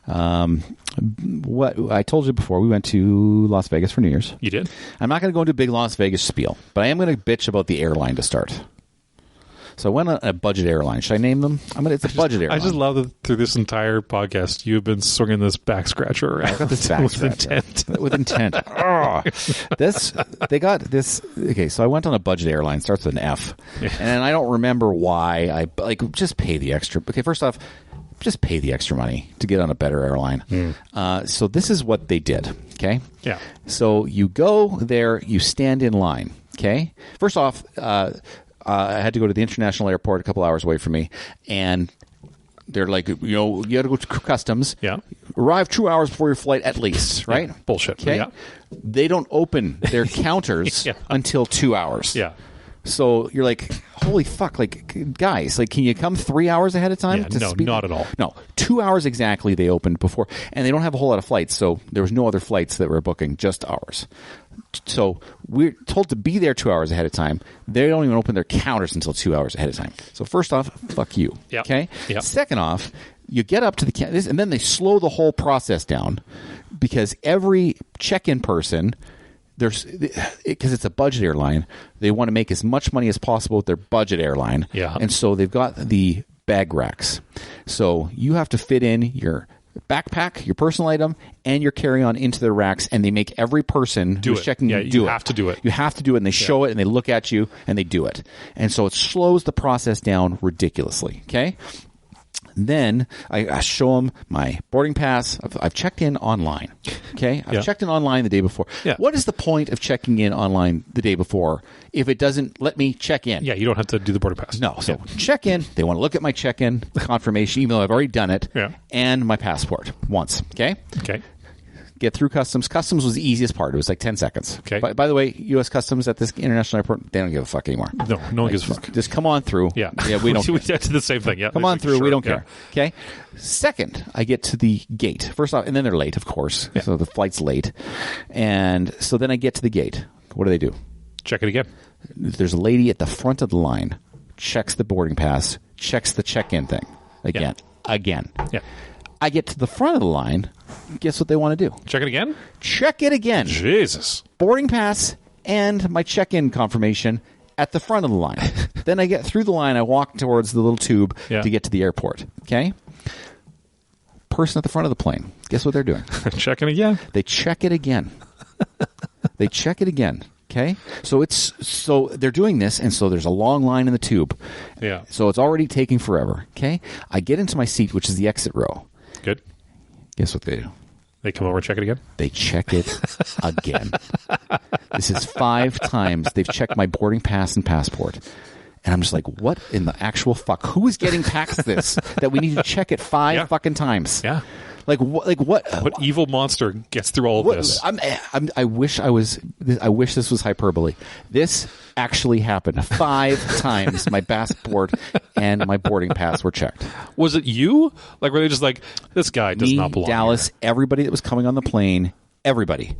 What I told you before, we went to Las Vegas for New Year's. You did? I'm not going to go into a big Las Vegas spiel, but I am going to bitch about the airline to start. So I went on a budget airline. Should I name them? It's a budget airline. I just love that through this entire podcast, you've been swinging this back scratcher around. I got this back scratcher. With intent. They got this. Okay, so I went on a budget airline. Starts with an F. And I don't remember why. Just pay the extra. Okay, first off, just pay the extra money to get on a better airline. So this is what they did. Okay? Yeah. So you go there, you stand in line. Okay? First off, I had to go to the international airport a couple hours away from me, and they're like, you got to go to customs. Yeah. Arrive 2 hours before your flight at least, right? Yeah. Bullshit. Okay. Yeah. They don't open their counters until 2 hours. Yeah. So you're like, holy fuck, guys, can you come 3 hours ahead of time? Yeah, not at all. No, 2 hours exactly they opened before, and they don't have a whole lot of flights, so there was no other flights that were booking, just ours. So we're told to be there 2 hours ahead of time. They don't even open their counters until 2 hours ahead of time. So first off, fuck you. Yep. Okay? Yep. Second off, you get up to the and then they slow the whole process down because every check-in person, because it's a budget airline, they want to make as much money as possible with their budget airline. Yeah. And so they've got the bag racks. So you have to fit in your backpack, your personal item, and your carry-on into the racks, and they make every person who's checking in do it. You have to do it. You have to do it, and they show it, and they look at you, and they do it. And so it slows the process down ridiculously, okay? Then I show them my boarding pass. I've checked in online. Okay? I've checked in online the day before. Yeah. What is the point of checking in online the day before if it doesn't let me check in? Yeah, you don't have to do the boarding pass. No. So check in. They want to look at my check-in confirmation, even though I've already done it, and my passport once. Okay? Okay. Get through customs. Customs was the easiest part. It was like 10 seconds. Okay. By the way, U.S. Customs at this international airport, they don't give a fuck anymore. No one gives a fuck. Just come on through. Yeah. We don't We did the same thing. Yeah. Come on through. Sure. We don't care. Okay. Second, I get to the gate. First off, and then they're late, of course. Yeah. So the flight's late. And so then I get to the gate. What do? Check it again. There's a lady at the front of the line, checks the boarding pass, checks the check-in thing. Again. Yeah. I get to the front of the line. Guess what they want to do? Check it again? Check it again. Jesus. Boarding pass and my check-in confirmation at the front of the line. Then I get through the line. I walk towards the little tube to get to the airport. Okay? Person at the front of the plane. Guess what they're doing? Checking again. They check it again. They check it again. Okay? So they're doing this, and so there's a long line in the tube. Yeah. So it's already taking forever. Okay? I get into my seat, which is the exit row. Good. Guess what they do? They come over and check it again? They check it again. This is 5 times they've checked my boarding pass and passport. And I'm just like, what in the actual fuck? Who is getting past this that we need to check it 5 fucking times? Yeah. Like what? What evil monster gets through all of this? I wish this was hyperbole. This actually happened 5 times. My passport and my boarding pass were checked. Was it you? Like, were they just like, this guy does not belong Dallas, here? everybody that was coming on the plane, everybody.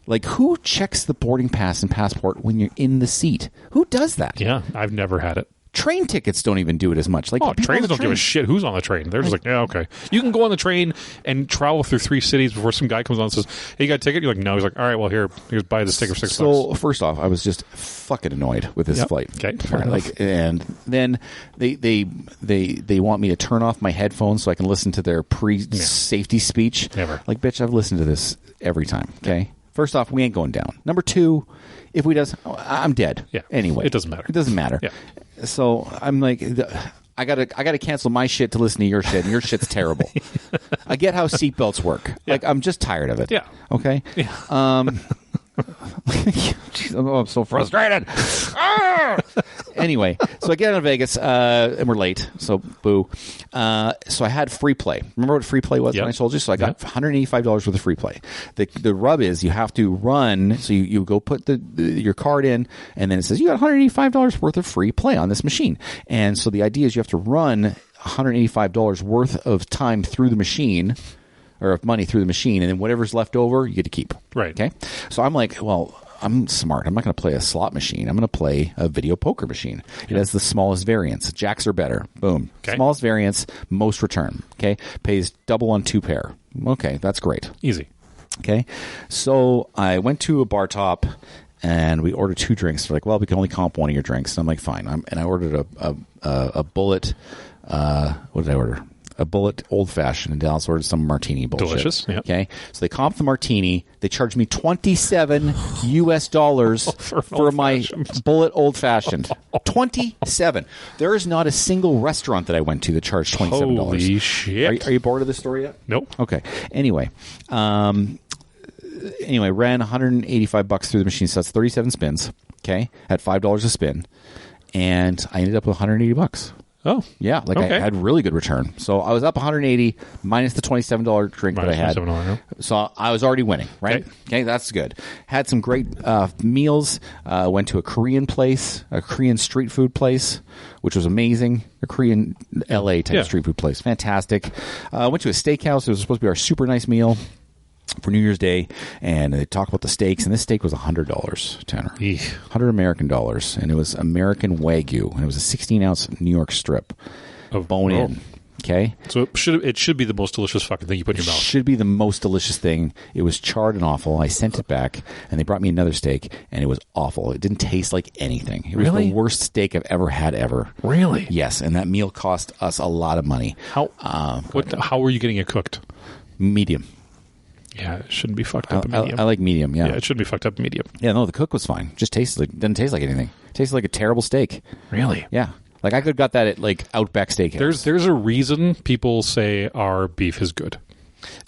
Like, who checks the boarding pass and passport when you're in the seat? Who does that? Yeah, I've never had it. Train tickets don't even do it as much. Like, trains don't give a shit who's on the train. They're just like, yeah, okay. You can go on the train and travel through 3 cities before some guy comes on and says, hey, you got a ticket? You're like, no. He's like, all right, well, here's buy this ticket for $6. So, first off, I was just fucking annoyed with this flight. Okay, fair enough. And then they want me to turn off my headphones so I can listen to their pre-safety speech. Never. Like, bitch, I've listened to this every time, okay? First off, we ain't going down. Number 2, if we does, I'm dead. Yeah. Anyway. It doesn't matter. It doesn't matter. Yeah. So I'm like, I gotta cancel my shit to listen to your shit, and your shit's terrible. I get how seatbelts work. Yeah. Like, I'm just tired of it. Yeah. Okay? Yeah. Jeez, I'm so frustrated. Anyway, so I get out of Vegas, and we're late, so boo. So I had free play. Remember what free play was when I told you? So I got $185 worth of free play. The rub is you have to run, so you go put your card in, and then it says you got $185 worth of free play on this machine. And so the idea is you have to run $185 worth of time through the machine, or of money through the machine, and then whatever's left over, you get to keep. Right. Okay? So I'm like, well, I'm smart. I'm not going to play a slot machine. I'm going to play a video poker machine. It has the smallest variance. Jacks are better. Boom. Okay. Smallest variance, most return. Okay? Pays double on 2 pair. Okay, that's great. Easy. Okay? So I went to a bar top, and we ordered 2 drinks. They're like, well, we can only comp one of your drinks. And I'm like, fine. And I ordered a bullet. What did I order? A bullet old-fashioned, and Dallas ordered some martini bullshit. Delicious, yeah. Okay? So they comped the martini. They charged me $27 US for my bullet old-fashioned. 27. There is not a single restaurant that I went to that charged $27. Holy shit. Are you bored of this story yet? Nope. Okay. Anyway, ran $185 through the machine, so that's 37 spins, okay, at $5 a spin, and I ended up with $180. Oh. Yeah, I had really good return. So I was up $180 minus the $27 drink that I had. $27, So I was already winning, right? Okay, that's good. Had some great meals. Went to a Korean place, a Korean street food place, which was amazing. A Korean LA type street food place. Fantastic. Went to a steakhouse. It was supposed to be our super nice meal for New Year's Day, and they talk about the steaks, and this steak was $100, Tanner. Eek. $100 American dollars, and it was American Wagyu, and it was a 16-ounce New York strip, bone in. Okay, so it should be the most delicious fucking thing you put in your mouth. Should be the most delicious thing. It was charred and awful. I sent it back, and they brought me another steak, and it was awful. It didn't taste like anything. It was the worst steak I've ever had ever. Really? Yes, and that meal cost us a lot of money. How were you getting it cooked? Medium. Yeah, it shouldn't be fucked up in medium. I like medium, yeah. Yeah, it shouldn't be fucked up in medium. Yeah, no, the cook was fine. Just didn't taste like anything. It tasted like a terrible steak. Really? Yeah. Like I could have got that at like Outback Steakhouse. There's a reason people say our beef is good.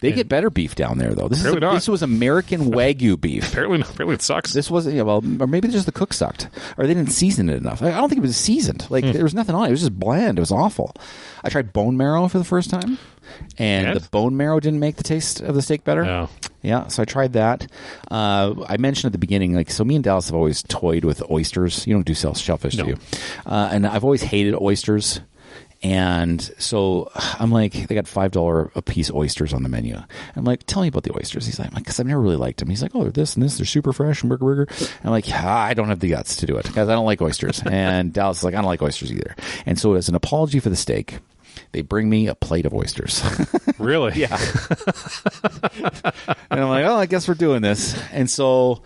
They get better beef down there, though. This was American Wagyu beef. Apparently it sucks. This wasn't, or maybe just the cook sucked, or they didn't season it enough. I don't think it was seasoned. Like there was nothing on it. It was just bland. It was awful. I tried bone marrow for the first time, and the bone marrow didn't make the taste of the steak better. No. Yeah, so I tried that. I mentioned at the beginning, so me and Dallas have always toyed with oysters. You don't do shellfish, do you? And I've always hated oysters. And so I'm like, they got $5 a piece oysters on the menu. I'm like, tell me about the oysters. He's like, because I've never really liked them. He's like, oh, they're this and this. They're super fresh and burger. And I'm like, I don't have the guts to do it because I don't like oysters. And Dallas is like, I don't like oysters either. And so as an apology for the steak, they bring me a plate of oysters. Really? Yeah. And I'm like, oh, I guess we're doing this. And so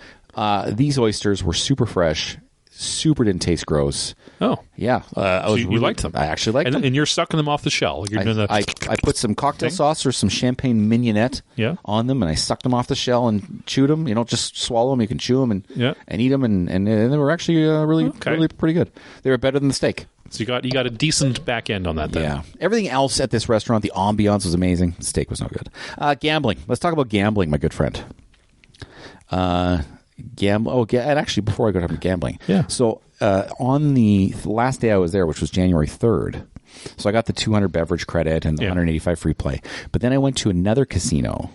these oysters were super fresh. Super didn't taste gross. Oh. Yeah. You liked them. I actually liked them. And you're sucking them off the shell. Like you're doing I put some cocktail sauce or some champagne mignonette on them, and I sucked them off the shell and chewed them. You don't just swallow them. You can chew them and eat them, and they were actually really pretty good. They were better than the steak. So you got a decent back end on that then. Yeah. Everything else at this restaurant, the ambiance was amazing. The steak was no good. Gambling. Let's talk about gambling, my good friend. And actually, before I go to gambling, so on the last day I was there, which was January 3rd, so I got the 200 beverage credit and the 185 free play. But then I went to another casino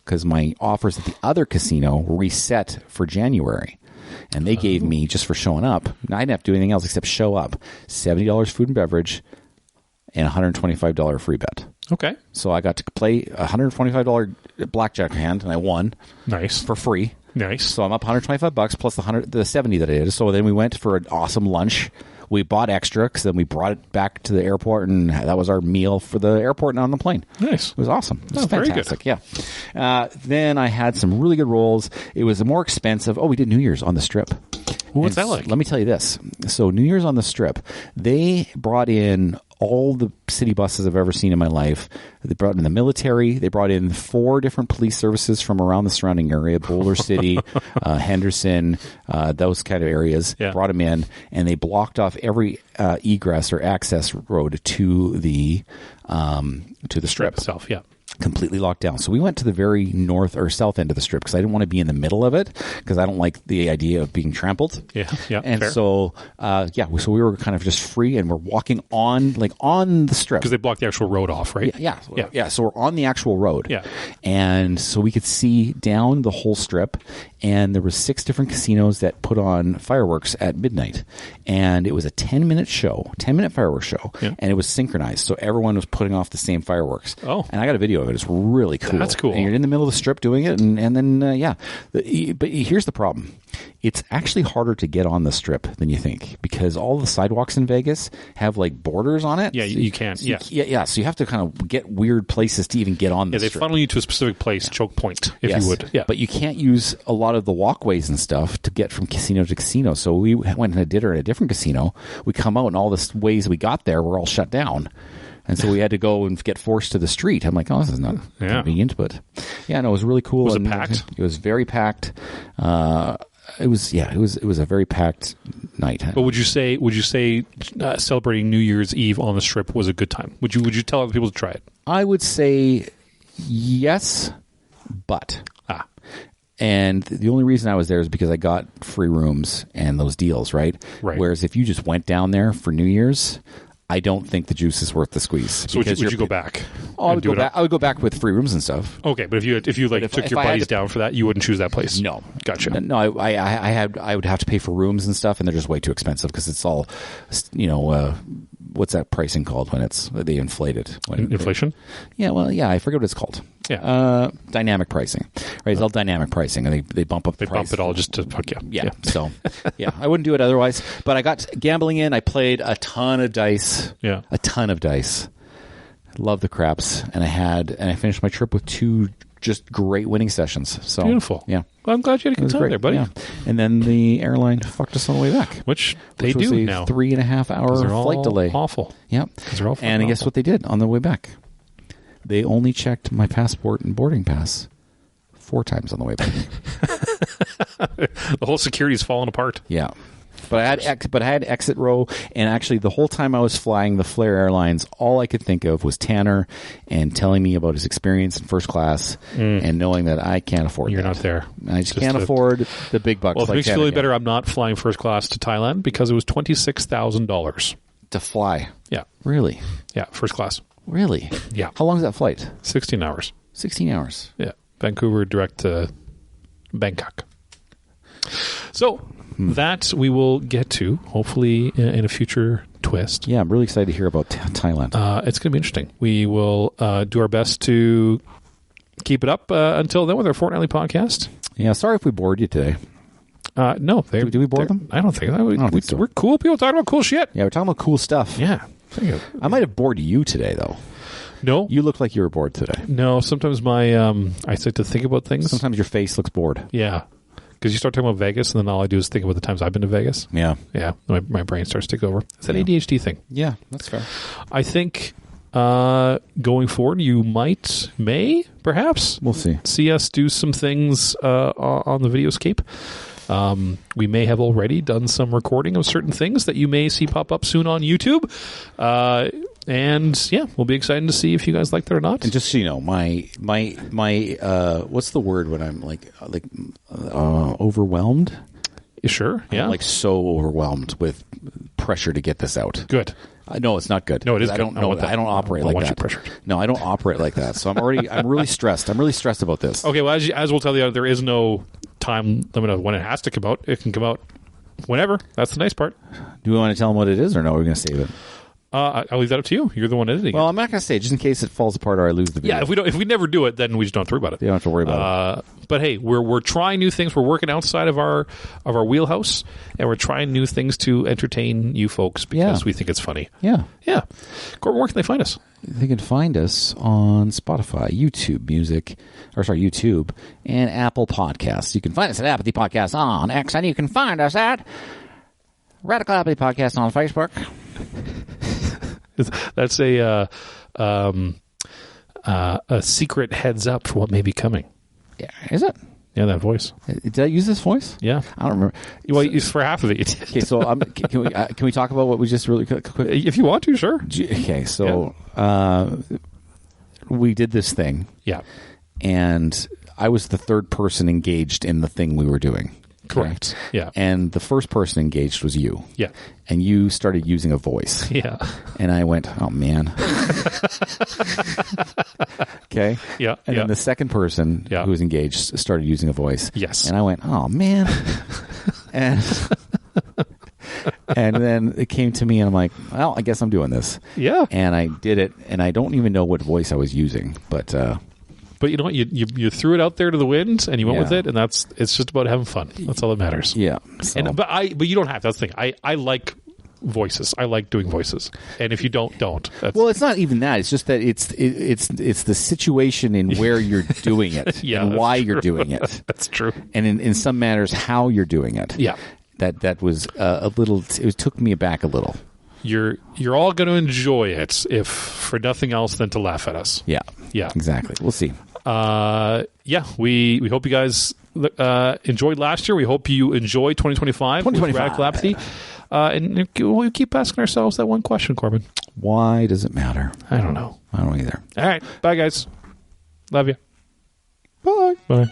because my offers at the other casino reset for January. And they gave me, just for showing up, I didn't have to do anything else except show up, $70 food and beverage and $125 free bet. Okay. So I got to play a $125 blackjack hand, and I won. Nice. For free. Nice. So I'm up $125 plus the 70 that I did. So then we went for an awesome lunch. We bought extra because then we brought it back to the airport, and that was our meal for the airport and on the plane. Nice. It was awesome. It was fantastic. Very good. Yeah. Then I had some really good rolls. It was more expensive. Oh, we did New Year's on the Strip. What's that like? Let me tell you this. So New Year's on the Strip, they brought in all the city buses I've ever seen in my life. They brought in the military. They brought in 4 different police services from around the surrounding area, Boulder City, Henderson, those kind of areas. Yeah. Brought them in, and they blocked off every egress or access road to the Strip itself. Yeah. completely locked down. So we went to the very north or south end of the Strip because I didn't want to be in the middle of it because I don't like the idea of being trampled. Yeah. And fair. so, so we were kind of just free, and we're walking on the Strip. Because they blocked the actual road off, right? Yeah. So we're on the actual road. Yeah. And so we could see down the whole Strip, and there was 6 different casinos that put on fireworks at midnight. And it was a 10-minute fireworks show. Yeah. And it was synchronized. So everyone was putting off the same fireworks. Oh. And I got a video of it. It's really cool. That's cool. And you're in the middle of the Strip doing it, and then, But here's the problem. It's actually harder to get on the Strip than you think because all the sidewalks in Vegas have like borders on it. Yeah, you can't. So you have to kind of get weird places to even get on the Strip. They funnel you to a specific place, choke point, if you would. Yeah. But you can't use a lot of the walkways and stuff to get from casino to casino. So we went and did dinner at a different casino. We come out and all the ways we got there were all shut down. And so we had to go and get forced to the street. I'm like, oh, this is not convenient. But it was really cool. Was it packed? It was very packed. It was a very packed night. But would you say celebrating New Year's Eve on the Strip was a good time? Would you tell other people to try it? I would say yes, but and the only reason I was there is because I got free rooms and those deals, right? Right. Whereas if you just went down there for New Year's, I don't think the juice is worth the squeeze. So would you go back? I would go back. I would go back with free rooms and stuff. Okay, but if you took your buddies down for that, you wouldn't choose that place. No, gotcha. No, I would have to pay for rooms and stuff, and they're just way too expensive because it's all, what's that pricing called when they inflate it? Inflation? I forget what it's called. Yeah. Dynamic pricing. Right, it's all dynamic pricing, and they bump up the price. Bump it all just to fuck you. Yeah. So, I wouldn't do it otherwise. But I got gambling in. I played a ton of dice. Yeah. A ton of dice. Love the craps. And I finished my trip with 2 just great winning sessions. So beautiful. Yeah. Well, I'm glad you had a good time there, buddy. Yeah. And then the airline fucked us on the way back. Which they was do a now. 3.5 hour flight delay. Awful. Yep. And guess what they did on the way back? They only checked my passport and boarding pass 4 times on the way back. The whole security's falling apart. Yeah. But I had exit row, and actually the whole time I was flying the Flair Airlines, all I could think of was Tanner and telling me about his experience in first class and knowing that I can't afford You're that. not there. I just can't afford the big bucks. Well, if it like makes you feel any better, I'm not flying first class to Thailand because it was $26,000 to fly. Yeah. Really? Yeah, first class. Really? Yeah. How long is that flight? 16 hours. 16 hours. Yeah. Vancouver direct to Bangkok. So that we will get to, hopefully, in a future twist. Yeah, I'm really excited to hear about Thailand. It's going to be interesting. We will do our best to keep it up until then with our fortnightly podcast. Yeah, sorry if we bored you today. No. Did we bore them? I don't think so. We're cool people talking about cool shit. Yeah, we're talking about cool stuff. Yeah. I might have bored you today, though. No. You look like you were bored today. No, sometimes I like to think about things. Sometimes your face looks bored. Yeah. Because you start talking about Vegas, and then all I do is think about the times I've been to Vegas. Yeah. Yeah. My brain starts to take over. It's an ADHD thing. Yeah, that's fair. I think going forward, you may, perhaps. We'll see us do some things on the Videoscape. We may have already done some recording of certain things that you may see pop up soon on YouTube. And yeah, we'll be excited to see if you guys like that or not. And just so you know, my what's the word when I'm overwhelmed? Sure. Yeah. I'm so overwhelmed with pressure to get this out. Good. No, it's not good. No, it is. I don't know. I don't operate like that. Pressured. No, I don't operate like that. So I'm really stressed. I'm really stressed about this. Okay. Well, as we'll tell you, there is no time limit of when it has to come out. It can come out whenever. That's the nice part. Do we want to tell them what it is, or no? We're going to save it. I'll leave that up to you. You're the one editing. Well, I'm not going to say it, just in case it falls apart or I lose the video. Yeah, if we never do it, then we just don't have to worry about it. You don't have to worry about it. But hey, we're trying new things. We're working outside of our wheelhouse, and we're trying new things to entertain you folks because we think it's funny. Yeah. Yeah. Corbyn, where can they find us? They can find us on Spotify, YouTube, and Apple Podcasts. You can find us at Apathy Podcast on X, and you can find us at Radical Apathy Podcast on Facebook. That's a secret heads up for what may be coming. Yeah, is it? Yeah, that voice. Did I use this voice? Yeah, I don't remember. Well, it's for half of it. Okay, so can we talk about what we just really quick? If you want to, sure. Okay, so we did this thing. Yeah. And I was the third person engaged in the thing we were doing. Correct. Okay? Yeah. And the first person engaged was you. Yeah. And you started using a voice. Yeah. And I went, oh, man. Okay? Yeah. And then the second person who was engaged started using a voice. Yes. And I went, oh, man. and then it came to me, and I'm like, well, I guess I'm doing this. Yeah. And I did it, and I don't even know what voice I was using, but you know what? You threw it out there to the wind, and you went with it, and it's just about having fun. That's all that matters. Yeah. So. But you don't have to. That's the thing. I like voices. I like doing voices, and if you don't. Well, it's not even that. It's just that it's the situation in where you're doing it and why you're doing it. That's true. And in some matters, how you're doing it. Yeah. That was a little. It took me aback a little. You're all going to enjoy it, if for nothing else than to laugh at us. Yeah. Yeah. Exactly. We'll see. We hope you guys enjoyed last year. We hope you enjoy 2025 with Radical Apathy. And we'll keep asking ourselves that one question, Corbyn. Why does it matter? I don't know. I don't either. All right. Bye, guys. Love you. Bye. Bye.